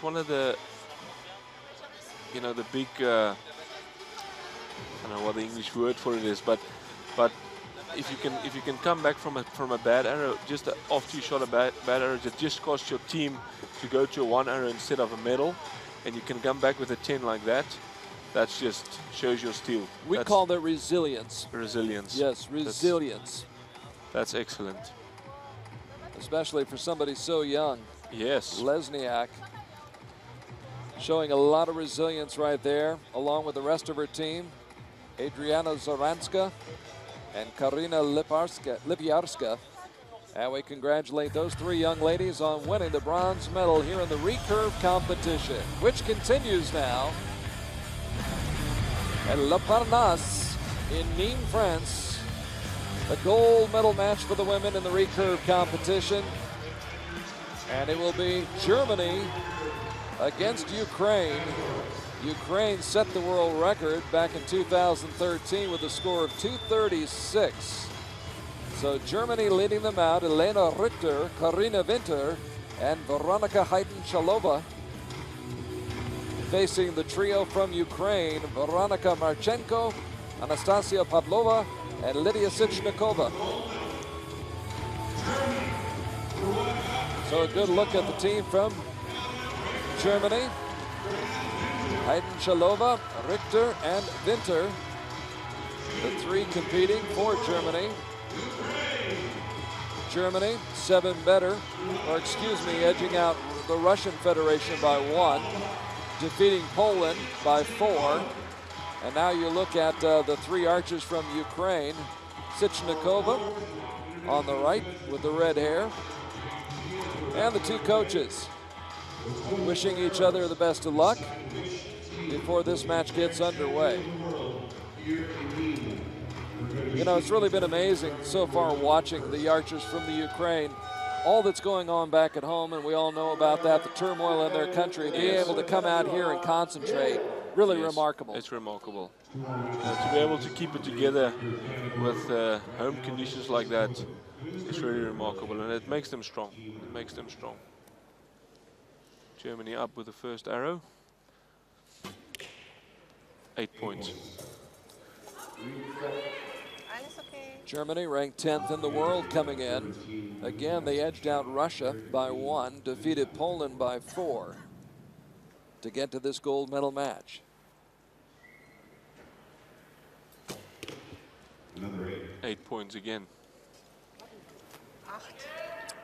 S2: one of the, you know, the big, I don't know what the English word for it is, but if you can come back from a bad arrow, just after you shot a bad arrow, that just cost your team to go to a 1 arrow instead of a medal, and you can come back with a 10 like that. That's just shows your steel.
S1: We call that resilience.
S2: Resilience.
S1: Yes, resilience.
S2: That's excellent.
S1: Especially for somebody so young.
S2: Yes.
S1: Lesniak showing a lot of resilience right there, along with the rest of her team. Adriana Zoranska and Karina Lipiarska. And we congratulate those three young ladies on winning the bronze medal here in the recurve competition, which continues now at La Parnasse in Nîmes, France. The gold medal match for the women in the recurve competition. And it will be Germany against Ukraine. Ukraine set the world record back in 2013 with a score of 236. So Germany leading them out, Elena Richter, Karina Winter, and Veronika Haydn-Chalova. Facing the trio from Ukraine, Veronika Marchenko, Anastasia Pavlova, and Lydia Sichnikova. So a good look at the team from Germany. Haydn-Chalova, Richter, and Winter. The three competing for Germany. Germany, 7 better, or excuse me, edging out the Russian Federation by 1, defeating Poland by 4. And now you look at the three archers from Ukraine. Sichnikova on the right with the red hair. And the two coaches wishing each other the best of luck before this match gets underway. You know, it's really been amazing so far watching the archers from the Ukraine. All that's going on back at home, and we all know about that, the turmoil in their country, and being able to come out here and concentrate, really remarkable.
S2: It's remarkable. To be able to keep it together with home conditions like that is really remarkable, and it makes them strong. It makes them strong. Germany up with the first arrow. 8 points.
S1: Germany ranked 10th in the world coming in. Again, they edged out Russia by 1, defeated Poland by 4 to get to this gold medal match.
S5: Another
S2: 8 points again.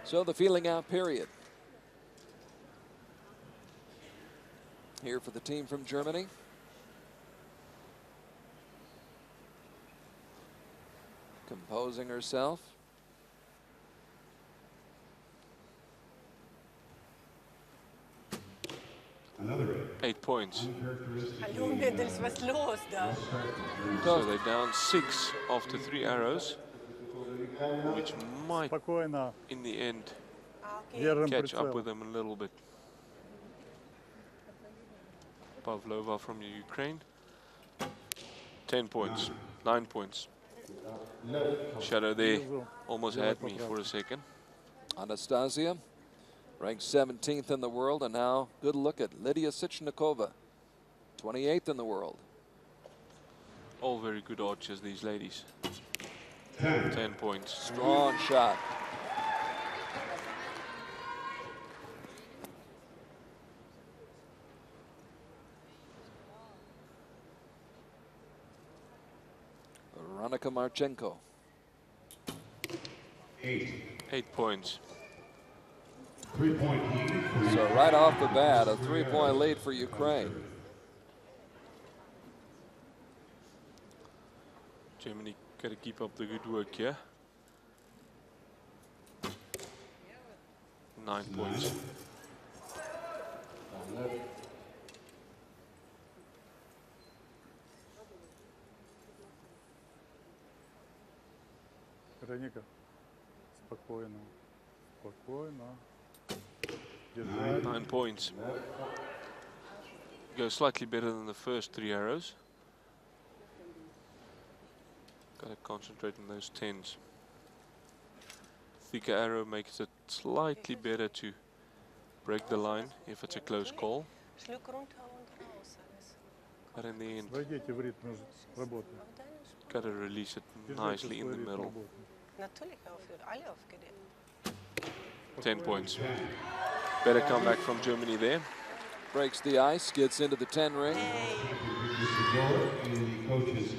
S1: So the feeling out period. Here for the team from Germany. Composing herself.
S5: Another
S2: 8 points.
S6: Hallo Mädels, was los da?
S2: So they're down 6 after 3 arrows, which might, in the end, catch up with them a little bit. Pavlova from Ukraine. 10 points. 9 points. Shadow there almost had me for a second.
S1: Anastasia ranked 17th in the world, and now good look at Lydia Sichnikova, 28th in the world.
S2: All very good archers, these ladies. 10 points.
S1: Strong shot. Veronika Marchenko.
S2: 8 points.
S5: 3-point lead.
S1: So right off the bat, a 3-point lead for Ukraine.
S2: Germany got to keep up the good work here. 9 points.
S9: Вероника, спокойно, спокойно.
S2: 9 points. Go slightly better than the first 3 arrows. Got to concentrate on those 10s. Thicker arrow makes it slightly better to break the line if it's a close call. But in the end, got to release it nicely in the middle. 10 points. Better comeback from Germany there.
S1: Breaks the ice, gets into the 10 ring.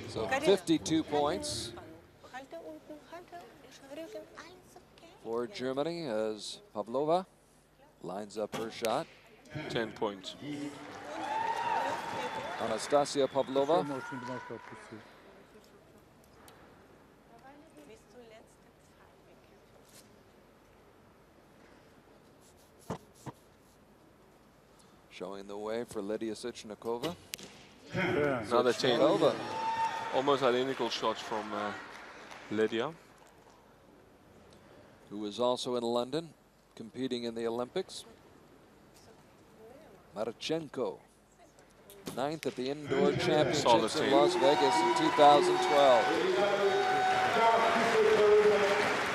S1: So 52 points. for Germany as Pavlova lines up her shot.
S2: 10 points.
S1: Anastasia Pavlova. Showing the way for Lydia Sichnikova.
S2: Another 10.
S1: Sichnikova.
S2: Almost identical shots from Lydia,
S1: who was also in London competing in the Olympics. Marchenko, 9th at the Indoor Championships in Las Vegas in 2012.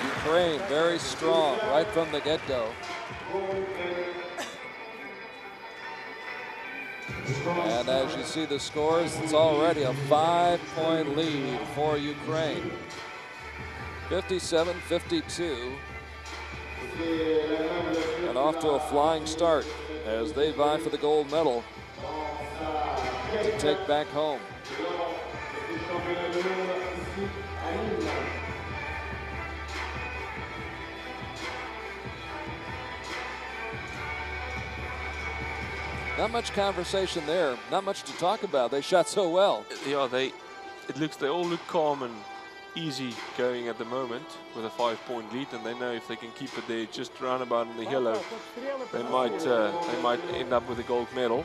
S1: Ukraine very strong right from the get-go. And as you see the scores, it's already a 5-point lead for Ukraine. 57-52. And off to a flying start as they vie for the gold medal to take back home. Not much conversation there, not much to talk about. They shot so well.
S2: Yeah, they all look calm and easy going at the moment with a 5-point lead, and they know if they can keep it there just roundabout in the yellow, they might end up with a gold medal.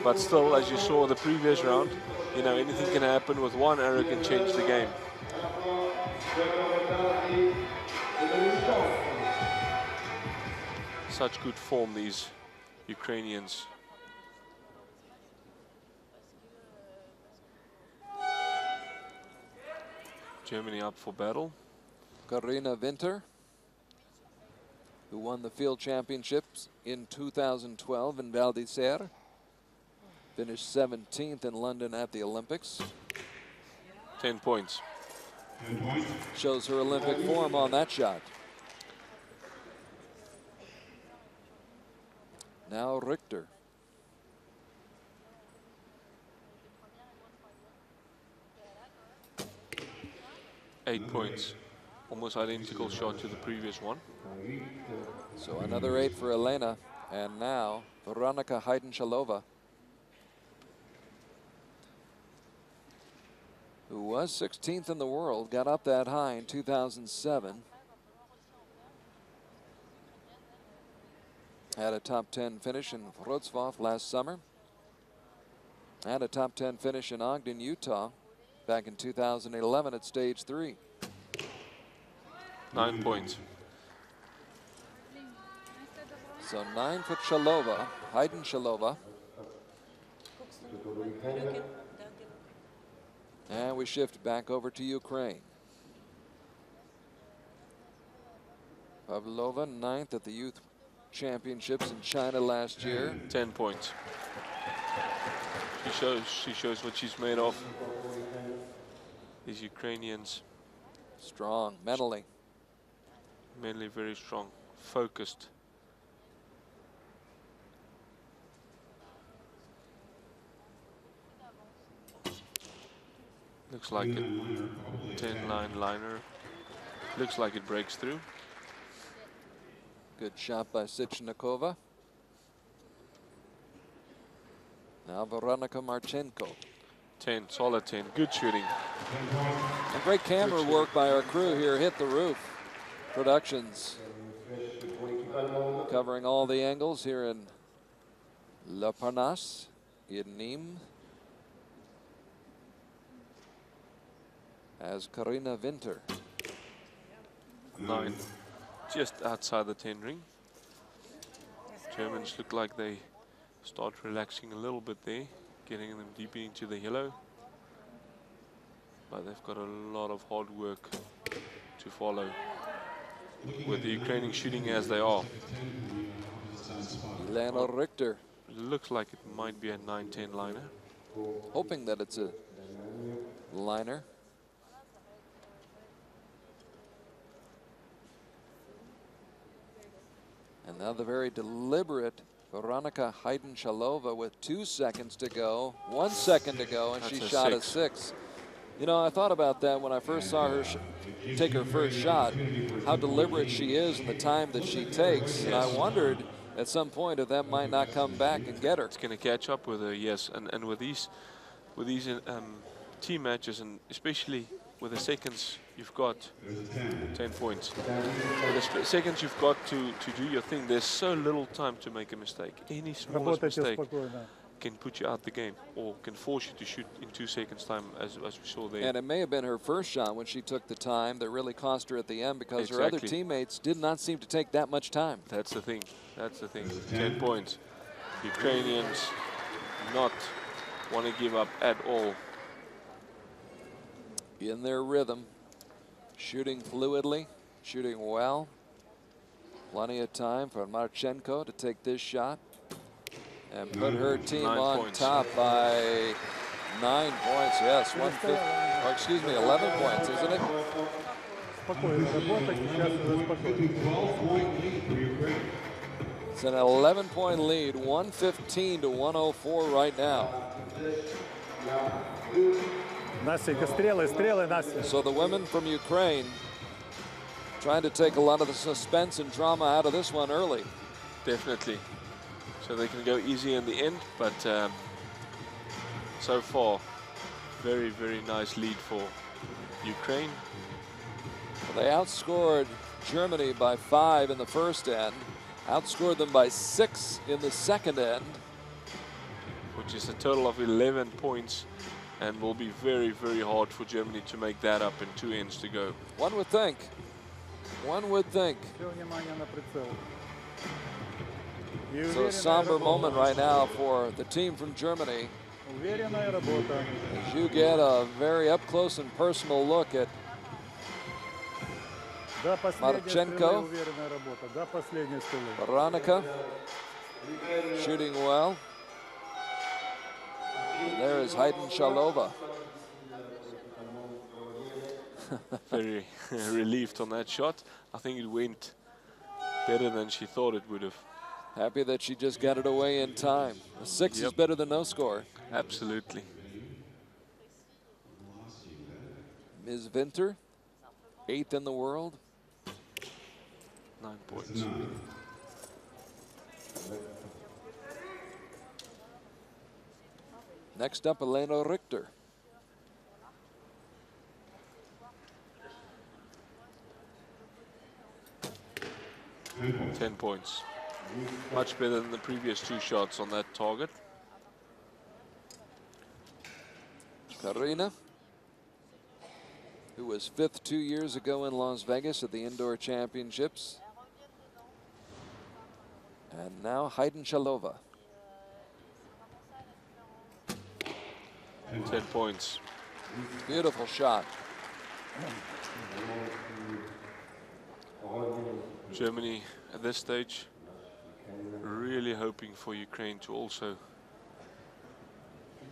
S2: But still, as you saw the previous round, you know, anything can happen. With one arrow can change the game. Such good form, these Ukrainians. Germany up for battle.
S1: Karina Winter, who won the field championships in 2012 in Val d'Isère, finished 17th in London at the Olympics.
S2: 10 points.
S1: Shows her Olympic form on that shot. Now Richter.
S2: Eight points. Almost identical shot to the previous one.
S1: So another 8 for Elena. And now Veronika Heidenschalova, who was 16th in the world, got up that high in 2007. Had a top 10 finish in Wrocław last summer. And a top 10 finish in Ogden, Utah, back in 2011 at stage 3.
S2: 9 points.
S1: So 9 for Chalova, Heidenschalova. And we shift back over to Ukraine. Pavlova, 9th at the Youth Championships in China last year.
S2: 10 points. She shows what she's made of. These Ukrainians.
S1: Strong, mentally.
S2: Mentally very strong, focused. Looks like a 10-line liner. Looks like it breaks through.
S1: Good shot by Sichnikova. Now Veronika Marchenko.
S2: 10, solid 10, good shooting.
S1: And great camera work by our crew here, Hit the Roof Productions. Covering all the angles here in La Parnasse, in Nimes. As Karina Winter.
S2: 9, just outside the 10 ring. Germans look like they start relaxing a little bit there, getting them deep into the yellow. But they've got a lot of hard work to follow with the Ukrainian shooting as they are.
S1: Elena Richter.
S2: It looks like it might be a 9-10 liner.
S1: Hoping that it's a liner. And now the very deliberate Veronika Heidenschalova with 2 seconds to go, 1 second to go, and
S2: That's
S1: she
S2: a
S1: shot
S2: 6.
S1: a 6. You know, I thought about that when I first saw her take her first shot, how deliberate she is and the time that she takes. And I wondered at some point if that might not come back and get her.
S2: It's going to catch up with her, yes. And with these team matches, and especially with the seconds you've got, 10 points. With the seconds you've got to do your thing, there's so little time to make a mistake. Any smallest mistake can put you out the game, or can force you to shoot in 2 seconds time, as we saw there.
S1: And it may have been her first shot when she took the time that really cost her at the end, because her other teammates did not seem to take that much time.
S2: That's the thing. That's the thing. 10 points. Ukrainians not want to give up at all.
S1: In their rhythm, shooting fluidly, shooting well. Plenty of time for Marchenko to take this shot and put her team on top by 9 points. Yes, 11 points, isn't it? It's an 11-point lead, 115 to 104 right now. So the women from Ukraine trying to take a lot of the suspense and drama out of this one early.
S2: Definitely. So they can go easy in the end, but so far, very, very nice lead for Ukraine.
S1: Well, they outscored Germany by 5 in the first end, outscored them by 6 in the second end.
S2: Which is a total of 11 points, and will be very, very hard for Germany to make that up in 2 ends to go.
S1: One would think. One would think. So a somber moment right now for the team from Germany, as you get a very up close and personal look at Marchenko, Veronica, shooting well. And there is Haydn Shalova.
S2: Very relieved on that shot. I think it went better than she thought it would have.
S1: Happy that she just got it away in time. A 6 is better than no score.
S2: Absolutely.
S1: Ms. Winter, 8th in the world.
S2: 9 points.
S1: Next up, Elena Richter.
S2: Ten points. Much better than the previous 2 shots on that target.
S1: Karina, who was 5th 2 years ago in Las Vegas at the Indoor Championships. And now Haydn Shalova.
S2: 10 points.
S1: Beautiful shot.
S2: Germany at this stage really hoping for Ukraine to also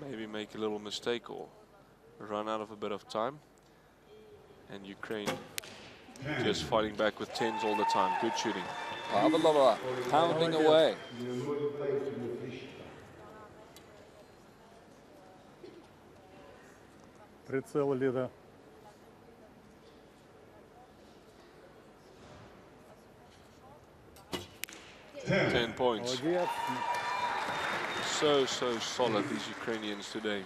S2: maybe make a little mistake or run out of a bit of time. And Ukraine just fighting back with 10s all the time. Good shooting.
S1: Pavlova pounding away.
S9: Прицел лида.
S2: Ten points. So solid, these Ukrainians today.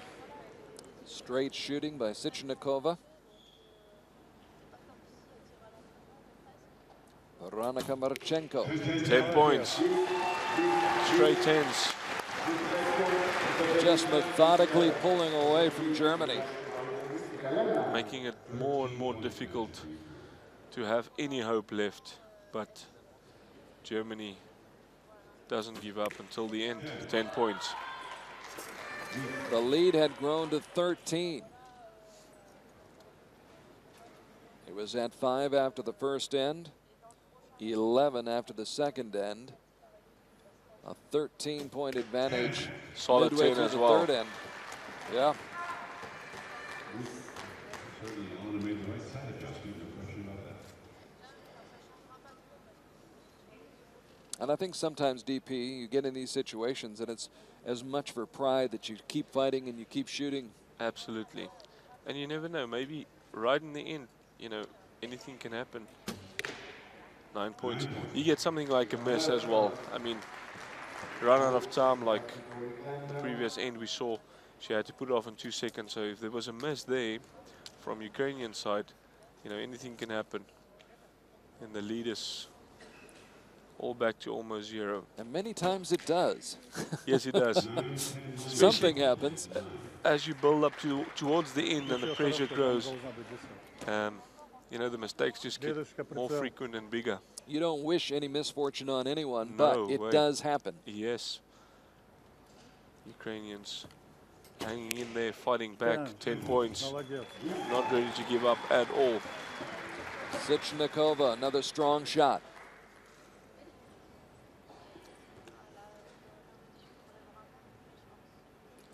S1: Straight shooting by Sichnikova. Veronica Marchenko.
S2: 10 points. Straight 10s.
S1: Just methodically pulling away from Germany.
S2: Making it more and more difficult to have any hope left. But Germany doesn't give up until the end. 10 points.
S1: The lead had grown to 13. It was at 5 after the first end, 11 after the second end. A 13-point advantage.
S2: Solid
S1: midway
S2: 10
S1: through
S2: as
S1: the
S2: well.
S1: third end. Yeah. And I think sometimes, DP, you get in these situations and it's as much for pride that you keep fighting and you keep shooting.
S2: Absolutely. And you never know, maybe right in the end, you know, anything can happen. 9 points. You get something like a miss as well. I mean, run out of time like the previous end we saw. She had to put it off in 2 seconds. So if there was a miss there from Ukrainian side, you know, anything can happen. And the lead is all back to almost 0.
S1: And many times it does.
S2: Yes, it does.
S1: Something happens.
S2: As you build up towards the end and the pressure grows, you know, the mistakes just get more frequent and bigger.
S1: You don't wish any misfortune on anyone,
S2: No
S1: but it
S2: way.
S1: does happen.
S2: Yes. Ukrainians hanging in there, fighting back, 10 points. Not ready to give up at all.
S1: Sichnikova, another strong shot.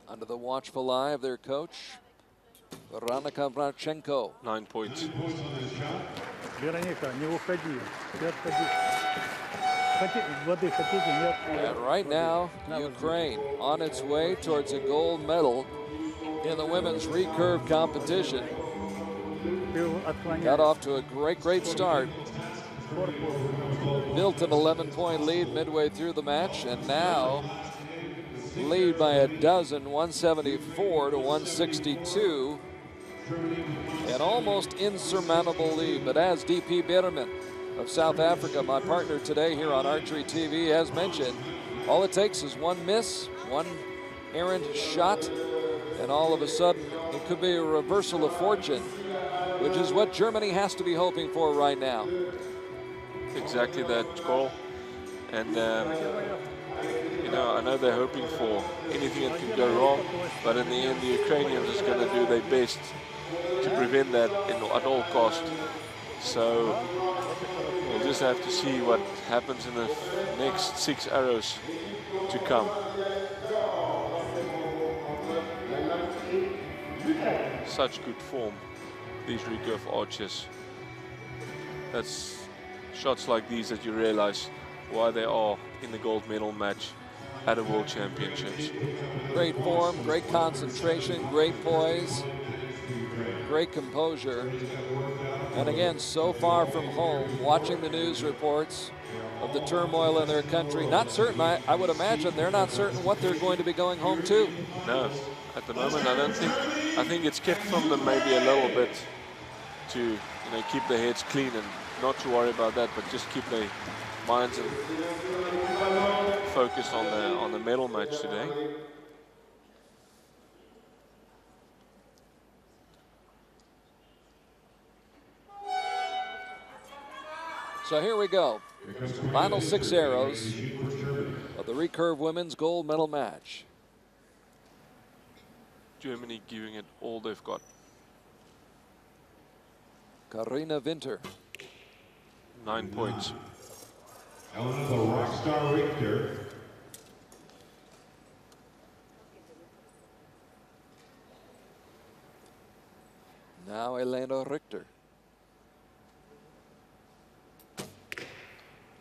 S1: Under the watchful eye of their coach, Veronika Vrachenko.
S2: 9 points.
S9: Вероника, не уходи. Ты отходи. Воды хотите? Нет.
S1: And right now, Ukraine on its way towards a gold medal in the women's recurve competition. Got off to a great start. Built an 11-point lead midway through the match, and now lead by a dozen, 174 to 162. An almost insurmountable lead, but as DP Bitterman of South Africa, my partner today here on Archery TV, has mentioned, all it takes is one miss, one errant shot, and all of a sudden it could be a reversal of fortune, which is what Germany has to be hoping for right now.
S2: Exactly that, Carl. And you know, I know they're hoping for anything that can go wrong, but in the end, the Ukrainians is going to do their best to prevent that at all cost. So we'll just have to see what happens in the next 6 arrows to come. Such good form, these recurve archers. That's shots like these that you realize why they are in the gold medal match at a World Championships.
S1: Great form, great concentration, great poise, great composure. And again, so far from home, watching the news reports of the turmoil in their country, not certain, I would imagine they're not certain what they're going to be going home to.
S2: No, at the moment I don't think. I think it's kept from them maybe a little bit to, you know, keep their heads clean and not to worry about that, but just keep their minds and focused on the medal match today.
S1: So here we go. Final 6 arrows of the recurve women's gold medal match.
S2: Germany giving it all they've got.
S1: Karina Winter.
S2: 9 points.
S5: Elena the Rockstar Richter.
S1: Now Elena Richter.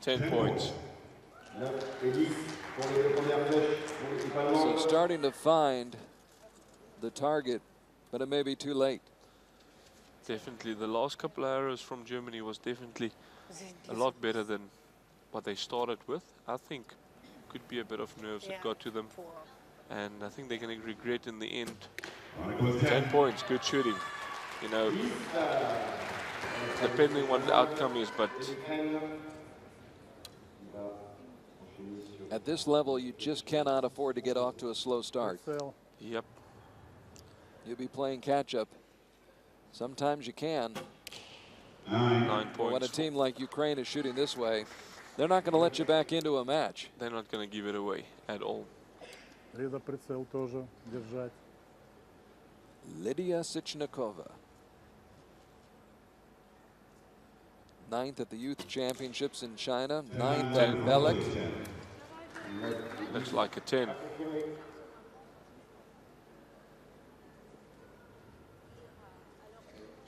S2: 10 points.
S1: So starting to find the target, but it may be too late.
S2: Definitely, the last couple of arrows from Germany was definitely a lot better than what they started with. I think could be a bit of nerves that got to them, and I think they're going to regret in the end. 10 points, good shooting. You know, depending on what the outcome is, but
S1: at this level, you just cannot afford to get off to a slow start.
S2: Yep.
S1: You'll be playing catch-up. Sometimes you can.
S2: 9
S1: But when a
S2: points.
S1: team like Ukraine is shooting this way, they're not going to let you back into a match.
S2: They're not going to give it away at all.
S9: Лида прицел тоже держать.
S1: Lydia Sichnikova. 9th at the Youth Championships in China. 9th at Belek.
S2: Looks like a 10.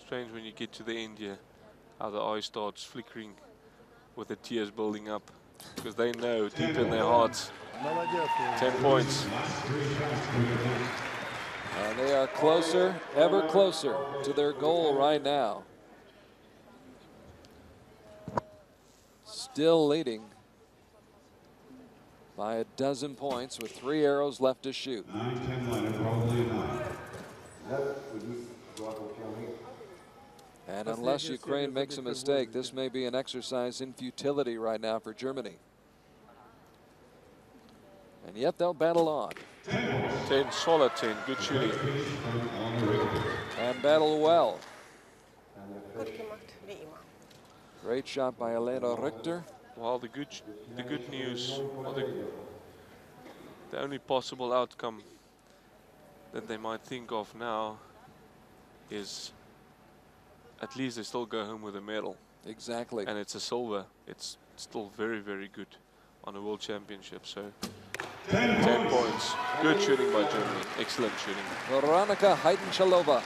S2: Strange when you get to the end here, how the eye starts flickering with the tears building up, because they know deep in their hearts. 10 points.
S1: And they are closer, ever closer to their goal right now. Still leading by a dozen points with 3 arrows left to shoot.
S5: 9-10 line, probably a 9.
S1: And unless Ukraine makes a mistake, this may be an exercise in futility right now for Germany. And yet they'll battle on.
S2: 10, solid 10, good shooting.
S1: And battle well.
S6: Goed gemaakt, wie iemand.
S1: Great shot by Elena Richter.
S2: Well, the good news, or the only possible outcome that they might think of now is at least they still go home with a medal.
S1: Exactly.
S2: And it's a silver. It's still very, very good on a World Championship. So 10 points. Good shooting by Germany. Excellent shooting.
S1: Veronika Heidenchalova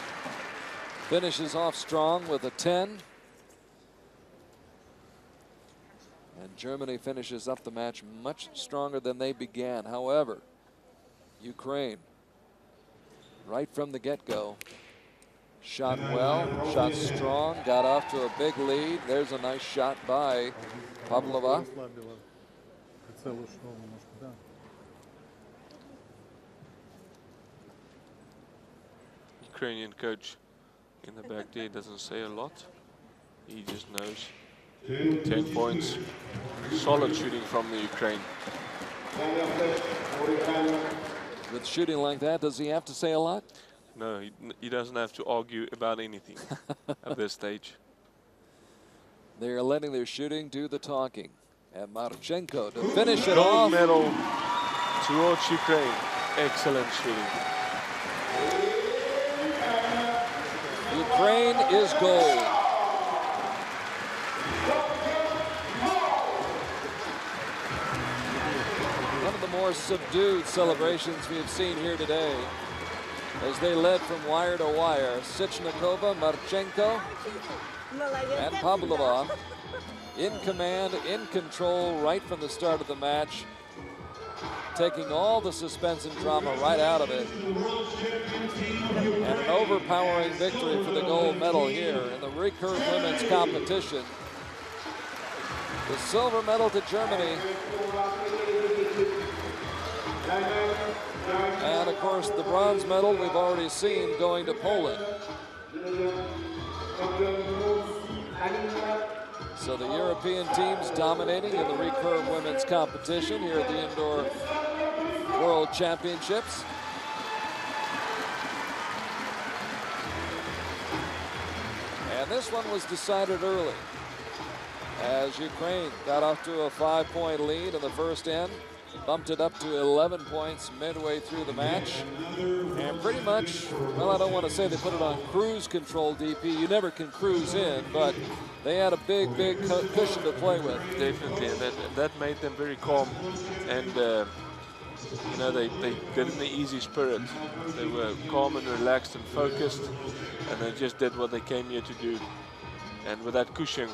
S1: finishes off strong with a 10. And Germany finishes up the match much stronger than they began. However, Ukraine, right from the get-go, shot well, shot strong, got off to a big lead. There's a nice shot by Pavlova.
S2: Ukrainian coach in the back there doesn't say a lot. He just knows. 10 points. Solid shooting from the Ukraine.
S1: With shooting like that, does he have to say a lot?
S2: No, he doesn't have to argue about anything at this stage.
S1: They are letting their shooting do the talking. And Marchenko to finish it
S2: Gold
S1: off.
S2: medal towards Ukraine. Excellent shooting.
S1: Ukraine is gold. One of the more subdued celebrations we have seen here today, as they led from wire to wire. Sichnikova, Marchenko, and Pavlova in command, in control right from the start of the match, taking all the suspense and drama right out of it. And an overpowering victory for the gold medal here in the recurve women's competition. The silver medal to Germany. And of course the bronze medal we've already seen going to Poland. So the European teams dominating in the recurve women's competition here at the Indoor World Championships. And this one was decided early, as Ukraine got off to a 5-point lead in the first end, bumped it up to 11 points midway through the match, and pretty much, well, I don't want to say they put it on cruise control, DP. You never can cruise in, but they had a big cushion to play with.
S2: Definitely, and that made them very calm, and you know, they did in the easy spirit. They were calm and relaxed and focused, and they just did what they came here to do. And with that cushion,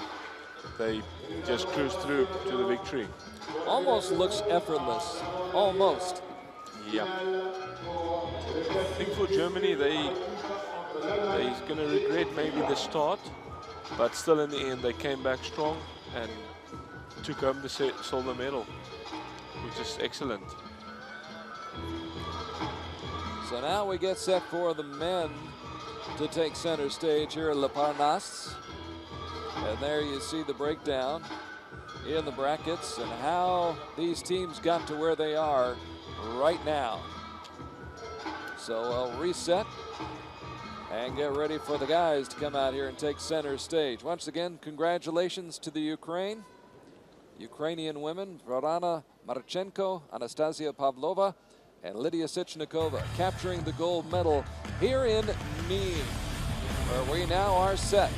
S2: they just cruised through to the victory.
S1: Almost looks effortless, almost.
S2: Yeah. I think for Germany, they're going to regret maybe the start, but still in the end, they came back strong and took home the silver medal, which is excellent.
S1: So now we get set for the men to take center stage here at Le Parnasse. And there you see the breakdown in the brackets and how these teams got to where they are right now. So I'll reset and get ready for the guys to come out here and take center stage. Once again, congratulations to the Ukrainian women, Verana Marchenko, Anastasia Pavlova, and Lydia Sichnikova, capturing the gold medal here in Neem, where we now are set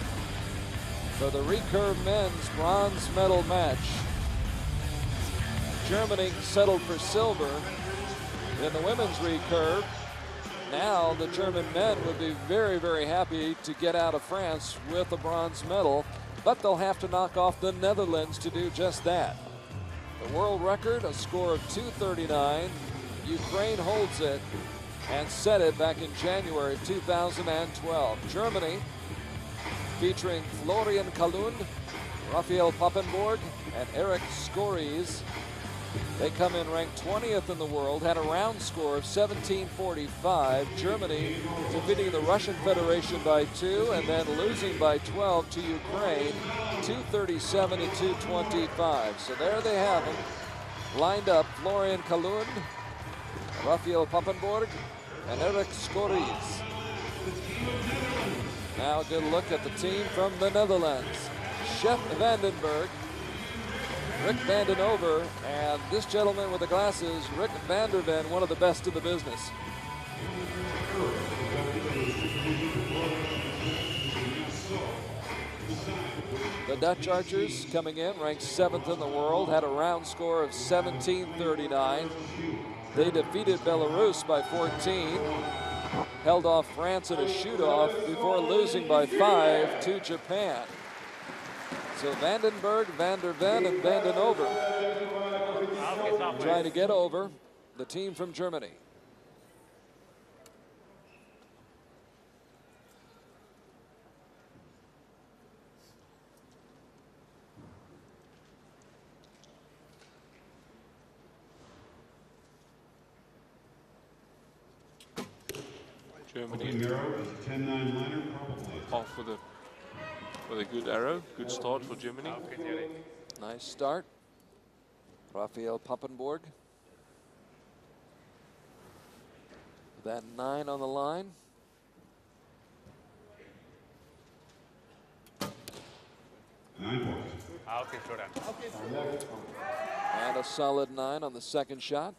S1: for the recurve men's bronze medal match. Germany settled for silver in the women's recurve. Now the German men would be very, very happy to get out of France with a bronze medal, but they'll have to knock off the Netherlands to do just that. The world record, a score of 239. Ukraine holds it, and set it back in January of 2012. Germany, featuring Florian Kalund, Raphael Pappenborg, and Eric Skories. They come in ranked 20th in the world, had a round score of 1745. Germany defeating the Russian Federation by 2 and then losing by 12 to Ukraine, 237 to 225. So there they have them, lined up: Florian Kalund, Raphael Pappenborg, and Eric Skories. Now a good look at the team from the Netherlands. Chef Vandenberg, Rick van den Over, and this gentleman with the glasses, Rick van der Ven, one of the best in the business. The Dutch archers coming in, ranked 7th in the world, had a round score of 1739. They defeated Belarus by 14, held off France in a shoot-off before losing by 5 to Japan. So Vandenberg, van der Ven, and van den Over trying to get over the team from Germany.
S2: Germany off with a good arrow. Good start for Germany.
S1: Nice start. Raphael Pappenborg. That 9 on the line. And a solid 9 on the second shot.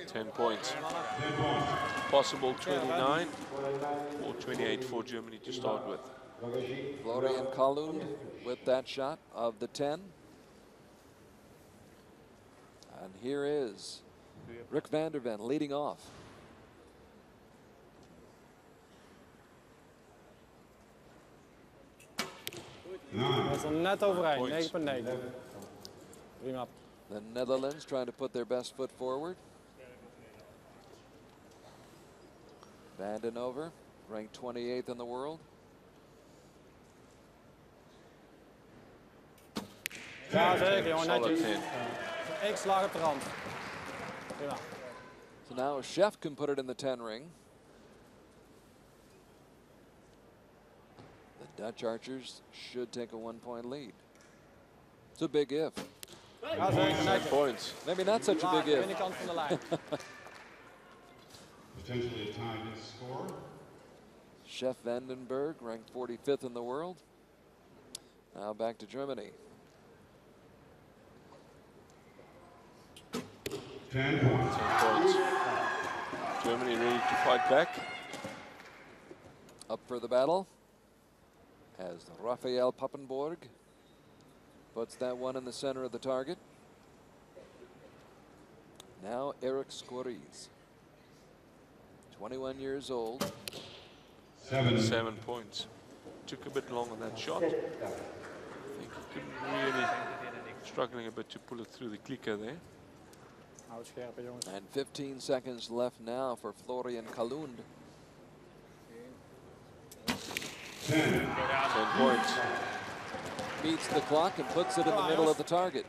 S2: Ten points. Possible 29 or 28 for Germany to start with.
S1: Florian Kalund with that shot of the 10. And here is Rick van der Ven leading off.
S4: Dat is er net overeind, 9,9. Prima.
S1: The Netherlands trying to put their best foot forward. Van den Over, ranked 28th in the world.
S4: Ja, zeker jongen, netjes. 1 slag op de rand. Prima.
S1: So now a Chef can put it in the 10 ring. The Dutch archers should take a 1-point lead. It's a big if.
S4: Ja, zeker, netjes.
S2: Points.
S1: Maybe not such a big if.
S4: Binnenkant van de lijn.
S5: Potentially a tie this score.
S1: Chef Vandenberg, ranked 45th in the world. Now back to Germany.
S5: 10 points.
S2: 10 points. Germany ready to fight back.
S1: Up for the battle as Raphael Pappenborg puts that one in the center of the target. Now Eric Skories, 21 years old.
S2: 7 points. Took a bit long on that shot. I think he couldn't really, struggling a bit to pull it through the clicker there.
S1: And 15 seconds left now for Florian Kalund.
S5: 10
S2: points.
S1: Beats the clock and puts it in the middle of the target.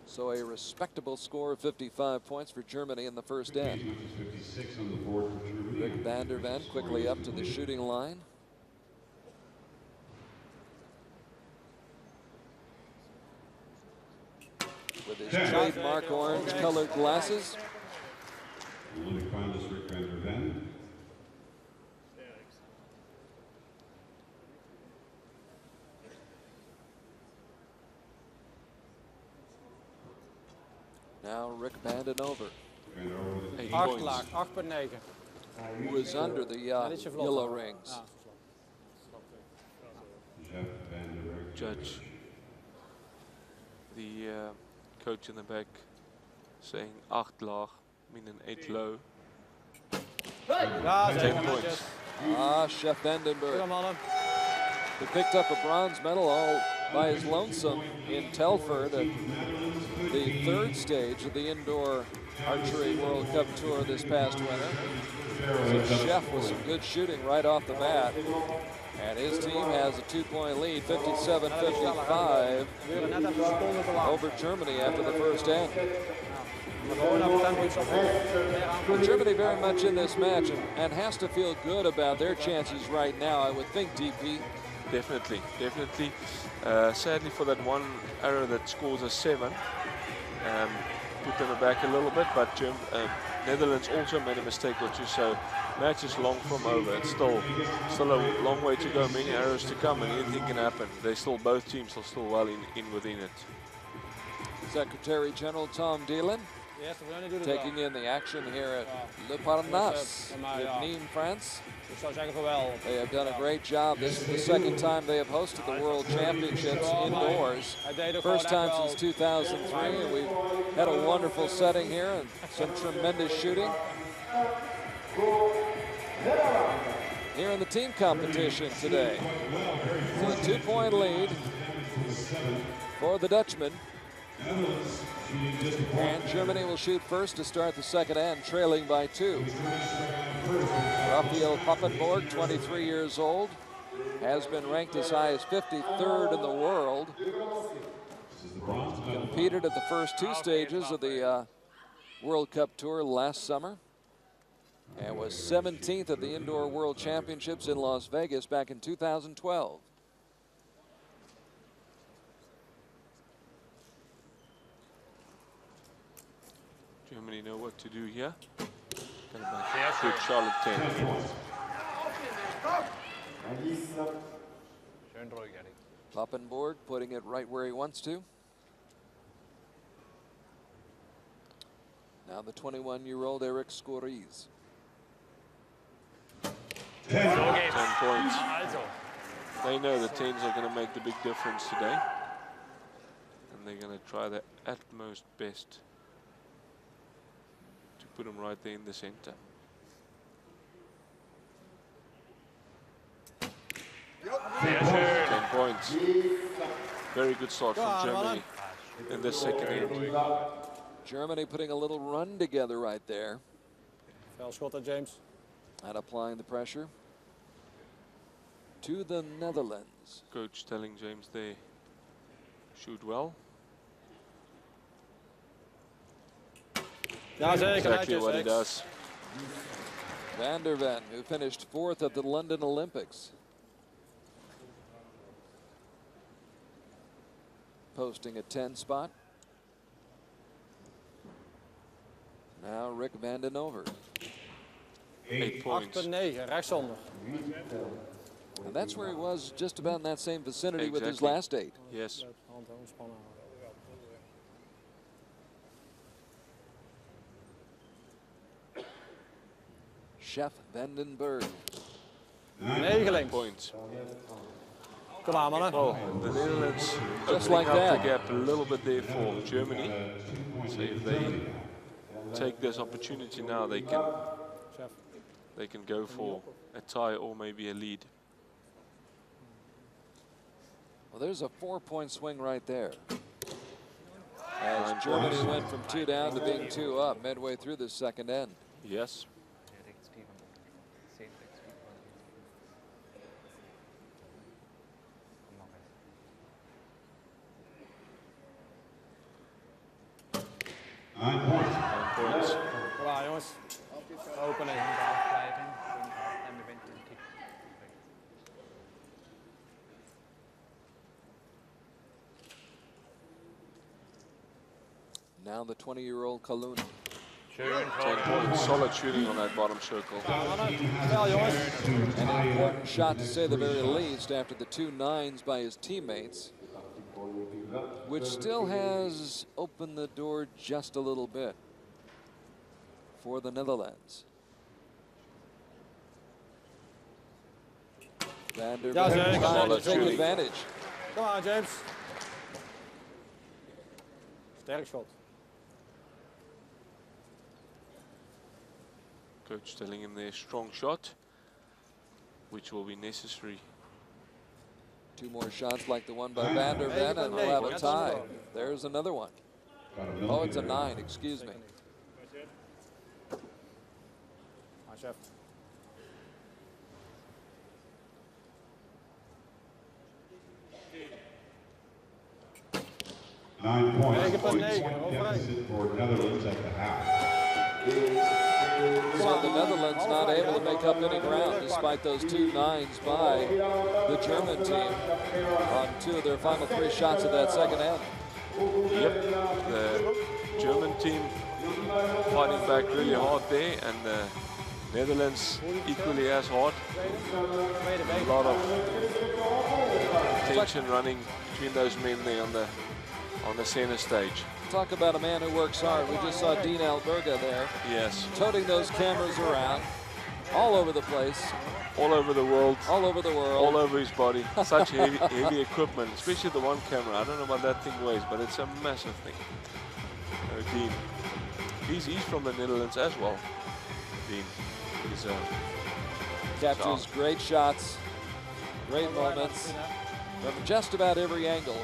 S1: So a respectable score of 55 points for Germany in the first end.
S5: 56 on the board for Germany.
S1: Rick van der Ven quickly up to the shooting line. With his trademark orange-colored glasses.
S5: Olympic finalist Rick van der Ven.
S1: Now Rick van den Over,
S4: 8 laag, 8,9.
S1: who is under the yellow rings.
S2: Judge, the coach in the back, saying 8 laag, meaning 8 low.
S4: Ja,
S2: 10
S4: zeker.
S2: points.
S1: Chef Vandenberg,
S4: Kom mannen.
S1: who picked up a bronze medal all by his lonesome in Telford at the third stage of the Indoor Archery World Cup Tour this past winter. So Chef with some good shooting right off the bat. And his team has a 2-point lead, 57-55
S4: Duren net even een seconde te lang.
S1: over Germany after the first end.
S4: Maar gewoon even tempo iets op. Meer aan.
S1: Well, Germany very much in this match and has to feel good about their chances right now, I would think, DP.
S2: Definitely, definitely. Sadly for that one arrow that scores a 7, put them back a little bit, but Netherlands also made a mistake or two, so match is long from over. It's still a long way to go, many arrows to come, and anything can happen. Both teams are still well in within it.
S1: Secretary General Tom Dillon
S4: De eerste van jullie doet het wel.
S1: taking in the action here at Le Parnasse with Neem, France.
S4: Ik zou zeggen voor wel.
S1: They have done a great job. This is the second time they have hosted the World Championships indoors. First time since 2003, and we've had a wonderful setting here and some tremendous shooting. Here in the team competition today. So a 2-point lead for the Dutchman. And Germany will shoot first to start the second end, trailing by 2. Rafael Pappenborg, 23 years old, has been ranked as high as 53rd in the world. Competed at the first 2 stages of the World Cup Tour last summer, and was 17th at the Indoor World Championships in Las Vegas back in 2012.
S2: Germany know what to do here. Good Charlotte 10.
S4: Schön ruhig, Erik.
S1: Pappenborg putting it right where he wants to. Now the 21-year-old Eric Scoriz.
S2: 10 points. They know the 10s are going to make the big difference today. And they're going to try their utmost best to put them right there in the center. 10 points. Very good start from Germany in the second end.
S1: Germany putting a little run together right there.
S4: Veel schotten, James.
S1: And applying the pressure to the Netherlands.
S2: Coach telling James they shoot well.
S4: Ja, zeker.
S2: Exactly what he does.
S1: Van der Ven, who finished 4th at the London Olympics. Posting a 10 spot. Now Rick van den Over.
S2: 8 points.
S4: 8-9, rechtszonder.
S1: And that's where he was, just about in that same vicinity with his
S2: Exactly.
S1: last 8.
S2: Yes.
S1: Chef Vandenberg.
S4: 9
S2: points.
S4: Kom aan, mannen.
S2: Well, the Netherlands
S1: Just
S2: opening
S1: like
S2: up
S1: that.
S2: the gap a little bit there for Germany. So if they take this opportunity now, they can go for a tie or maybe a lead.
S1: Well, there's a 4-point swing right there. As Germany went from 2 down to being 2 up midway through the second end.
S2: Yes.
S5: Nine points.
S2: 9 points.
S4: Kom aan, jongens. Opening.
S1: Now the 20-year-old Kalun.
S2: 10 points. Solid shooting on that bottom circle.
S4: Wel, jongens.
S1: An important shot to say the very least after the 2 9s by his teammates, which still has opened the door just a little bit for the Netherlands. Van der
S4: Ja,
S1: Ven
S4: zeker.
S1: trying to
S2: Solid
S1: take
S2: shooting.
S1: advantage.
S4: Kom aan, James. Sterk schot.
S2: Coach telling him their strong shot. which will be necessary.
S1: 2 more shots like the one by Van der Ven, and we'll have a tie. There's another one. Oh, it's a 9, excuse me.
S4: Chef.
S5: 9 points. 6-point deficit for Netherlands at the half.
S1: So the Netherlands not able to make up any ground despite those 2 9s by the German team on 2 of their final 3 shots of that second end.
S2: Yep, the German team fighting back really hard there, and the Netherlands equally as hard. A lot of tension running between those men there on the center stage.
S1: Talk about a man who works hard. We just saw Dean Alberga there.
S2: Yes.
S1: Toting those cameras around all over the place.
S2: All over the world.
S1: All over the world.
S2: All over his body. Such heavy equipment, especially the one camera. I don't know what that thing weighs, but it's a massive thing. Dean. He's from the Netherlands as well. Dean. He's
S1: captures great shots, great moments from just about every angle.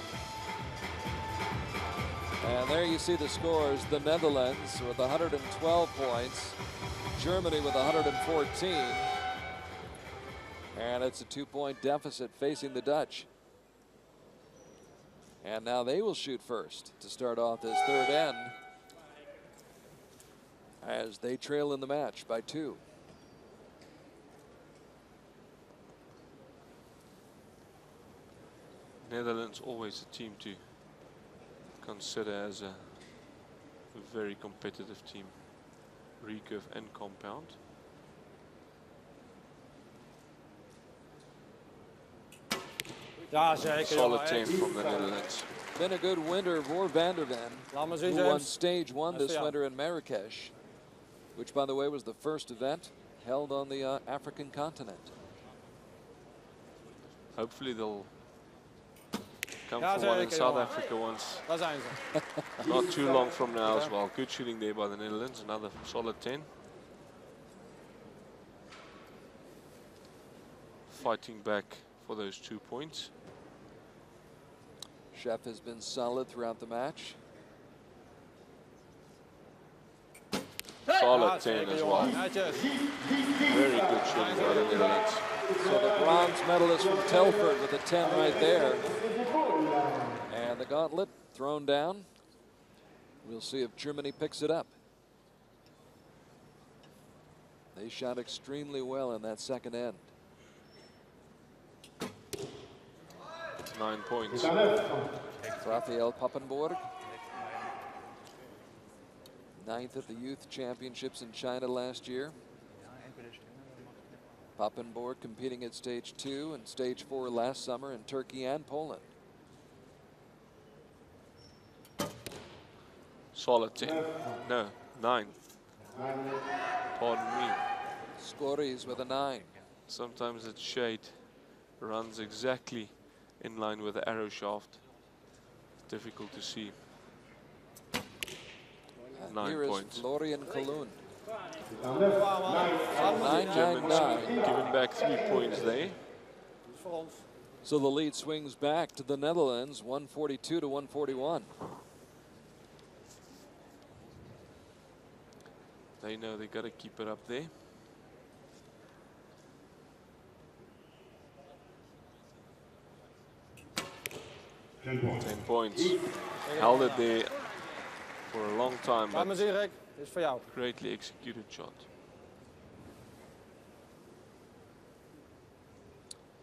S1: And there you see the scores. The Netherlands with 112 points, Germany with 114. And it's a 2-point deficit facing the Dutch. And now they will shoot first to start off this third end as they trail in the match by 2.
S2: Netherlands always a team to consider as a very competitive team. Recurve and compound.
S4: Ja, zeker.
S2: Solid 10 from the Netherlands.
S1: Been a good winter for Van der Ven, who won stage 1 this winter in Marrakesh, which, by the way, was the first event held on the African continent.
S2: Hopefully they'll come for one in South Africa once. Not too long from now as well. Good shooting there by the Netherlands. Another solid 10. Fighting back for those 2 points.
S1: Chef has been solid throughout the match.
S2: Solid 10 as well. Very good shooting by the Netherlands.
S1: So the bronze medalist from Telford with a 10 right there. And the gauntlet thrown down. We'll see if Germany picks it up. They shot extremely well in that second end.
S2: 9 points.
S1: Rafael Pappenborg, 9th at the Youth Championships in China last year. Pappenborg competing at stage 2 and stage 4 last summer in Turkey and Poland.
S2: Solid 10. No, 9. Pardon me.
S1: Scories with a 9.
S2: Sometimes its shade runs exactly in line with the arrow shaft. Difficult to see.
S1: And
S2: 9
S1: here
S2: points.
S1: is Florian Kalun.
S2: Germans
S1: 9-9-9.
S2: giving back 3 points there.
S1: So the lead swings back to the Netherlands, 142 to 141.
S2: They know they got to keep it up there.
S5: Ten points.
S2: 10 points. Held it there for a long time,
S4: Laat me
S2: but
S4: zien, Rick. Dit is voor jou.
S2: greatly executed shot.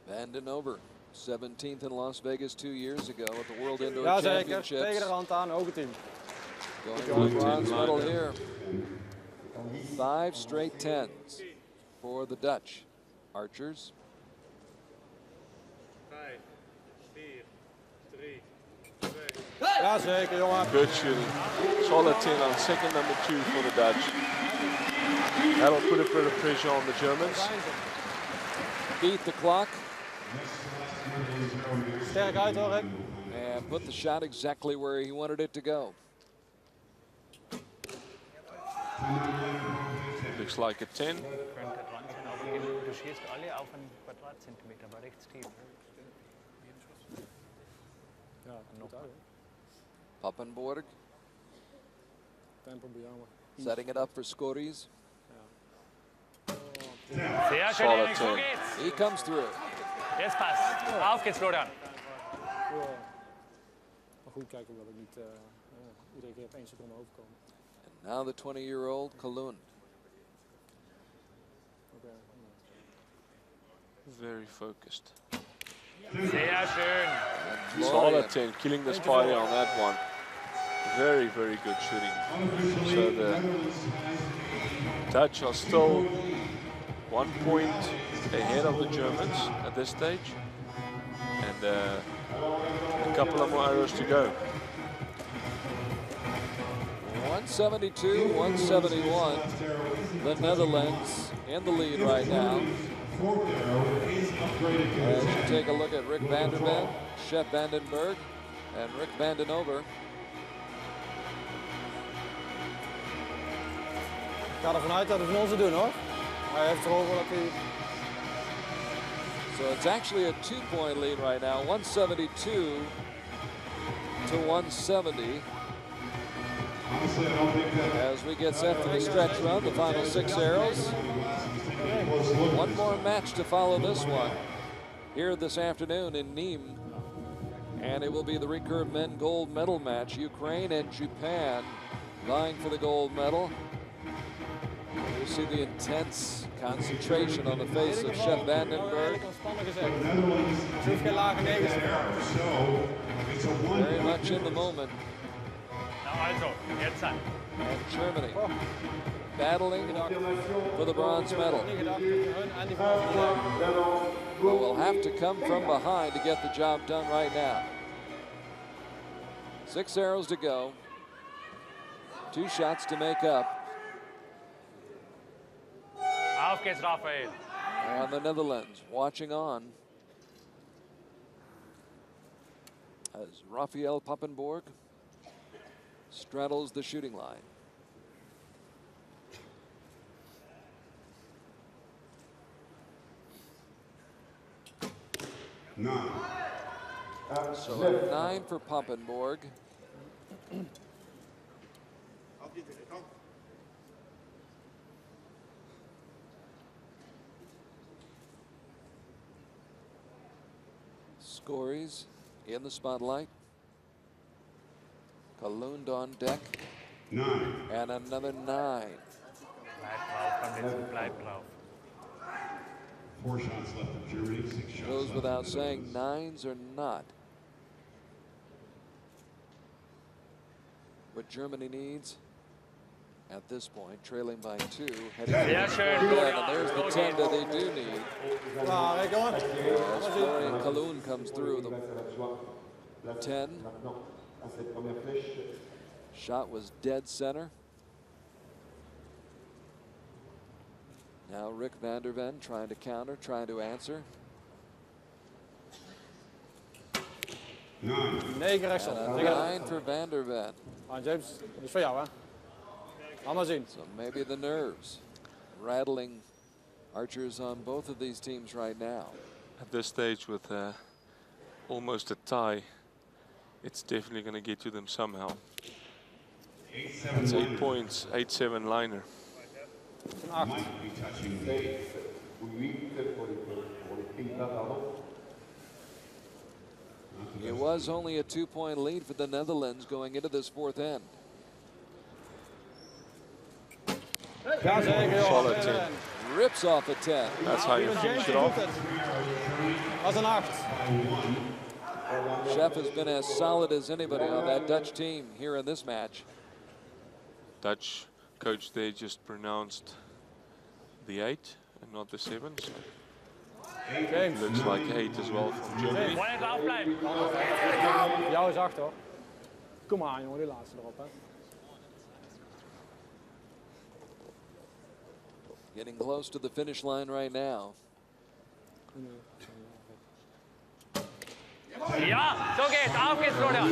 S1: Van den Over, 17th in Las Vegas 2 years ago at the World Indoor
S4: Ja, zeker.
S1: Championships.
S4: Tegen de rand aan, hoge team.
S1: Going for the bronze medal here. 5 straight 10s for the Dutch archers.
S10: 5, 4, 3, 2.
S4: Ja, zeker, jongen.
S2: Good shooting. Solid 10 on second number 2 for the Dutch. That'll put a bit of pressure on the Germans.
S1: Beat the clock.
S4: Sterk uit hoor, Rick.
S1: And put the shot exactly where he wanted it to go.
S2: Looks like a 10.
S4: Du schießt alle auf einen Quadratzentimeter, aber rechts tief. Ja, nog.
S1: Pappenborg
S4: Tempo bejagen.
S1: setting it up for Skories.
S4: Sehr schön, Henrik, so geht's.
S1: He comes through.
S4: Jetzt passt. Auf geht's, Florian.
S11: Maar goed kijken dat ik niet iedere keer op 1 seconde overkomen.
S1: And now the 20-year-old Kalund.
S2: Very focused.
S4: Sehr schön.
S2: Solid 10, killing the spider on that one. Very, very good shooting. So the Dutch are still 1 point ahead of the Germans at this stage. And a couple of more arrows to go.
S1: 172, 171. The Netherlands in the lead right now. As you take a look at Rick van der Ven, Chef Vandenberg, and Rick Vandenover.
S11: Ik ga ervan uit dat het van ons te doen, hoor. Hij heeft erover dat hij...
S1: So it's actually a 2-point lead right now, 172 to 170. As we get set for the stretch run, the final 6 arrows. One more match to follow this one here this afternoon in Neem. And it will be the Recurve men gold medal match. Ukraine and Japan vying for the gold medal. You see the intense concentration on the face of Chef Vandenberg. Very much in the moment. And Germany battling for the bronze medal. But will have to come from behind to get the job done right now. 6 arrows to go. 2 shots to make up.
S4: Auf geht's, Raphael.
S1: And the Netherlands watching on as Raphael Pappenborg straddles the shooting line. So a 9 for Pappenborg. Skories in the spotlight. Kalund on deck.
S5: 9.
S1: And another 9.
S4: Bleib drauf.
S5: 4 shots left for Germany, 6 shots
S1: Goes
S5: left
S1: without
S5: for the
S1: saying,
S5: Netherlands.
S1: 9s are not what Germany needs at this point, trailing by 2. Heading
S4: Sehr schön,
S1: and
S4: Florian.
S1: there's the 10 that they do need. As Florian Kalund comes through the 10. Shot was dead center. Now Rick van der Ven trying to counter, trying to answer.
S5: 9.
S11: 9 rechtsop.
S1: And a 9 for van der Ven.
S11: James, dat is voor jou, hè? Laat maar zien.
S1: So maybe the nerves rattling archers on both of these teams right now.
S2: At this stage with almost a tie, it's definitely going to get to them somehow.
S5: 8-7
S2: It's 8
S5: liner.
S2: points, 8-7 liner.
S5: Might be touching the
S1: It was only a 2-point lead for the Netherlands going into this 4th end.
S11: Ja, zeker, joh.
S2: Solid 10.
S1: Rips off a 10.
S2: That's how you finish it off.
S11: Dat is een 8.
S1: Chef has been as solid as anybody on that Dutch team here in this match.
S2: Dutch coach there just pronounced the 8 and not the 7. So
S11: James.
S2: looks like 8 as well from Germany.
S4: Mooi drauf blijven.
S11: Jou is 8, hoor. Kom maar aan, jongen, die laatste erop, hè.
S1: Getting close to the finish line right now.
S4: Ja, zo geht's. Auf geht's, Florian.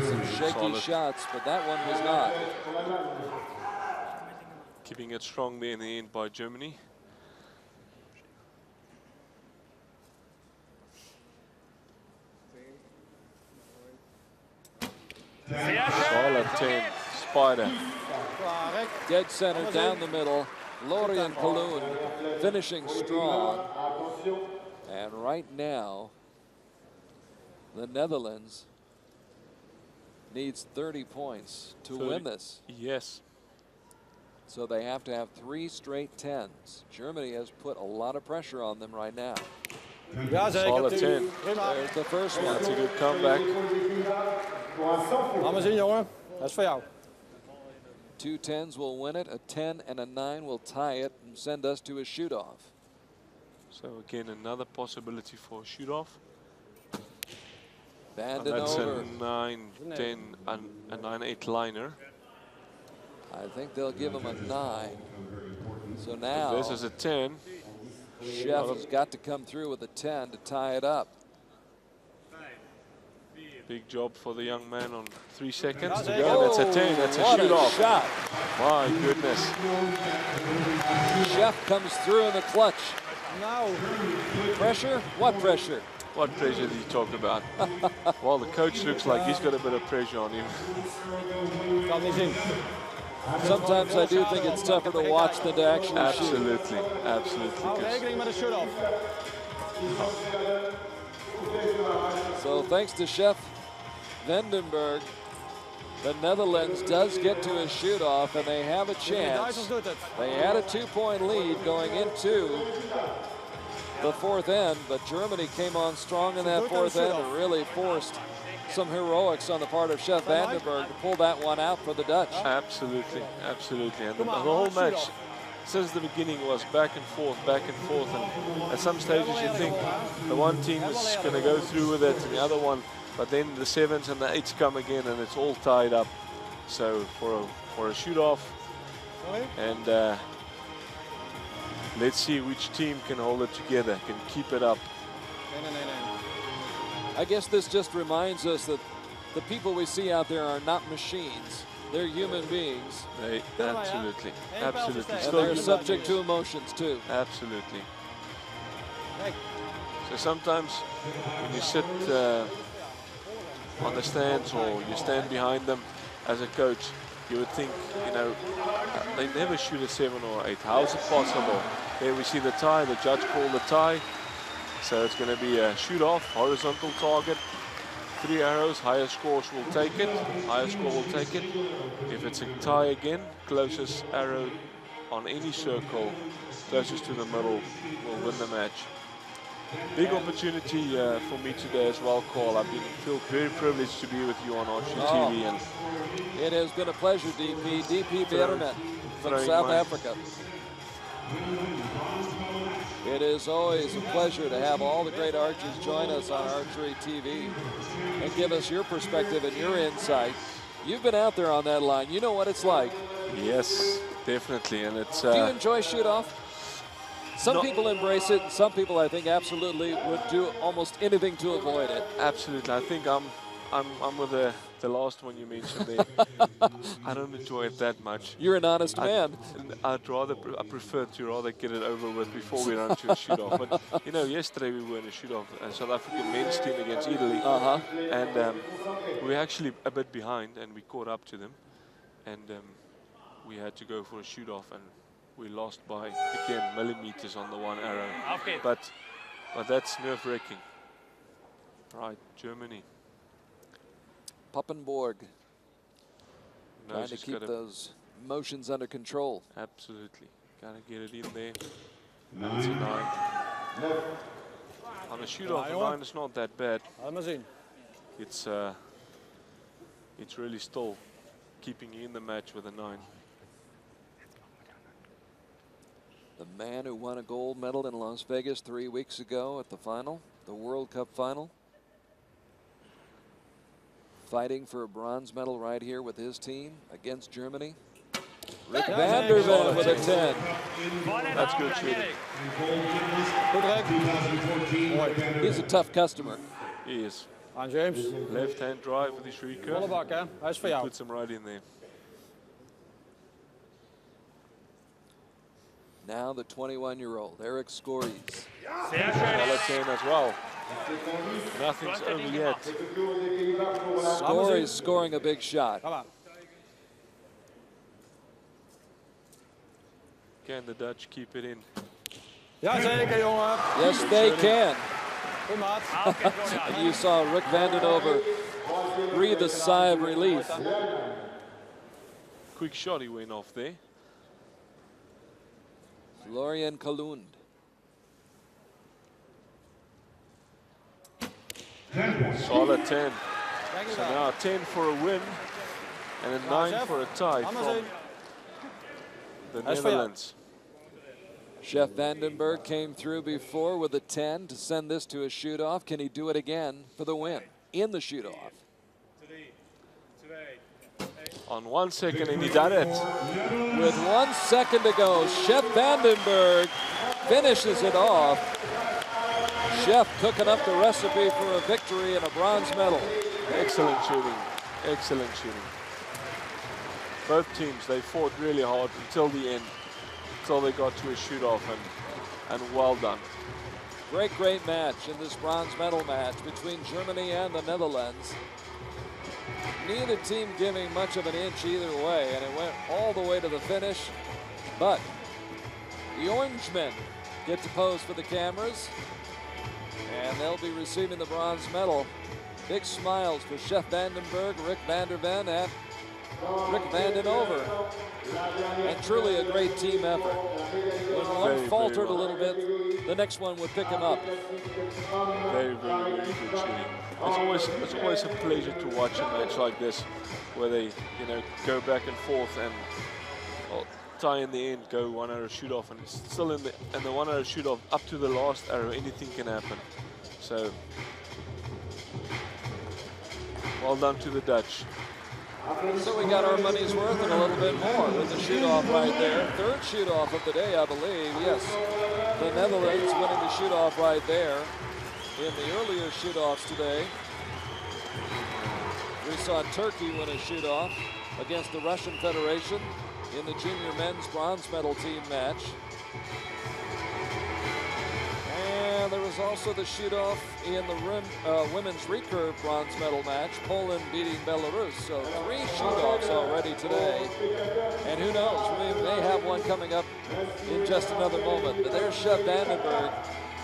S1: Some shaky
S2: Solid.
S1: shots, but that one was not.
S2: Keeping it strong there in the end by Germany. Solid 10. Spider.
S1: Dead center down the middle. Lorien Paloon finishing strong. And right now, the Netherlands needs 30 points to win this.
S2: Yes.
S1: So they have to have 3 straight 10s. Germany has put a lot of pressure on them right now.
S2: Solid 10.
S1: There's the first one.
S2: That's a good comeback.
S11: Laat maar zien, jongen. Dat is voor jou.
S1: 2 10s will win it. A 10 and a 9 will tie it and send us to a shoot-off.
S2: So again, another possibility for a shoot-off.
S1: Banded
S2: That's
S1: over.
S2: a 9-10 and a 9-8 liner.
S1: I think they'll give him a 9. So now
S2: This is a 10.
S1: Chef has got to come through with a 10 to tie it up.
S2: Big job for the young man on 3 seconds to go. That's a 10. That's a shoot-off.
S1: Shot.
S2: My goodness.
S1: Chef comes through in the clutch.
S11: Nou.
S1: Pressure? What pressure?
S2: What pressure did you talk about? Well, the coach looks like he's got a bit of pressure on him.
S11: Kan niet zien.
S1: Sometimes I do think it's tougher to watch than to actually
S2: Absolutely, absolutely.
S11: Hou rekening met een shut-off.
S1: So thanks to Chef Vandenberg, the Netherlands does get to a shoot-off and they have a chance. They had a 2-point lead going into the 4th end, but Germany came on strong in that 4th end and really forced some heroics on the part of Chef Vandenberg to pull that one out for the Dutch.
S2: Absolutely, absolutely. And the whole match since the beginning was back and forth, and at some stages you think the one team is going to go through with it and the other one, but then the 7s and the 8s come again and it's all tied up. So for a shoot-off, and let's see which team can hold it together, can keep it up.
S1: I guess this just reminds us that the people we see out there are not machines. They're human beings.
S2: Absolutely, absolutely.
S1: And they're subject to emotions too.
S2: Absolutely. So sometimes when you sit on the stands or you stand behind them as a coach, you would think, you know, they never shoot a 7 or 8. How is it possible? There we see the tie, the judge called the tie. So it's going to be a shoot-off, horizontal target. 3 arrows, higher scores will take it. Higher score will take it. If it's a tie again, closest arrow on any circle, closest to the middle, will win the match. Big opportunity for me today as well, Carl. I feel very privileged to be with you on Archery TV. And
S1: it has been a pleasure, DP. DP Berman from South Africa. It is always a pleasure to have all the great archers join us on Archery TV and give us your perspective and your insight. You've been out there on that line. You know what it's like.
S2: Yes, definitely. And it's.
S1: Do you enjoy shoot-off? Some people embrace it, and some people, I think, absolutely would do almost anything to avoid it.
S2: Absolutely. I think I'm with the last one you mentioned there. I don't enjoy it that much.
S1: You're an honest man.
S2: I prefer to rather get it over with before we run to a shoot-off. But, you know, yesterday we were in a shoot-off, South African men's team against Italy. And we were actually a bit behind, and we caught up to them. And we had to go for a shoot-off, and we lost by, again, millimeters on the one arrow.
S10: Okay.
S2: But that's nerve-wracking. Right, Germany.
S1: Pappenborg
S2: No,
S1: trying to keep those motions under control.
S2: Absolutely. Gotta get it in there. And it's a 9. On a shoot-off, a 9 is not that bad. It's really still keeping you in the match with a 9.
S1: The man who won a gold medal in Las Vegas 3 weeks ago at the final, the World Cup final. Fighting for a bronze medal right here with his team against Germany. Rick Vanderven with a 10.
S2: That's good shooting.
S1: He's a tough customer.
S2: He is.
S11: On James.
S2: Left-hand drive with his recurve.
S11: Volle bak, hè? Hij is voor jou.
S2: Puts him right in there.
S1: Now the 21-year-old, Eric Skories.
S2: Solid 10 as well. Nothing's over yet.
S1: Skories scoring a big shot.
S2: Can the Dutch keep it in?
S11: Jazeker, jongen.
S1: Yes, they can.
S11: Kom, maat.
S1: And you saw Rick Vandenover breathe a sigh of relief.
S2: Quick shot he went off there.
S1: Florian Kalund.
S2: Solid 10. So now 10 for a win and a 9 for a tie from the Netherlands.
S1: Chef Vandenberg came through before with a 10 to send this to a shoot-off. Can he do it again for the win in the shoot-off?
S2: On 1 second, and he done it.
S1: With 1 second to go, Chef Vandenberg finishes it off. Chef cooking up the recipe for a victory and a bronze medal.
S2: Excellent shooting, excellent shooting. Both teams, they fought really hard until the end, until they got to a shoot-off, and well done.
S1: Great match in this bronze medal match between Germany and the Netherlands. Neither team giving much of an inch either way, and it went all the way to the finish. But the Orangemen get to pose for the cameras, and they'll be receiving the bronze medal. Big smiles for Chef Vandenberg, Rick van der Ven, and Rick Vandenover. And truly a great team effort. When one faltered a little bit, the next one would pick him up.
S2: Very good shooting. It's always a pleasure to watch a match like this, where they, go back and forth and tie in the end, go 1 arrow shoot off, and it's still in the 1 arrow shoot off up to the last arrow. Anything can happen. So well done to the Dutch.
S1: So we got our money's worth and a little bit more with the shoot-off right there. Third shoot-off of the day, I believe. Yes, the Netherlands winning the shoot-off right there. In the earlier shoot-offs today, we saw Turkey win a shoot-off against the Russian Federation in the junior men's bronze medal team match. And there was also the shoot-off in the women's recurve bronze medal match, Poland beating Belarus. So 3 shoot-offs already today. And who knows, we may have one coming up in just another moment. But there's Chef Vandenberg.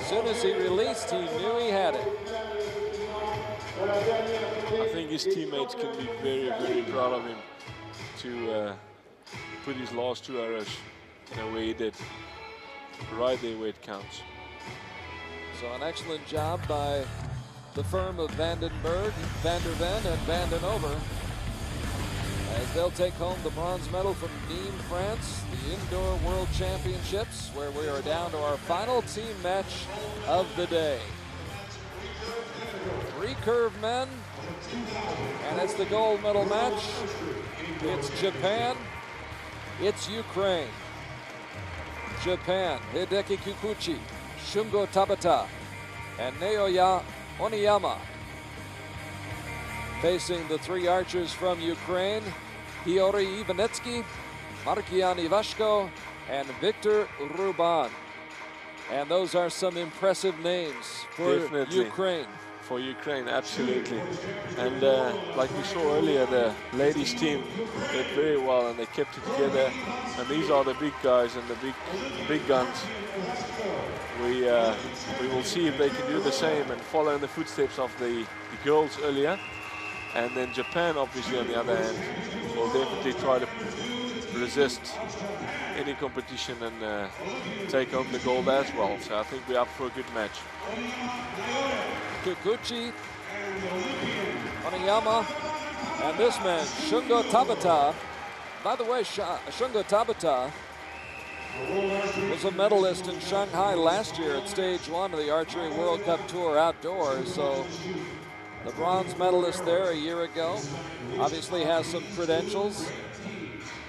S1: As soon as he released, he knew he had it.
S2: I think his teammates can be very proud of him to put his last 2 arrows where he did, right there where it counts.
S1: So an excellent job by the firm of Vandenberg, van der Ven, and Vandenover, as they'll take home the bronze medal from Neem, France, the Indoor World Championships, where we are down to our final team match of the day. Recurve men, and it's the gold medal match. It's Japan, it's Ukraine. Japan, Hideki Kikuchi, Shungo Tabata, and Naoya Oniyama. Facing the 3 archers from Ukraine, Hiori Ivanetsky, Markian Ivashko, and Victor Ruban. And those are some impressive names for Ukraine.
S2: For Ukraine, absolutely. And like we saw earlier, the ladies team did very well, and they kept it together. And these are the big guys and the big guns. We will see if they can do the same and follow in the footsteps of the girls earlier. And then Japan, obviously, on the other hand, will definitely try to resist any competition and take home the gold as well. So I think we're up for a good match.
S1: Kikuchi, Oniyama, and this man, Shungo Tabata. By the way, Shungo Tabata was a medalist in Shanghai last year at stage 1 of the Archery World Cup Tour outdoors. So the bronze medalist there a year ago obviously has some credentials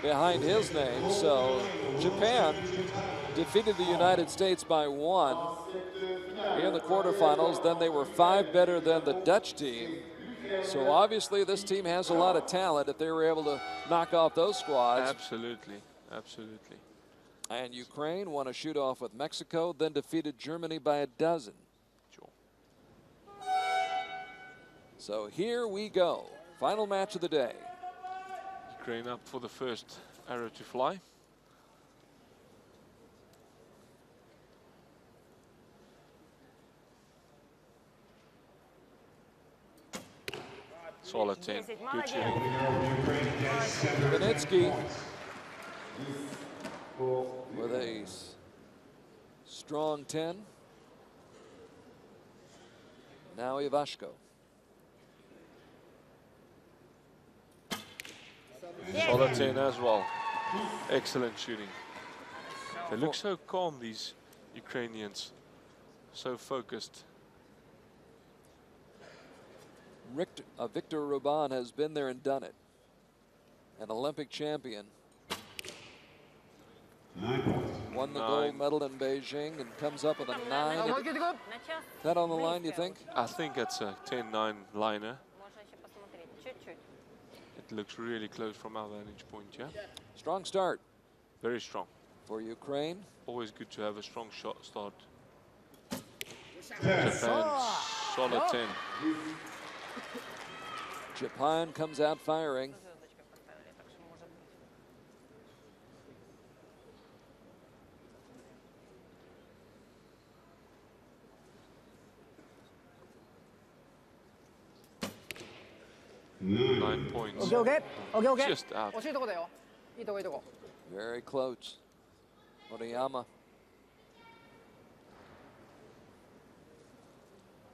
S1: behind his name. So Japan defeated the United States by 1 in the quarterfinals. Then they were 5 better than the Dutch team. So obviously this team has a lot of talent if they were able to knock off those squads.
S2: Absolutely, absolutely.
S1: And Ukraine won a shoot-off with Mexico, then defeated Germany by a dozen.
S2: Sure.
S1: So here we go. Final match of the day.
S2: Ukraine up for the first arrow to fly. Solid 10. Good shooting.
S1: Vinitsky with a strong 10. Now Ivashko.
S2: Solid 10 as well. Excellent shooting. They look so calm, these Ukrainians. So focused.
S1: Victor Ruban has been there and done it. An Olympic champion. Won the gold medal in Beijing and comes up with a 9. Is that on the line, you think?
S2: I think it's a 10-9 liner. It looks really close from our vantage point, yeah?
S1: Strong start.
S2: Very strong.
S1: For Ukraine.
S2: Always good to have a strong shot start. Japan, solid 10.
S1: Japan comes out firing.
S2: Nine points.
S9: Okay.
S2: Just out.
S1: Very close. Oriyama.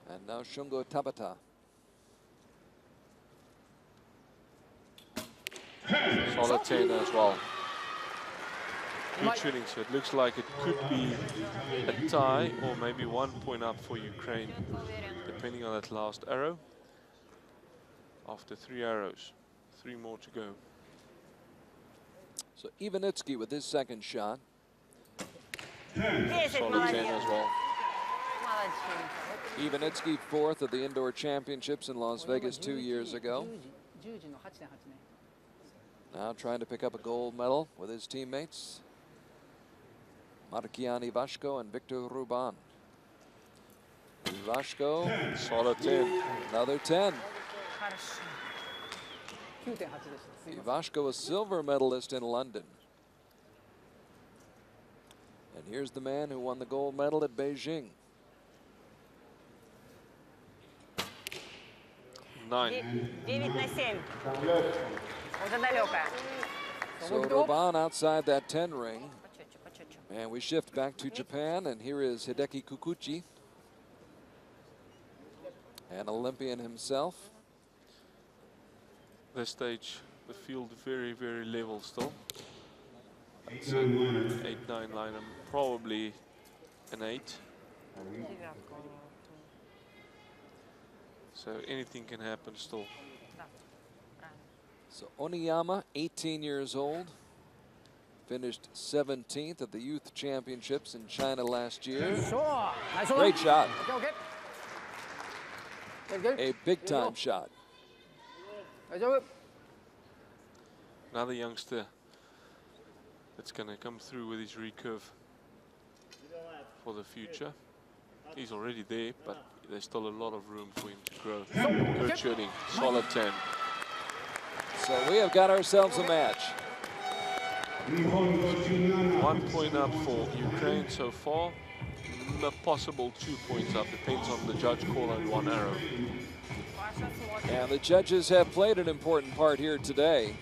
S1: And now Shungo Tabata.
S2: Solid 10 as well. Good shooting, so it looks like it could be a tie or maybe 1 point up for Ukraine, depending on that last arrow. After 3 arrows, 3 more to go.
S1: So Ivanitsky with his second shot.
S2: Solid 10 as well.
S1: Ivanitsky, 4th at the Indoor Championships in Las Vegas 2 years ago. Now trying to pick up a gold medal with his teammates. Markian Ivashko and Victor Ruban. Ivashko,
S2: solid 10.
S1: Another 10. Ivashko, a silver medalist in London. And here's the man who won the gold medal at Beijing.
S2: 9.
S6: 9/7. Уже далеко.
S1: So Ruban outside that 10 ring. And we shift back to Japan, and here is Hideki Kikuchi, an Olympian himself.
S2: This stage, the field very, very level still. It's an 8-9 liner, probably an 8. So anything can happen still.
S1: So Oniyama, 18 years old, finished 17th at the Youth Championships in China last year. Great shot. A big-time shot.
S2: Another youngster that's going to come through with his recurve for the future. He's already there, but there's still a lot of room for him to grow. Good shooting, solid 10.
S1: So we have got ourselves a match.
S2: 1 point up for Ukraine so far. A possible 2 points up, depends on the judge call on 1 arrow.
S1: And the judges have played an important part here today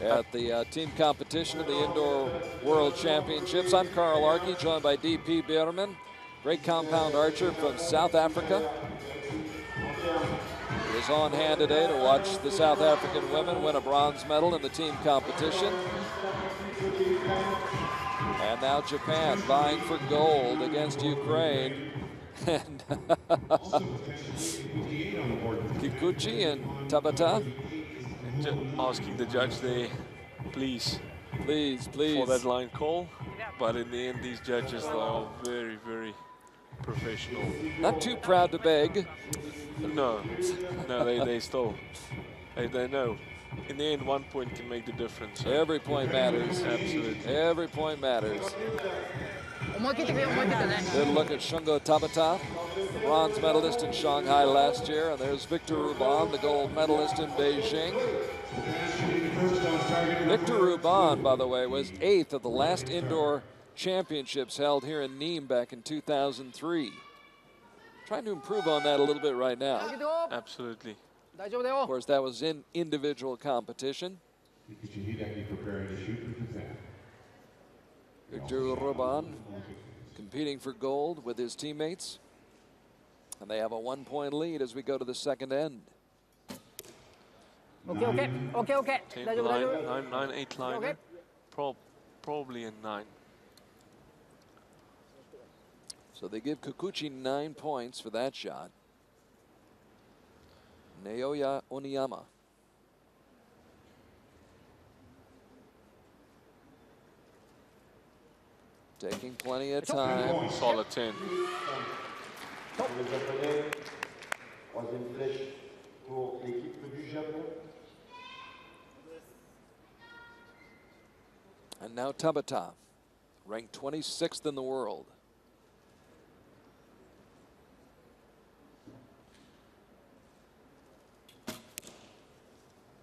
S1: at the team competition of the Indoor World Championships. I'm Carl Arke, joined by D.P. Bierman, great compound archer from South Africa. He is on hand today to watch the South African women win a bronze medal in the team competition. And now Japan vying for gold against Ukraine. And Kikuchi and Tabata.
S2: Asking the judge there, please,
S1: for
S2: that line call. But in the end, these judges are very, very professional.
S1: Not too proud to beg.
S2: No, they still, they know in the end, 1 point can make the difference. So.
S1: Every point matters.
S2: Absolutely.
S1: Every point matters. Good look at Shungo Tabata, the bronze medalist in Shanghai last year. And there's Victor Ruban, the gold medalist in Beijing. Victor Ruban, by the way, was 8th of the last indoor championships held here in Neem back in 2003. Trying to improve on that a little bit right now.
S2: Absolutely.
S1: Of course, that was in individual competition. Victor Ruban competing for gold with his teammates. And they have a 1-point lead as we go to the second end.
S11: Okay.
S2: 10 line, 9-8 liner. Probably a 9.
S1: So they give Kikuchi 9 points for that shot. Naoya Oniyama. Taking plenty of time.
S2: Solid 10.
S1: And now Tabata, ranked 26th in the world.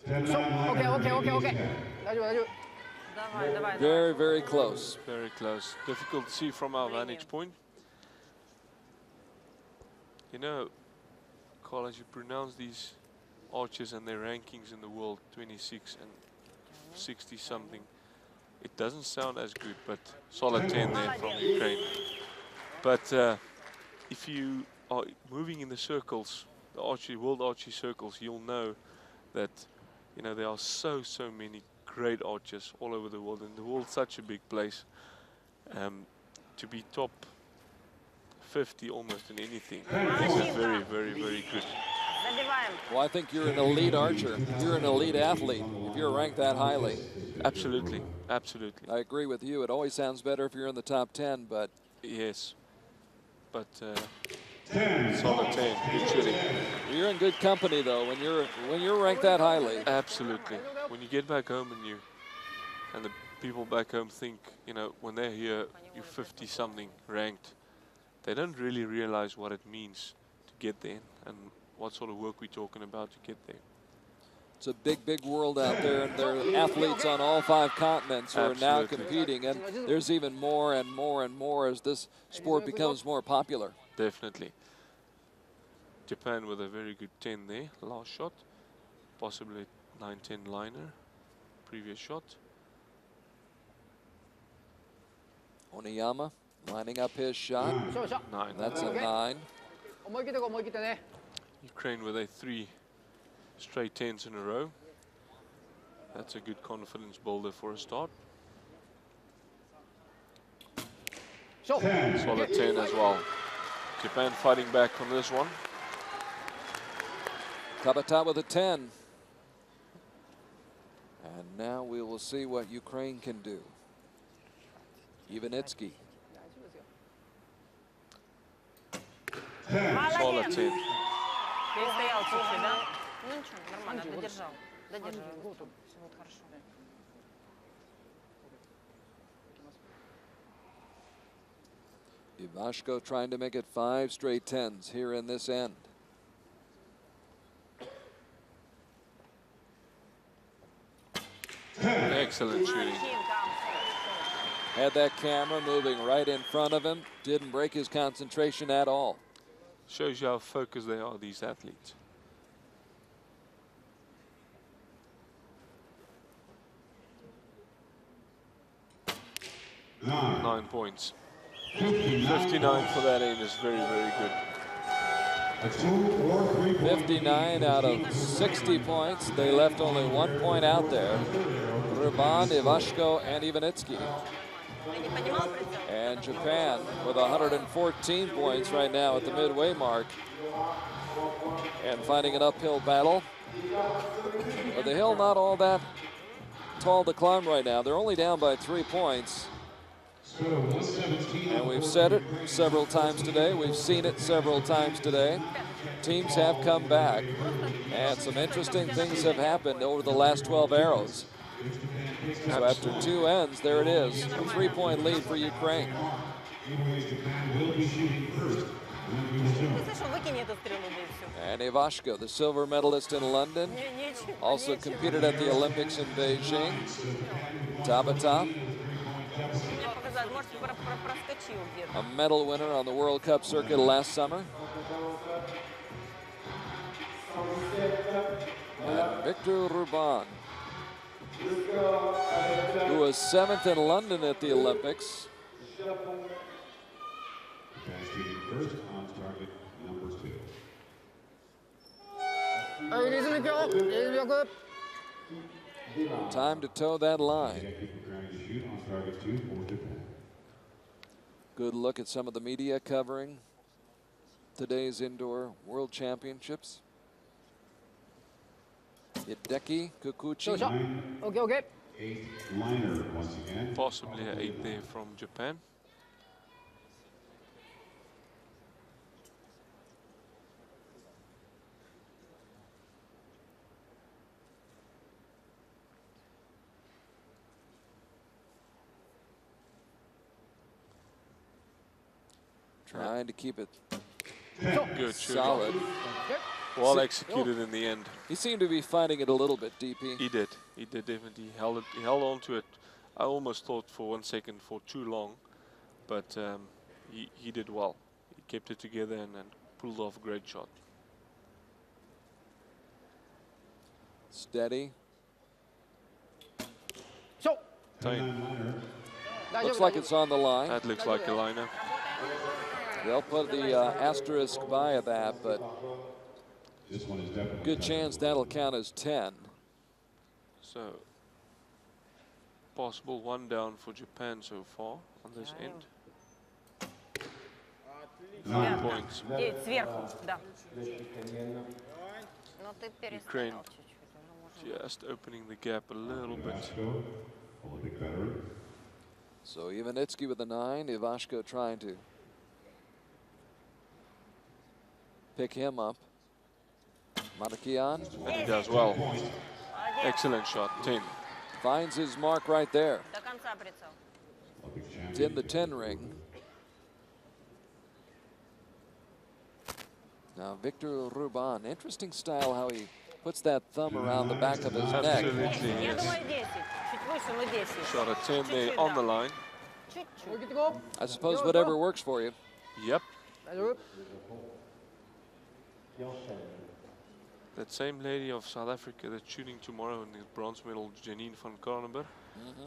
S11: Okay.
S1: Very, very close.
S2: Very close. Difficult to see from our vantage point. You know, Carl, as you pronounce these archers and their rankings in the world, 26 and 60 something, it doesn't sound as good, but solid 10 there from Ukraine. But if you are moving in the circles, the archery, world archery circles, you'll know that, you know, there are so many great archers all over the world, and the world's such a big place. To be top 50 almost in anything is very, very, very good.
S1: Well, I think you're an elite archer. You're an elite athlete if you're ranked that highly.
S2: Absolutely, absolutely.
S1: I agree with you. It always sounds better if you're in the top 10, but...
S2: Yes, but solid 10, good shooting.
S1: You're in good company, though, when you're ranked that highly.
S2: Absolutely. When you get back home and the people back home think, you know, when they're here, you're 50-something ranked, they don't really realize what it means to get there and what sort of work we're talking about to get there.
S1: It's a big, big world out there, and there are athletes on all 5 continents who are now competing, and there's even more and more and more as this sport becomes more popular.
S2: Definitely. Japan with a very good 10 there, last shot, possibly 9-10 liner, previous shot.
S1: Oniyama lining up his shot.
S2: 9.
S1: That's a 9.
S2: Ukraine with a 3 straight 10s in a row. That's a good confidence builder for a start. Solid 10 as well. Japan fighting back on this one.
S1: Tabata with a 10. And now we will see what Ukraine can do. Ivanitsky.
S2: Solid 10.
S6: Стоял чуть-чуть, да? Ну ничего, нормально, додержал. Додержал. Все будет хорошо.
S1: Ivashko trying to make it 5 straight 10s here in this end.
S2: Excellent shooting.
S1: Had that camera moving right in front of him. Didn't break his concentration at all.
S2: Shows you how focused they are, these athletes. Nine points. 59 for that aim is very, very good.
S1: 59 out of 60 points. They left only 1 point out there. Ruban, Ivashko, and Ivanitsky. And Japan with 114 points right now at the midway mark. And finding an uphill battle. But the hill not all that tall to climb right now. They're only down by 3 points. And we've said it several times today. We've seen it several times today. Teams have come back, and some interesting things have happened over the last 12 arrows. So after 2 ends, there it is, a 3-point lead for Ukraine. And Ivashko, the silver medalist in London, also competed at the Olympics in Beijing. Tabata, a medal winner on the World Cup circuit last summer. And Victor Ruban, who was 7th in London at the Olympics. Time to toe that line. Good look at some of the media covering today's Indoor World Championships. Hideki Kikuchi.
S7: Okay.
S2: Possibly an 8 there from Japan.
S1: Trying to keep it
S2: Good
S1: solid.
S2: Well executed in the end.
S1: He seemed to be finding it a little bit, DP.
S2: He did definitely. He held on to it. I almost thought for 1 second for too long, but he did well. He kept it together and pulled off a great shot.
S1: Steady.
S2: Time.
S1: Looks like it's on the line.
S2: That looks like a liner.
S1: They'll put the asterisk by that, but good chance that'll count as 10.
S2: So, possible 1 down for Japan so far on this end. 9 points. Ukraine just opening the gap a little bit.
S1: So Ivanitsky with a 9, Ivashko trying to pick him up. Matakian.
S2: And he does well. Excellent shot, 10.
S1: Finds his mark right there. It's in the 10 ring. Now Victor Ruban, interesting style how he puts that thumb around the back of his neck.
S2: Absolutely, yes. Shot a 10 there on the line.
S1: I suppose whatever works for you.
S2: Yep. That same lady of South Africa that's shooting tomorrow in the bronze medal, Janine van Kranenburg,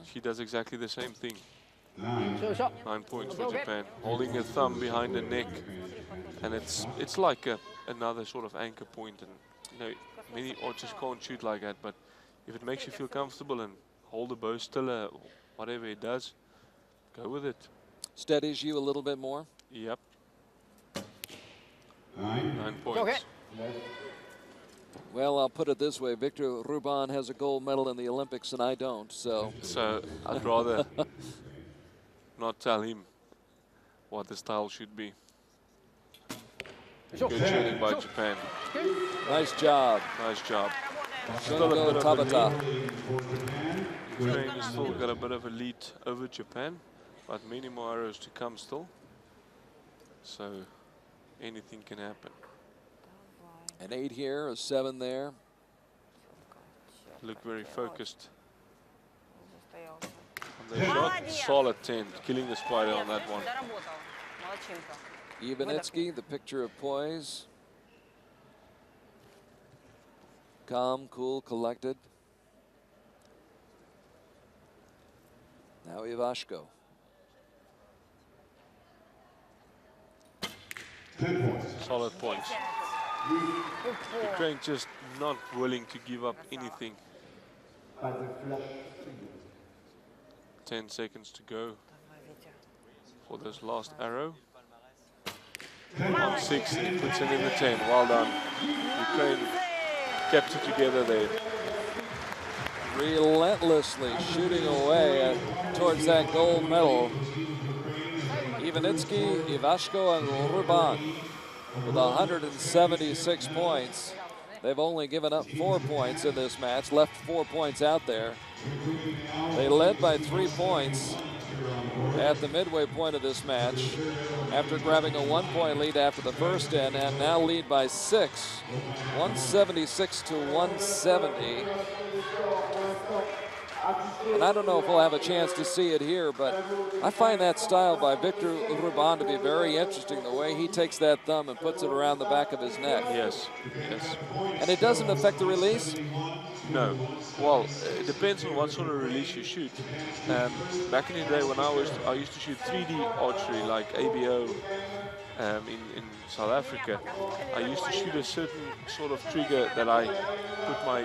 S2: she does exactly the same thing. 9 points for Japan, holding her thumb behind her neck, and it's like another sort of anchor point. And you know, many archers can't shoot like that, but if it makes you feel comfortable and hold the bow still, whatever it does, go with it.
S1: Steadies you a little bit more.
S2: Yep. 9 points.
S1: Well, I'll put it this way. Victor Ruban has a gold medal in the Olympics and I don't, so.
S2: So I'd rather not tell him what the style should be. Good shooting by Japan.
S1: Nice job.
S2: Nice job.
S1: Still a bit of a lead.
S2: Ukraine has still got a bit of a lead over Japan, but many more arrows to come still. So anything can happen.
S1: An 8 here, a 7 there.
S2: Look very focused on the shot. Solid 10, killing the spider on that one.
S1: Ivanitsky, the picture of poise. Calm, cool, collected. Now Ivashko.
S5: 10 points.
S2: Solid points. Ukraine just not willing to give up anything. 10 seconds to go for this last arrow. On 6, he puts it in the 10. Well done. Ukraine kept it together there.
S1: Relentlessly shooting away towards that gold medal. Ivanitsky, Ivashko, and Ruban with 176 points. They've only given up 4 points in this match, left 4 points out there. They led by 3 points at the midway point of this match after grabbing a 1-point lead after the first end, and now lead by 6, 176 to 170. And I don't know if we'll have a chance to see it here, but I find that style by Victor Ruban to be very interesting, the way he takes that thumb and puts it around the back of his neck.
S2: Yes, yes.
S1: And it doesn't affect the release?
S2: No. Well, it depends on what sort of release you shoot. Back in the day when I used to shoot 3D archery like ABO in South Africa, I used to shoot a certain sort of trigger that I put my...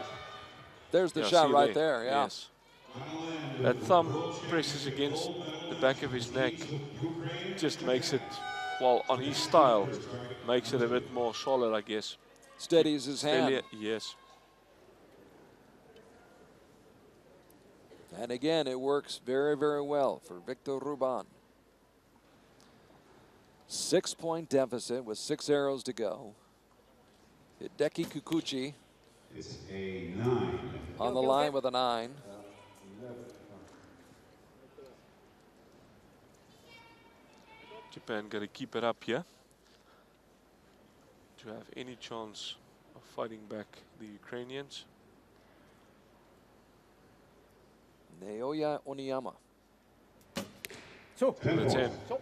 S1: There's the shot right there, yeah.
S2: Yes. That thumb presses against the back of his neck, just makes it, well, on his style, makes it a bit more solid, I guess.
S1: Steadies his hand.
S2: Yes.
S1: And again, it works very, very well for Victor Ruban. 6-point deficit with 6 arrows to go. Hideki Kikuchi
S5: It's a 9.
S1: on the line with a 9.
S2: Japan got to keep it up here to have any chance of fighting back the Ukrainians.
S1: Naoya Oniyama.
S11: Zo.
S2: That's it.
S11: Zo.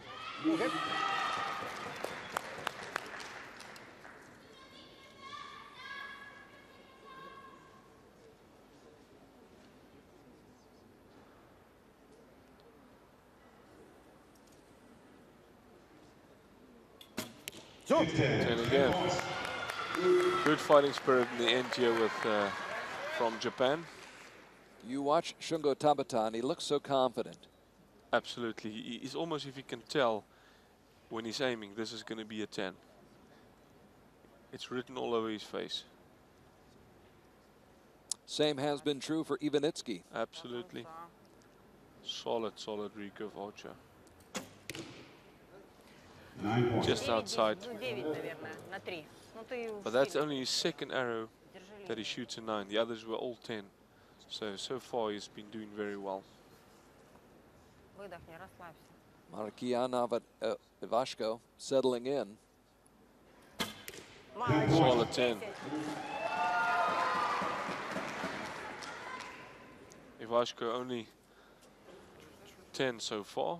S11: Okay.
S2: And again, good fighting spirit in the end here with from Japan.
S1: You watch Shungo Tabata, and he looks so confident.
S2: Absolutely, he's almost, if you can tell when he's aiming, this is going to be a 10. It's written all over his face.
S1: Same has been true for Ivanitsky.
S2: Absolutely. Solid recurve archer.
S5: 9 points.
S2: Just outside.
S6: 9, наверное, на 3.
S2: But that's only his second arrow that he shoots a 9. The others were all 10. So far he's been doing very well.
S6: Выдохни, расслабься.
S1: Markian Ivashko settling in.
S2: Solid 10. Ivashko only 10 so far.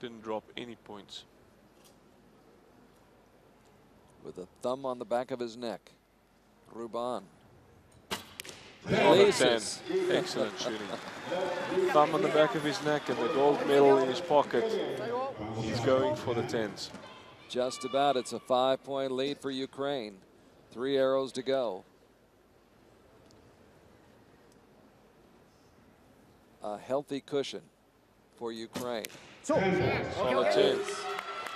S2: Didn't drop any points.
S1: With a thumb on the back of his neck. Ruban.
S2: Solid 10. Excellent shooting. Thumb on the back of his neck and the gold medal in his pocket. He's going for the 10s.
S1: Just about. It's a 5-point lead for Ukraine. 3 arrows to go. A healthy cushion for Ukraine.
S2: Solid 10.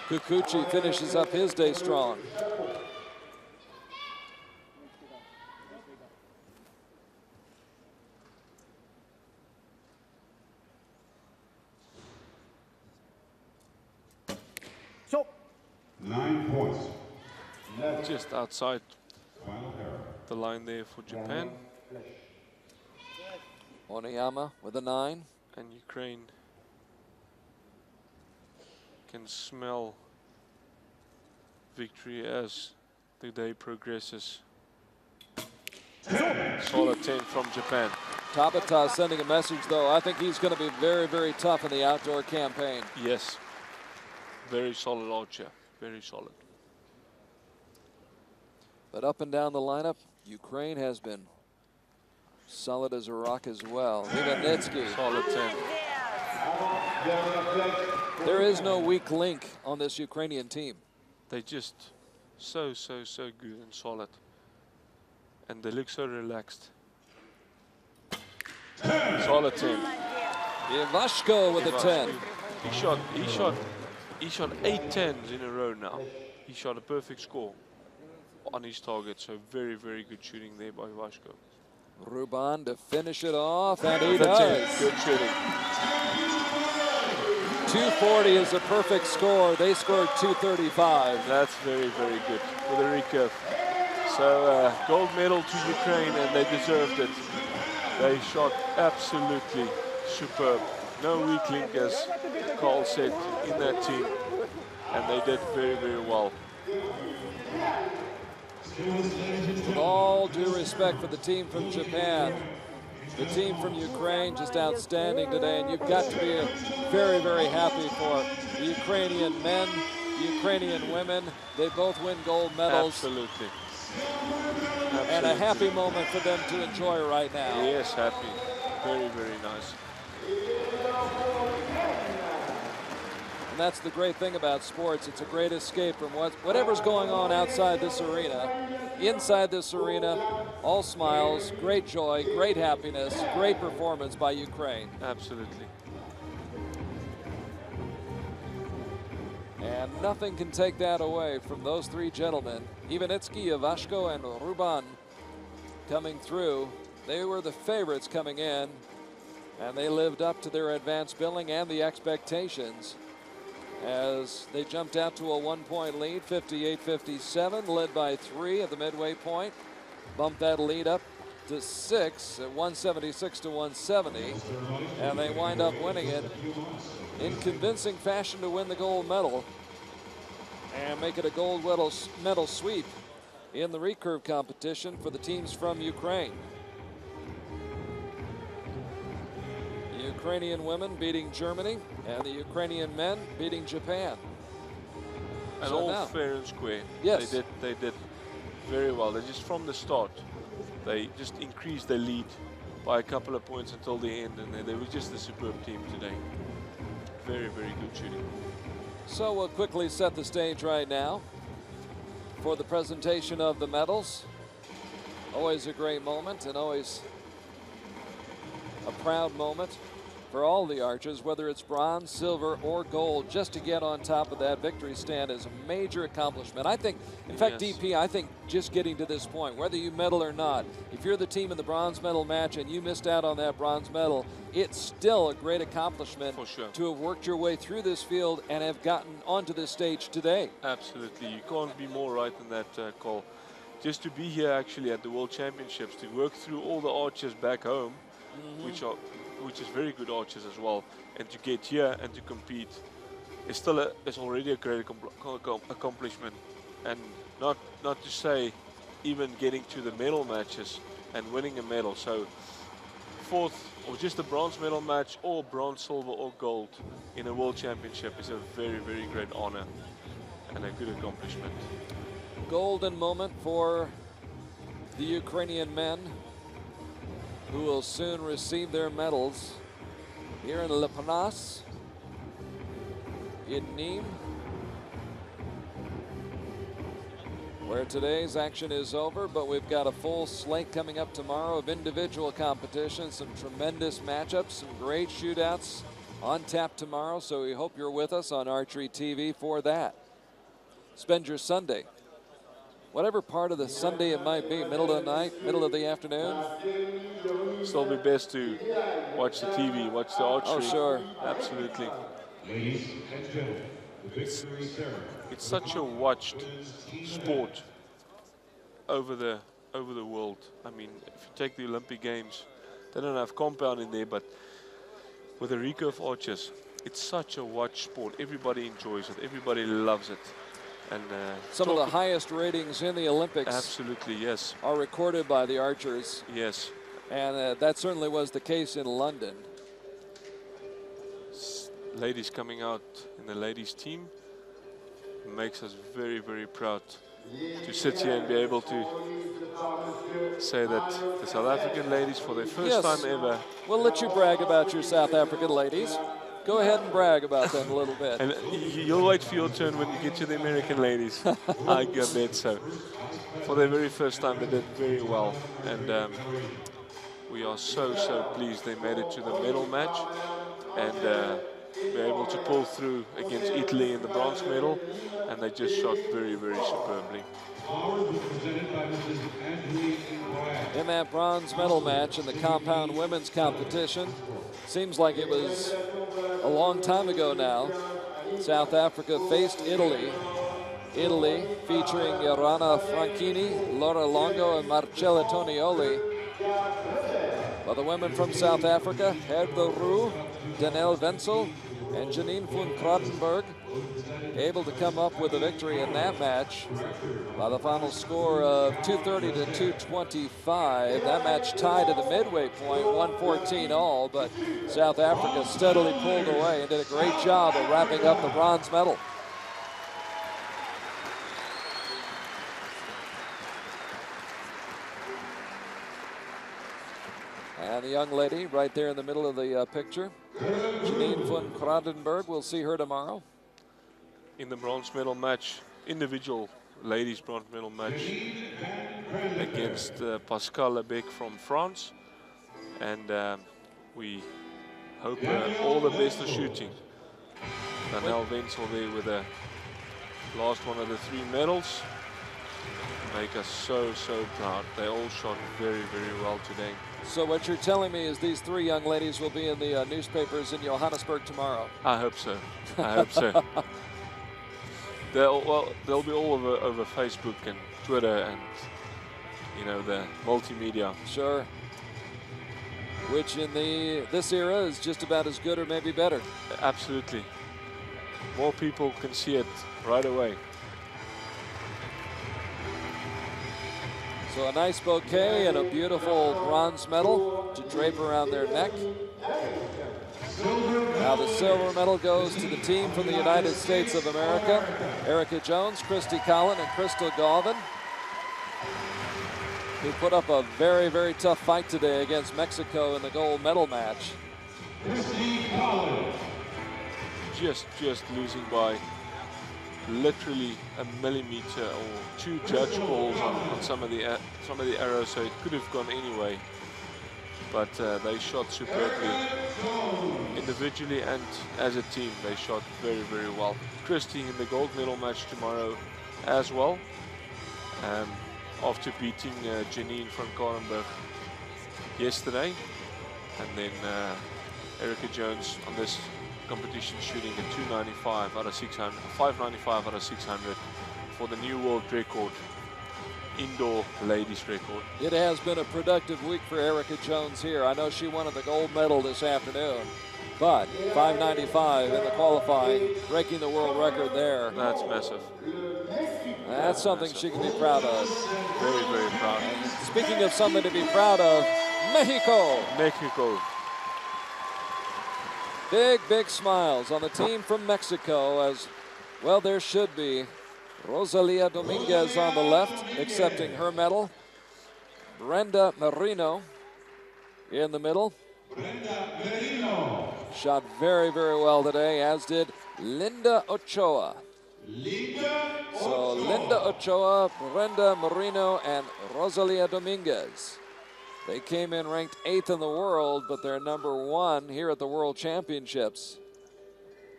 S1: Kikuchi finishes up his day strong.
S11: Zo.
S5: 9 points.
S2: Just outside
S5: Final pair.
S2: the line there for Japan.
S1: Oniyama with a 9.
S2: And Ukraine can smell victory as the day progresses. Solid 10 from Japan.
S1: Tabata sending a message, though. I think he's going to be very, very tough in the outdoor campaign.
S2: Yes. Very solid archer. Very solid.
S1: But up and down the lineup, Ukraine has been solid as a rock as well. Ivanitsky.
S2: Solid 10.
S1: There is no weak link on this Ukrainian team.
S2: They just so good and solid. And they look so relaxed. Solid 10.
S1: Ivashko with a 10.
S2: He shot 8 10s in a row now. He shot a perfect score on his target. So very, very good shooting there by Ivashko.
S1: Ruban to finish it off, and he
S2: That's
S1: does.
S2: it. Good shooting.
S1: 240 is a perfect score. They scored 235.
S2: That's very, very good for the recurve. So gold medal to Ukraine, and they deserved it. They shot absolutely superb. No weak link, as Carl said, in that team. And they did very, very well.
S1: With all due respect for the team from Japan, the team from Ukraine just outstanding today, and you've got to be very, very happy for the Ukrainian men, the Ukrainian women. They both win gold medals.
S2: Absolutely.
S1: And a happy moment for them to enjoy right now.
S2: Yes, happy. Very, very nice.
S1: And that's the great thing about sports. It's a great escape from whatever's going on outside this arena. Inside this arena, all smiles, great joy, great happiness, great performance by Ukraine.
S2: Absolutely.
S1: And nothing can take that away from those three gentlemen. Ivanitsky, Ivashko, and Ruban coming through. They were the favorites coming in, and they lived up to their advanced billing and the expectations as they jumped out to a 1-point lead, 58-57, led by 3 at the midway point. Bumped that lead up to 6 at 176 to 170, and they wind up winning it in convincing fashion to win the gold medal and make it a gold medal sweep in the recurve competition for the teams from Ukraine. The Ukrainian women beating Germany and the Ukrainian men beating Japan.
S2: And
S1: So
S2: all
S1: now,
S2: fair and square.
S1: Yes.
S2: They did very well. They just from the start, they just increased their lead by a couple of points until the end, and they were just a superb team today. Very, very good shooting.
S1: so we'll quickly set the stage right now for the presentation of the medals. Always a great moment and always a proud moment for all the archers, whether it's bronze, silver, or gold. Just to get on top of that victory stand is a major accomplishment. I think, in fact,
S2: Yes.
S1: DP, I think just getting to this point, whether you medal or not, if you're the team in the bronze medal match and you missed out on that bronze medal, it's still a great accomplishment
S2: For sure.
S1: to have worked your way through this field and have gotten onto this stage today.
S2: Absolutely. You can't be more right than that, Cole. Just to be here actually at the World Championships, to work through all the archers back home, which is very good archers as well, and to get here and to compete is already a great accomplishment. And not to say even getting to the medal matches and winning a medal. So fourth or just a bronze medal match or bronze, silver or gold in a World Championship is a very, very great honor and a good accomplishment.
S1: Golden moment for the Ukrainian men, who will soon receive their medals here in Lepanas, in Neem, where today's action is over, but we've got a full slate coming up tomorrow of individual competitions, some tremendous matchups, some great shootouts on tap tomorrow, so we hope you're with us on Archery TV for that. Spend your Sunday, whatever part of the Sunday it might be, middle of the night, middle of the afternoon.
S2: Still be best to watch the TV, watch the archery.
S1: Oh, sure.
S2: Absolutely.
S5: Ladies and gentlemen, the victory ceremony.
S2: It's such a watched sport over the world. I mean, if you take the Olympic Games, they don't have compound in there, but with the recurve archers, it's such a watched sport. Everybody enjoys it. Everybody loves it. And
S1: some of the highest ratings in the Olympics.
S2: Absolutely, yes.
S1: Are recorded by the archers.
S2: Yes.
S1: And that certainly was the case in London.
S2: Ladies coming out in the ladies team makes us very, very proud to sit here and be able to say that the South African ladies, for their first time ever.
S1: We'll let you brag about your South African ladies. Go ahead and brag about them a little bit.
S2: And you'll wait for your turn when you get to the American ladies. I bet so. For their very first time, they did very well. And we are so pleased they made it to the medal match. And be able to pull through against Italy in the bronze medal, and they just shot very, very superbly.
S1: In that bronze medal match in the compound women's competition, seems like it was a long time ago now. South Africa faced Italy. Italy featuring Rana Franchini, Laura Longo, and Marcella Tonioli. But the women from South Africa, Herde Roux, Danelle Wenzel, and Janine van Krottenberg, able to come up with a victory in that match by the final score of 230 to 225. That match tied at the midway point, 114 all, but South Africa steadily pulled away and did a great job of wrapping up the bronze medal. And the young lady right there in the middle of the picture, Janine van Krottenberg, we'll see her tomorrow.
S2: In the bronze medal match, individual ladies bronze medal match against Pascal Lebec from France. And we hope all the best of shooting. Danelle Wenzel there with the last one of the 3 medals. Make us so, so proud. They all shot very, very well today.
S1: So what you're telling me is these 3 young ladies will be in the newspapers in Johannesburg tomorrow.
S2: I hope so. I hope so. They'll be all over Facebook and Twitter and, you know, the multimedia.
S1: Sure. Which in this era is just about as good or maybe better.
S2: Absolutely. More people can see it right away.
S1: So a nice bouquet and a beautiful bronze medal to drape around their neck. Now the silver medal goes to the team from the United States of America. Erica Jones, Christy Collin, and Crystal Galvin, who put up a very, very tough fight today against Mexico in the gold medal match.
S2: Just losing by literally a millimeter or 2 judge calls on some of the arrows, so it could have gone anyway. But they shot superbly, individually and as a team. They shot very, very well. Christy in the gold medal match tomorrow as well, after beating Janine van Krottenberg yesterday, and then Erica Jones on this competition shooting a 295 out of 600, 595 out of 600 for the new world record, indoor ladies record.
S1: It has been a productive week for Erica Jones here. I know she won the gold medal this afternoon, but 595 in the qualifying, breaking the world record there.
S2: That's massive.
S1: That's something she can be proud of.
S2: Very, very proud.
S1: And speaking of something to be proud of, Mexico.
S2: Mexico.
S1: Big, big smiles on the team from Mexico, as well there should be. Rosalia Dominguez on the left, accepting her medal. Brenda Merino in the middle. Shot very, very well today, as did Linda Ochoa. So Linda Ochoa, Brenda Merino, and Rosalia Dominguez. They came in ranked 8th in the world, but they're #1 here at the World Championships.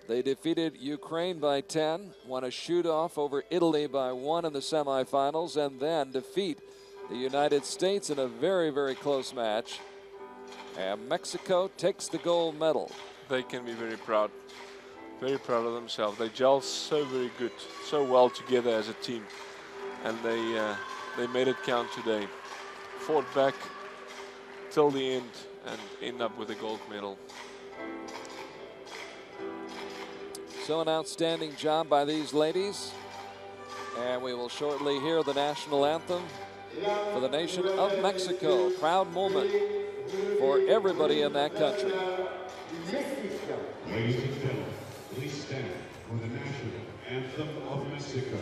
S1: They defeated Ukraine by 10, won a shoot-off over Italy by 1 in the semifinals, and then defeat the United States in a very, very close match. And Mexico takes the gold medal.
S2: They can be very proud of themselves. They gel so very good, so well together as a team, and they made it count today. Fought back till the end and end up with a gold medal.
S1: So an outstanding job by these ladies, and we will shortly hear the national anthem for the nation of Mexico. Proud moment for everybody in that country.
S5: Ladies and gentlemen, please stand for the national anthem of Mexico.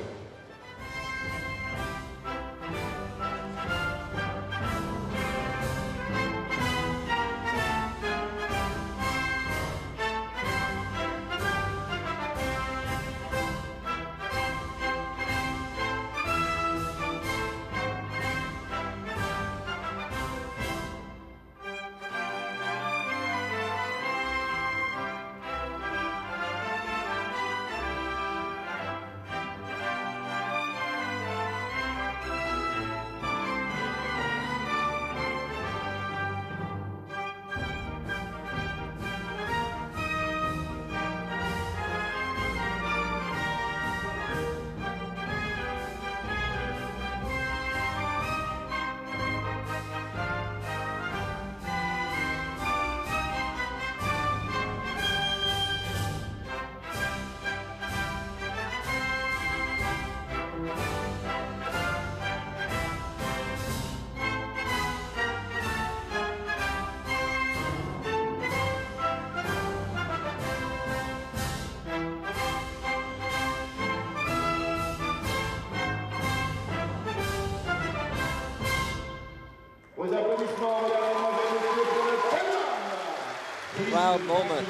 S1: proud moment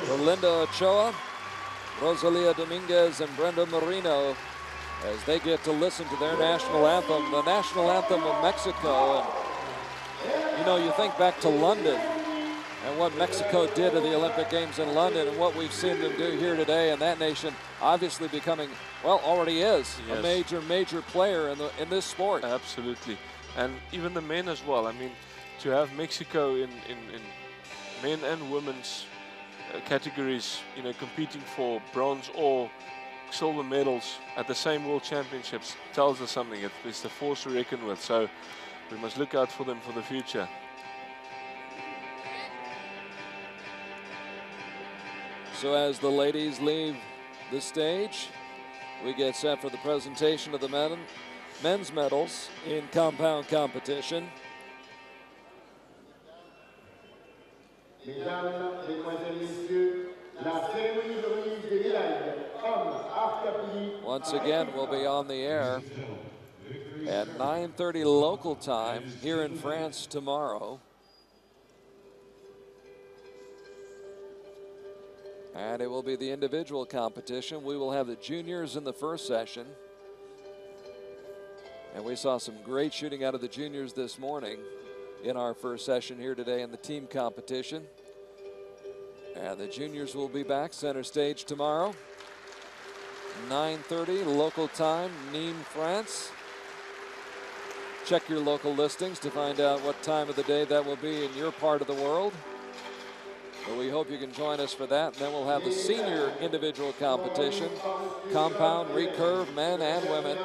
S1: for Linda Ochoa, Rosalia Dominguez, and Brenda Marino as they get to listen to their national anthem, the national anthem of Mexico. And, you know, you think back to London and what Mexico did at the Olympic Games in London and what we've seen them do here today, and that nation obviously becoming, well, already is a major player in this sport.
S2: Absolutely. And even the men as well. I mean, to have Mexico in men and women's categories, you know, competing for bronze or silver medals at the same World Championships tells us something. It's the force to reckon with. So we must look out for them for the future.
S1: So as the ladies leave the stage, we get set for the presentation of the men's medals in compound competition. Once again, we'll be on the air at 9:30 local time here in France tomorrow. And it will be the individual competition. We will have the juniors in the first session. And we saw some great shooting out of the juniors this morning in our first session here today in the team competition. And the juniors will be back center stage tomorrow, 9:30 local time, Nimes, France. Check your local listings to find out what time of the day that will be in your part of the world. But we hope you can join us for that. And then we'll have the senior individual competition, compound, recurve, men and women.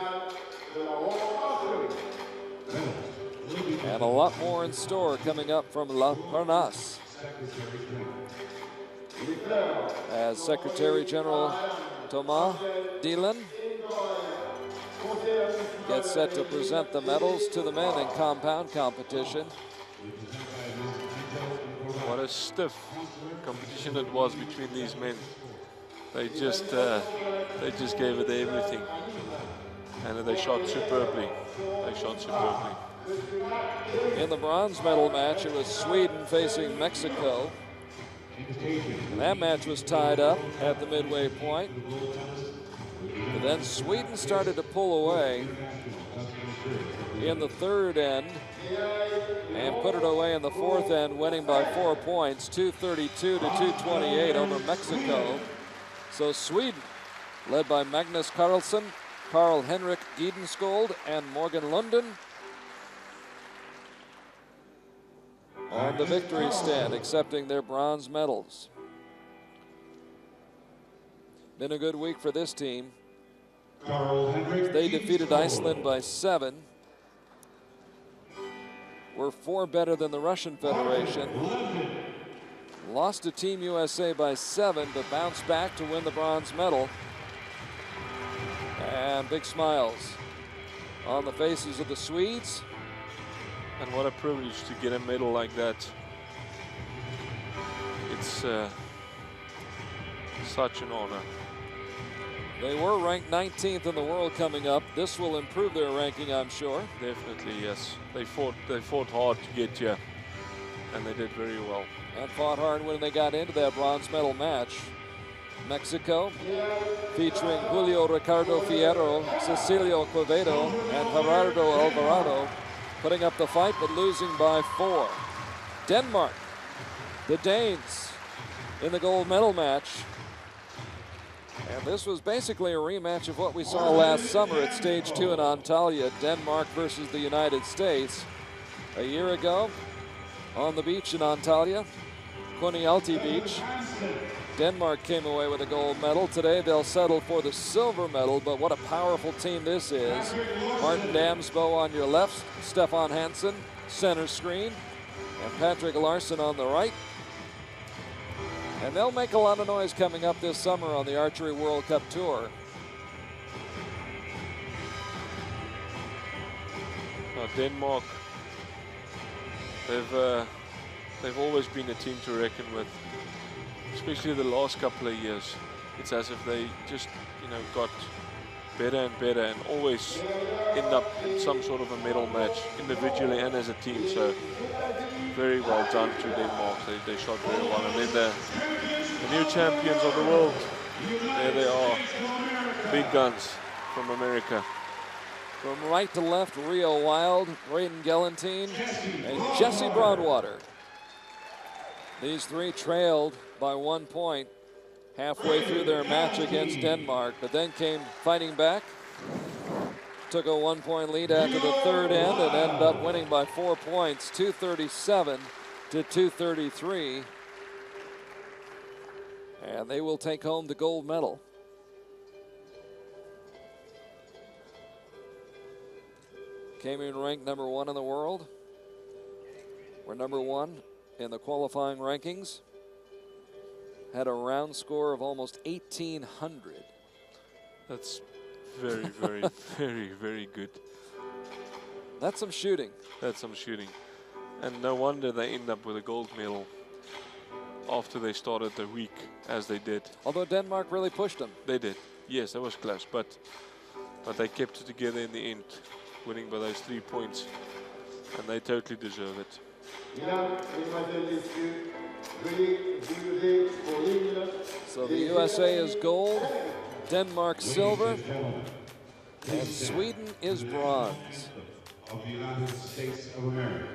S1: And a lot more in store coming up from La Parnasse. As Secretary General Thomas Dillon gets set to present the medals to the men in compound competition.
S2: What a stiff competition it was between these men. They just gave it everything, and they shot superbly.
S1: In the bronze medal match, it was Sweden facing Mexico. And that match was tied up at the midway point. But then Sweden started to pull away in the third end and put it away in the fourth end, winning by 4 points, 232 to 228 over Mexico. So Sweden, led by Magnus Carlsen, Carl-Henrik Gidenskold, and Morgan Lundin, on the victory stand, accepting their bronze medals. Been a good week for this team. They defeated Iceland by 7. Were 4 better than the Russian Federation. Lost to Team USA by 7, but bounced back to win the bronze medal. And big smiles on the faces of the Swedes.
S2: And what a privilege to get a medal like that. It's such an honor.
S1: They were ranked 19th in the world coming up. This will improve their ranking, I'm sure.
S2: Definitely, yes. They fought hard to get here, and they did very well.
S1: And fought hard when they got into that bronze medal match. Mexico, featuring Julio Ricardo Fierro, Cecilio Quevedo, and Gerardo Alvarado, putting up the fight but losing by 4. Denmark, the Danes, in the gold medal match. And this was basically a rematch of what we saw last summer at stage 2 in Antalya, Denmark versus the United States. A year ago, on the beach in Antalya, Konialti Beach, Denmark came away with a gold medal. Today they'll settle for the silver medal, but what a powerful team this is. Martin Damsbo on your left, Stefan Hansen, center screen, and Patrick Larson on the right. And they'll make a lot of noise coming up this summer on the Archery World Cup Tour.
S2: Now Denmark, they've always been a team to reckon with, especially the last couple of years. It's as if they just, got better and better, and always end up in some sort of a medal match, individually and as a team. So very well done to Denmark. They shot very well. And then the new champions of the world, there they are, big guns from America.
S1: From right to left, Rio Wild, Braden Gelentine, and Jesse Broadwater. These three trailed by 1 point halfway through their match against Denmark, but then came fighting back. Took a 1 point lead after the third end and ended up winning by 4 points, 237 to 233. And they will take home the gold medal. Came in ranked #1 in the world. We're #1 in the qualifying rankings. Had a round score of almost 1,800.
S2: That's very, very, very, very good.
S1: That's some shooting.
S2: That's some shooting. And no wonder they end up with a gold medal after they started the week as they did.
S1: Although Denmark really pushed them.
S2: They did. Yes, that was close, but they kept it together in the end, winning by those 3 points, and they totally deserve it.
S1: So the USA is gold, Denmark silver, and Sweden is bronze.
S5: Of the United States of America.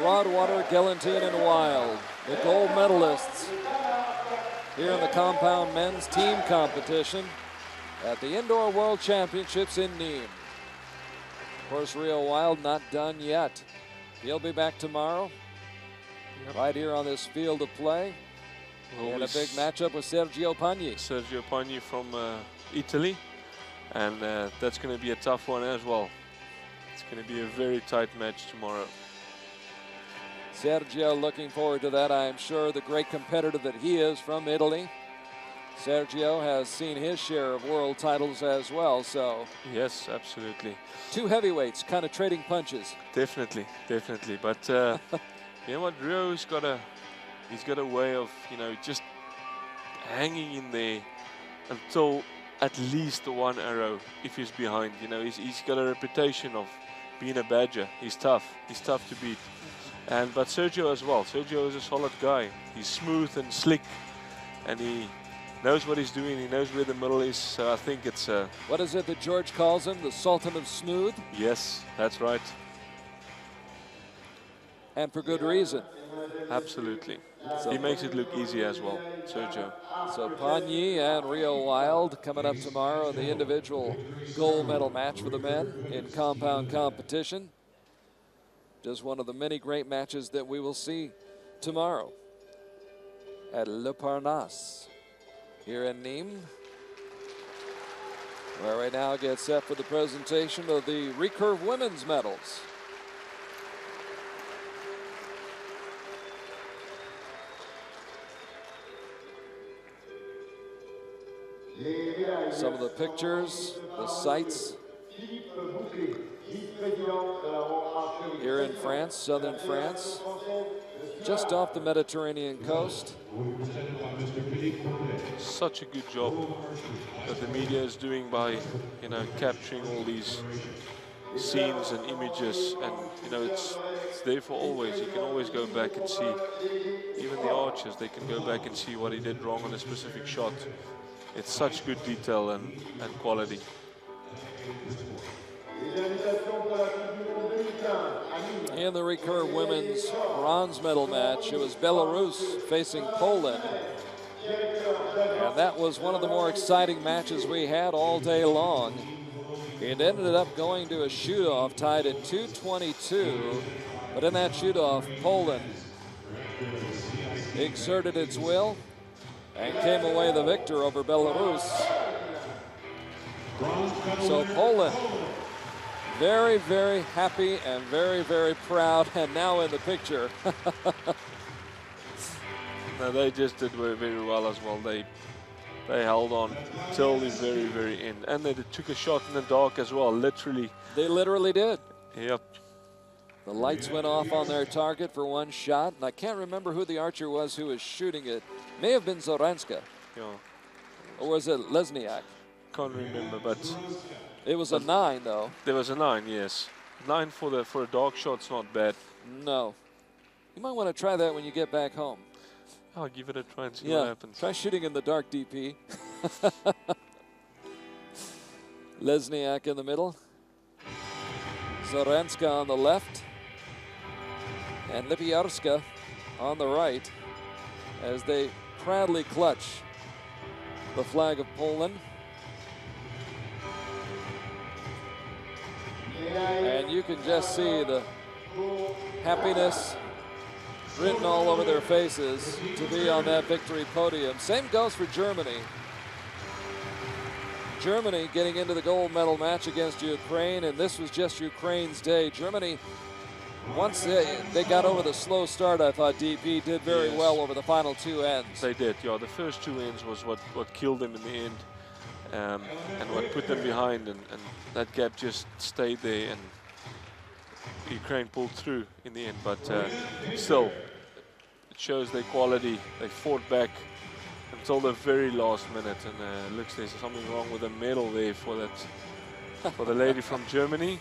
S1: Broadwater, Gelentine, and Wild, the gold medalists here in the compound men's team competition at the Indoor World Championships in Neem. Of course, Rio Wild not done yet. He'll be back tomorrow, right here on this field of play, and a big matchup with Sergio Pagni.
S2: Sergio Pagni from Italy, and that's going to be a tough one as well. It's going to be a very tight match tomorrow.
S1: Sergio looking forward to that, I'm sure, the great competitor that he is from Italy. Sergio has seen his share of world titles as well, so.
S2: Yes, absolutely.
S1: Two heavyweights kind of trading punches.
S2: Definitely, definitely. But you know what, Rio's got a way of, you know, just hanging in there until at least the one arrow if he's behind. You know, he's got a reputation of being a badger. He's tough to beat. But Sergio as well. Sergio is a solid guy. He's smooth and slick, and he knows what he's doing. He knows where the middle is. So I think it's
S1: what is it that George calls him? The Sultan of Smooth?
S2: Yes, that's right.
S1: And for good reason.
S2: Absolutely. So he makes it look easy as well, Sergio.
S1: So Pagni and Rio Wild coming up tomorrow in the individual gold medal match for the men in compound competition. Just one of the many great matches that we will see tomorrow at Le Parnasse here in Nîmes, where right now gets set for the presentation of the Recurve women's medals. Some of the pictures, the sights here in France, southern France. just off the Mediterranean coast.
S2: Such a good job that the media is doing by, you know, capturing all these scenes and images, and you know, it's there for always. You can always go back and see. Even the archers, they can go back and see what he did wrong on a specific shot. It's such good detail and quality.
S1: In the recurve women's bronze medal match, it was Belarus facing Poland. And that was one of the more exciting matches we had all day long. It ended up going to a shoot-off tied at 2:22. But in that shoot-off, Poland exerted its will and came away the victor over Belarus. So Poland, very, very happy and very, very proud, and now in the picture.
S2: No, they just did very well as well. They held on till the very, very end, and they took a shot in the dark as well. Literally,
S1: they literally did.
S2: Yep.
S1: The lights went off on their target for one shot, and I can't remember who the archer was who was shooting it. May have been Zoranska.
S2: Yeah.
S1: Or was it Lesniak?
S2: Can't remember, but
S1: it was a 9 though.
S2: There was a 9, yes. 9 for a dark shot's not bad.
S1: No. You might want to try that when you get back home.
S2: I'll give it a try and see what happens.
S1: Try shooting in the dark, DP. Lesniak in the middle. Zoranska on the left. And Lipiarska on the right as they proudly clutch the flag of Poland. And you can just see the happiness written all over their faces to be on that victory podium. Same goes for Germany. Germany getting into the gold medal match against Ukraine, and this was just Ukraine's day. Germany, once they got over the slow start, I thought DP did very well over the final 2 ends.
S2: They did, yeah. The first 2 ends was what killed them in the end, and what put them behind, and that gap just stayed there, and Ukraine pulled through in the end. But still, it shows their quality. They fought back until the very last minute, and looks there's something wrong with the medal there for the lady from Germany.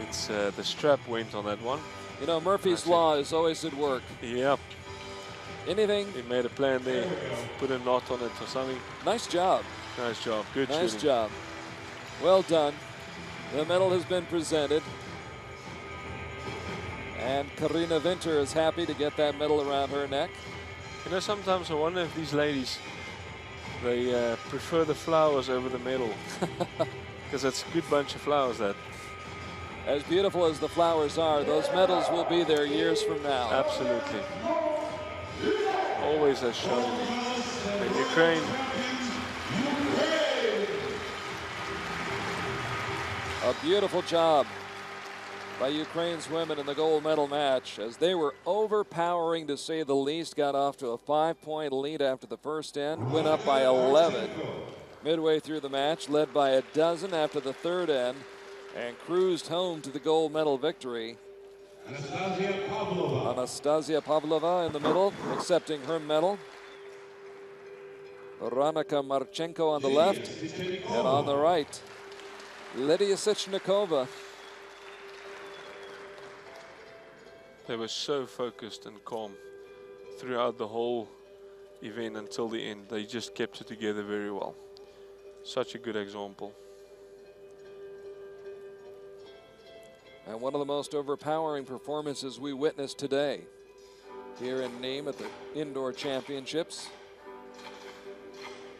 S2: It's the strap went on that one.
S1: You know, Murphy's Law is always at work.
S2: Yep.
S1: Anything.
S2: He made a plan there, put a knot on it or something.
S1: Nice job.
S2: Nice job. Good shooting.
S1: Nice job. Well done. The medal has been presented. And Karina Winter is happy to get that medal around her neck.
S2: You know, sometimes I wonder if these ladies, they prefer the flowers over the medal. Because it's a good bunch of flowers, that.
S1: As beautiful as the flowers are, those medals will be there years from now.
S2: Absolutely. Always has shown in Ukraine.
S1: A beautiful job by Ukraine's women in the gold medal match, as they were overpowering to say the least. Got off to a 5-point lead after the first end, went up by 11 midway through the match, led by a dozen after the third end, and cruised home to the gold medal victory. Anastasia Pavlova in the middle, accepting her medal. Veronika Marchenko on the left, and on the right, Lydia Sichnikova.
S2: They were so focused and calm throughout the whole event until the end. They just kept it together very well. Such a good example.
S1: And one of the most overpowering performances we witnessed today here in Neem at the Indoor Championships.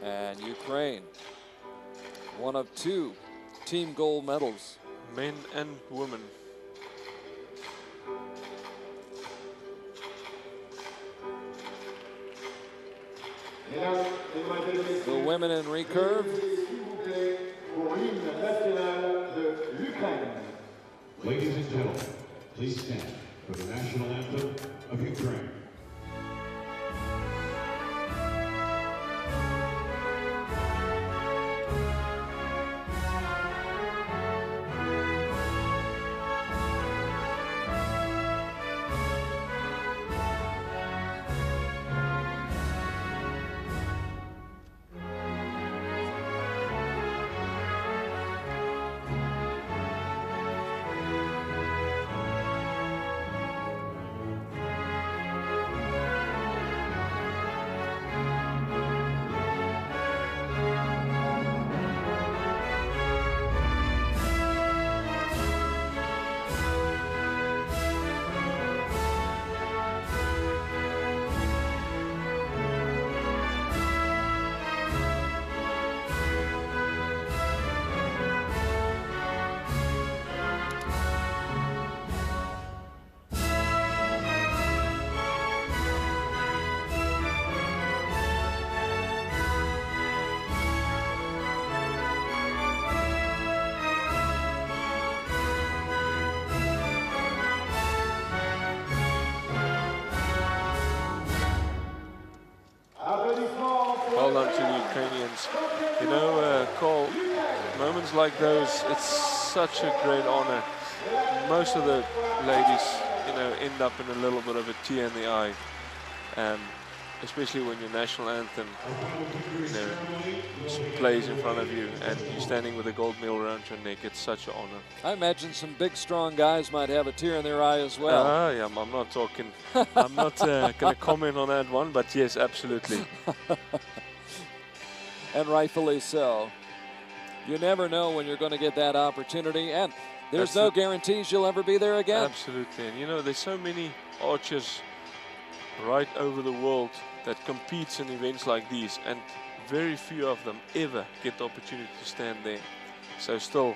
S1: And Ukraine, one of 2 team gold medals.
S2: Men and women.
S1: The women in recurve.
S5: Ladies and gentlemen, please stand for the national anthem of Ukraine.
S2: You know, Cole, moments like those, it's such a great honor. Most of the ladies, you know, end up in a little bit of a tear in the eye, especially when your national anthem, you know, plays in front of you and you're standing with a gold medal around your neck. It's such an honor.
S1: I imagine some big, strong guys might have a tear in their eye as well.
S2: Yeah, I'm not talking. I'm not going to comment on that one, but yes, absolutely.
S1: And rightfully so. You never know when you're going to get that opportunity, and there's no guarantees you'll ever be there again.
S2: Absolutely. And you know, there's so many archers right over the world that competes in events like these, and very few of them ever get the opportunity to stand there. So still,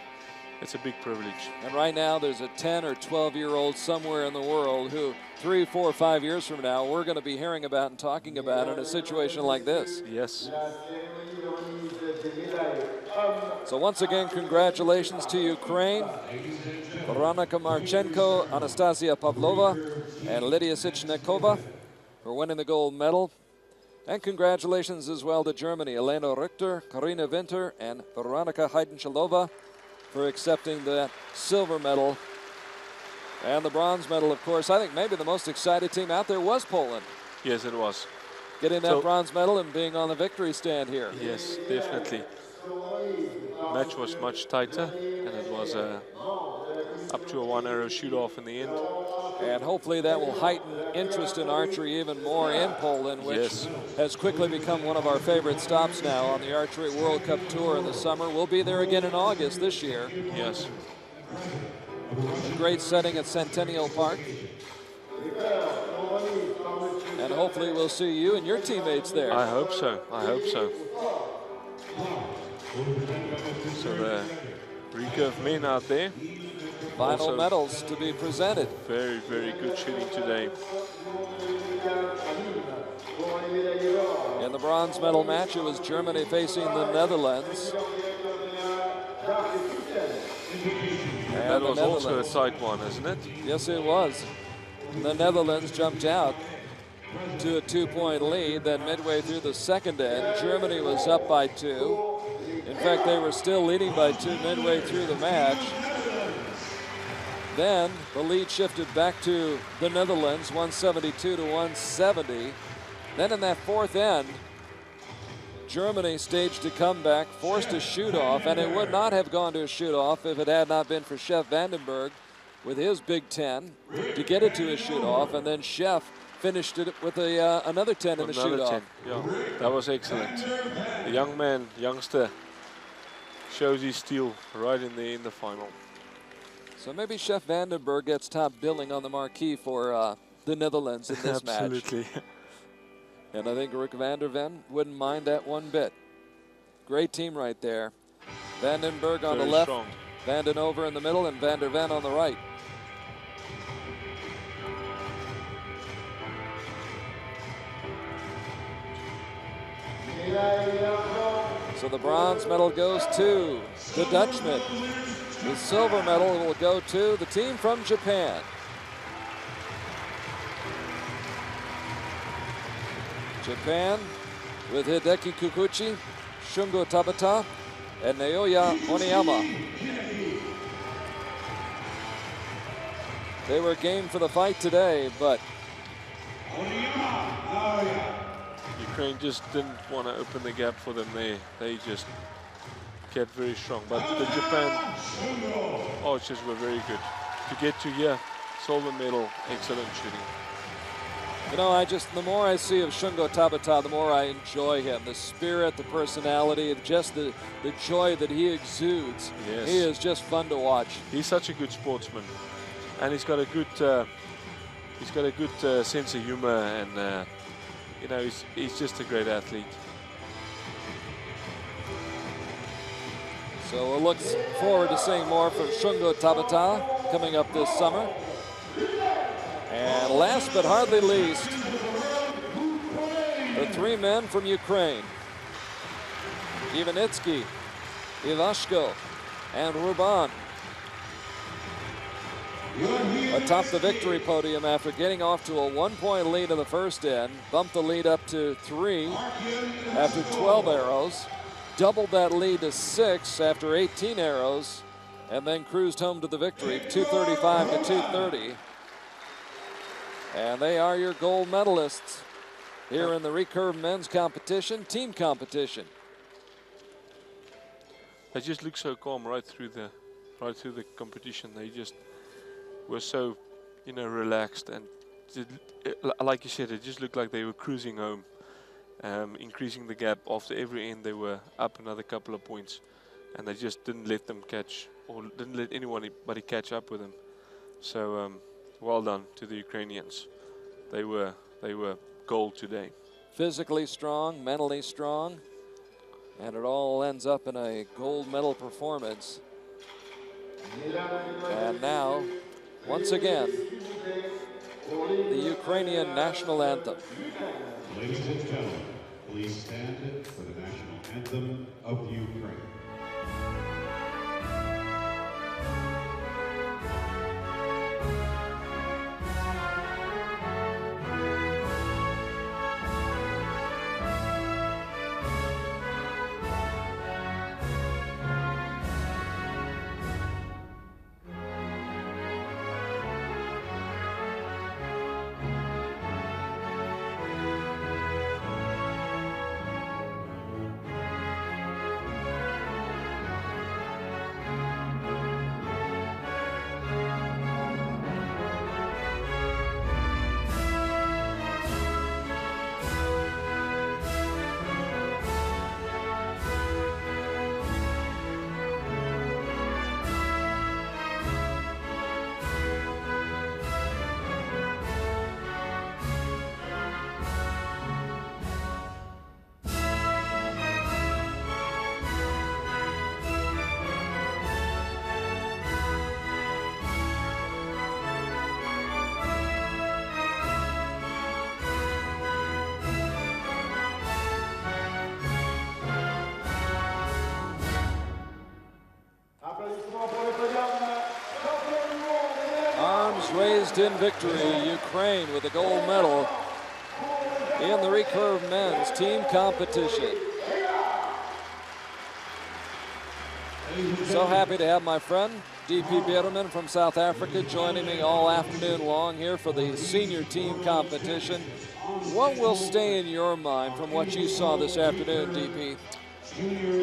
S2: it's a big privilege.
S1: And right now, there's a 10 or 12-year-old somewhere in the world who 3, 4, 5 years from now, we're going to be hearing about and talking about in a situation like this.
S2: Yes.
S1: So once again, congratulations to Ukraine, Veronika Marchenko, Anastasia Pavlova, and Lydia Sichnikova for winning the gold medal. And congratulations as well to Germany, Elena Richter, Karina Winter, and Veronika Heidenchalova for accepting the silver medal. And the bronze medal, of course, I think maybe the most excited team out there was Poland.
S2: Yes, it was.
S1: Getting that bronze medal and being on the victory stand here.
S2: Yes, definitely. Match was much tighter, and it was up to a 1-arrow shoot-off in the end.
S1: And hopefully that will heighten interest in archery even more in Poland, which has quickly become one of our favorite stops now on the Archery World Cup Tour in the summer. We'll be there again in August this year.
S2: Yes.
S1: A great setting at Centennial Park. And hopefully we'll see you and your teammates there.
S2: I hope so. I hope so. So the recurve men out there.
S1: Final
S2: also
S1: medals to be presented.
S2: Very, very good shooting today.
S1: In the bronze medal match, it was Germany facing the Netherlands. And
S2: that was also a tight one, isn't it?
S1: Yes, it was. The Netherlands jumped out to a 2-point lead. Then midway through the second end, Germany was up by 2. In fact, they were still leading by 2 midway through the match. Then the lead shifted back to the Netherlands, 172 to 170. Then in that fourth end, Germany staged a comeback, forced a shoot-off, and it would not have gone to a shoot-off if it had not been for Chef Vandenberg with his Big 10 to get it to a shoot-off, and then Chef finished it with another 10 in the shoot-off.
S2: Yeah, that was excellent. The young man, youngster, shows his steel right in the final.
S1: So maybe Chef Vandenberg gets top billing on the marquee for the Netherlands in this match.
S2: Absolutely.
S1: And I think Rick van der Ven wouldn't mind that one bit. Great team right there. Vandenberg on the left,
S2: strong.
S1: Vanden over in the middle, and van der Ven on the right. So the bronze medal goes to the Dutchman. The silver medal will go to the team from Japan. Japan with Hideki Kikuchi, Shungo Tabata, and Naoya Oniyama. They were game for the fight today, but
S2: Ukraine just didn't want to open the gap for them there. They just kept very strong. But the Japan archers were very good. To get to here, silver medal, excellent shooting.
S1: you know, the more I see of Shungo Tabata, the more I enjoy him. The spirit, the personality, just the joy that he exudes.
S2: Yes.
S1: He is just fun to watch.
S2: He's such a good sportsman, and he's got a good sense of humor, and you know, he's just a great athlete.
S1: So we'll look forward to seeing more from Shungo Tabata coming up this summer. And last but hardly least, the 3 men from Ukraine. Ivanitsky, Ivashko, and Ruban atop the victory podium after getting off to a 1-point lead in the first end, bumped the lead up to 3 after 12 arrows. doubled that lead to 6 after 18 arrows, and then cruised home to the victory, 235 to 230. And they are your gold medalists here in the recurve men's competition, team competition.
S2: They just look so calm right through the competition. They just were so, you know, relaxed, and like you said, it just looked like they were cruising home, increasing the gap. After every end, they were up another couple of points, and they just didn't let them catch, or didn't let anybody catch up with them. So well done to the Ukrainians. They were gold today.
S1: Physically strong, mentally strong, and it all ends up in a gold medal performance. And now, once again, the Ukrainian national anthem.
S5: Ladies and gentlemen, please stand for the national anthem of Ukraine.
S1: Arms raised in victory, Ukraine with a gold medal in the recurve men's team competition. So happy to have my friend DP Bierman from South Africa joining me all afternoon long here for the senior team competition. What will stay in your mind from what you saw this afternoon, DP?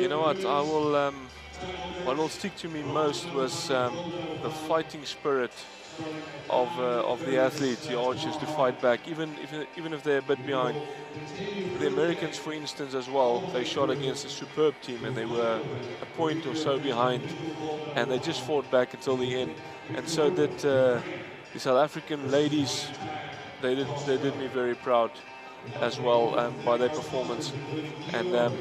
S2: You know what will stick to me most was the fighting spirit of the athletes, the archers, to fight back, even if they're a bit behind. The Americans, for instance, as well, they shot against a superb team and they were a point or so behind, and they just fought back until the end. And so did the South African ladies. They did me very proud as well by their performance, and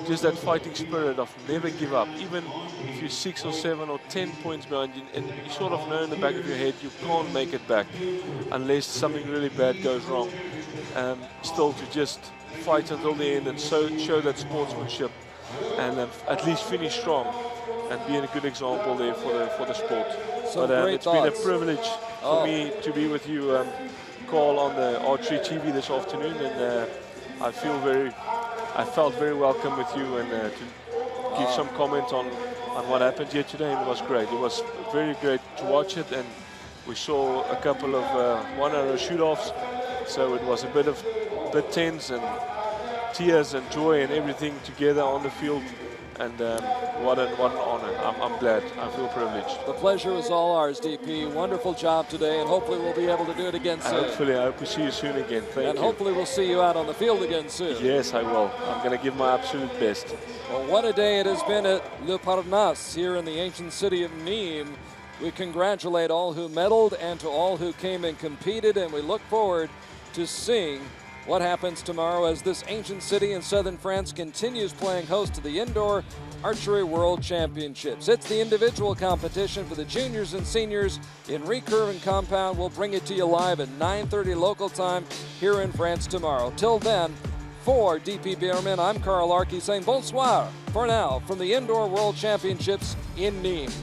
S2: just that fighting spirit of never give up, even if you're 6 or 7 or 10 points behind, and you sort of know in the back of your head you can't make it back unless something really bad goes wrong. Still to just fight until the end and show that sportsmanship, and at least finish strong and be a good example there for the sport.
S1: So
S2: but it's been a privilege for me to be with you, Carl, on the Archery TV this afternoon, and I felt very welcome with you, and to give some comment on what happened here today. It was great. It was very great to watch it, and we saw a couple of one-arrow shoot-offs, so it was a bit tense, and tears and joy and everything together on the field. And what an honor. I'm glad. I feel privileged.
S1: The pleasure is all ours, DP. Wonderful job today, and hopefully we'll be able to do it again soon.
S2: Hopefully, I hope to see you soon again. Thank you.
S1: And hopefully we'll see you out on the field again soon.
S2: Yes, I will. I'm going to give my absolute best.
S1: Well, what a day it has been at Le Parnasse here in the ancient city of Neem. We congratulate all who medaled and to all who came and competed, and we look forward to seeing what happens tomorrow as this ancient city in southern France continues playing host to the Indoor Archery World Championships. It's the individual competition for the juniors and seniors in recurve and compound. We'll bring it to you live at 9:30 local time here in France tomorrow. Till then, for DP Bierman, I'm Carl Arkey saying bonsoir for now from the Indoor World Championships in Nîmes.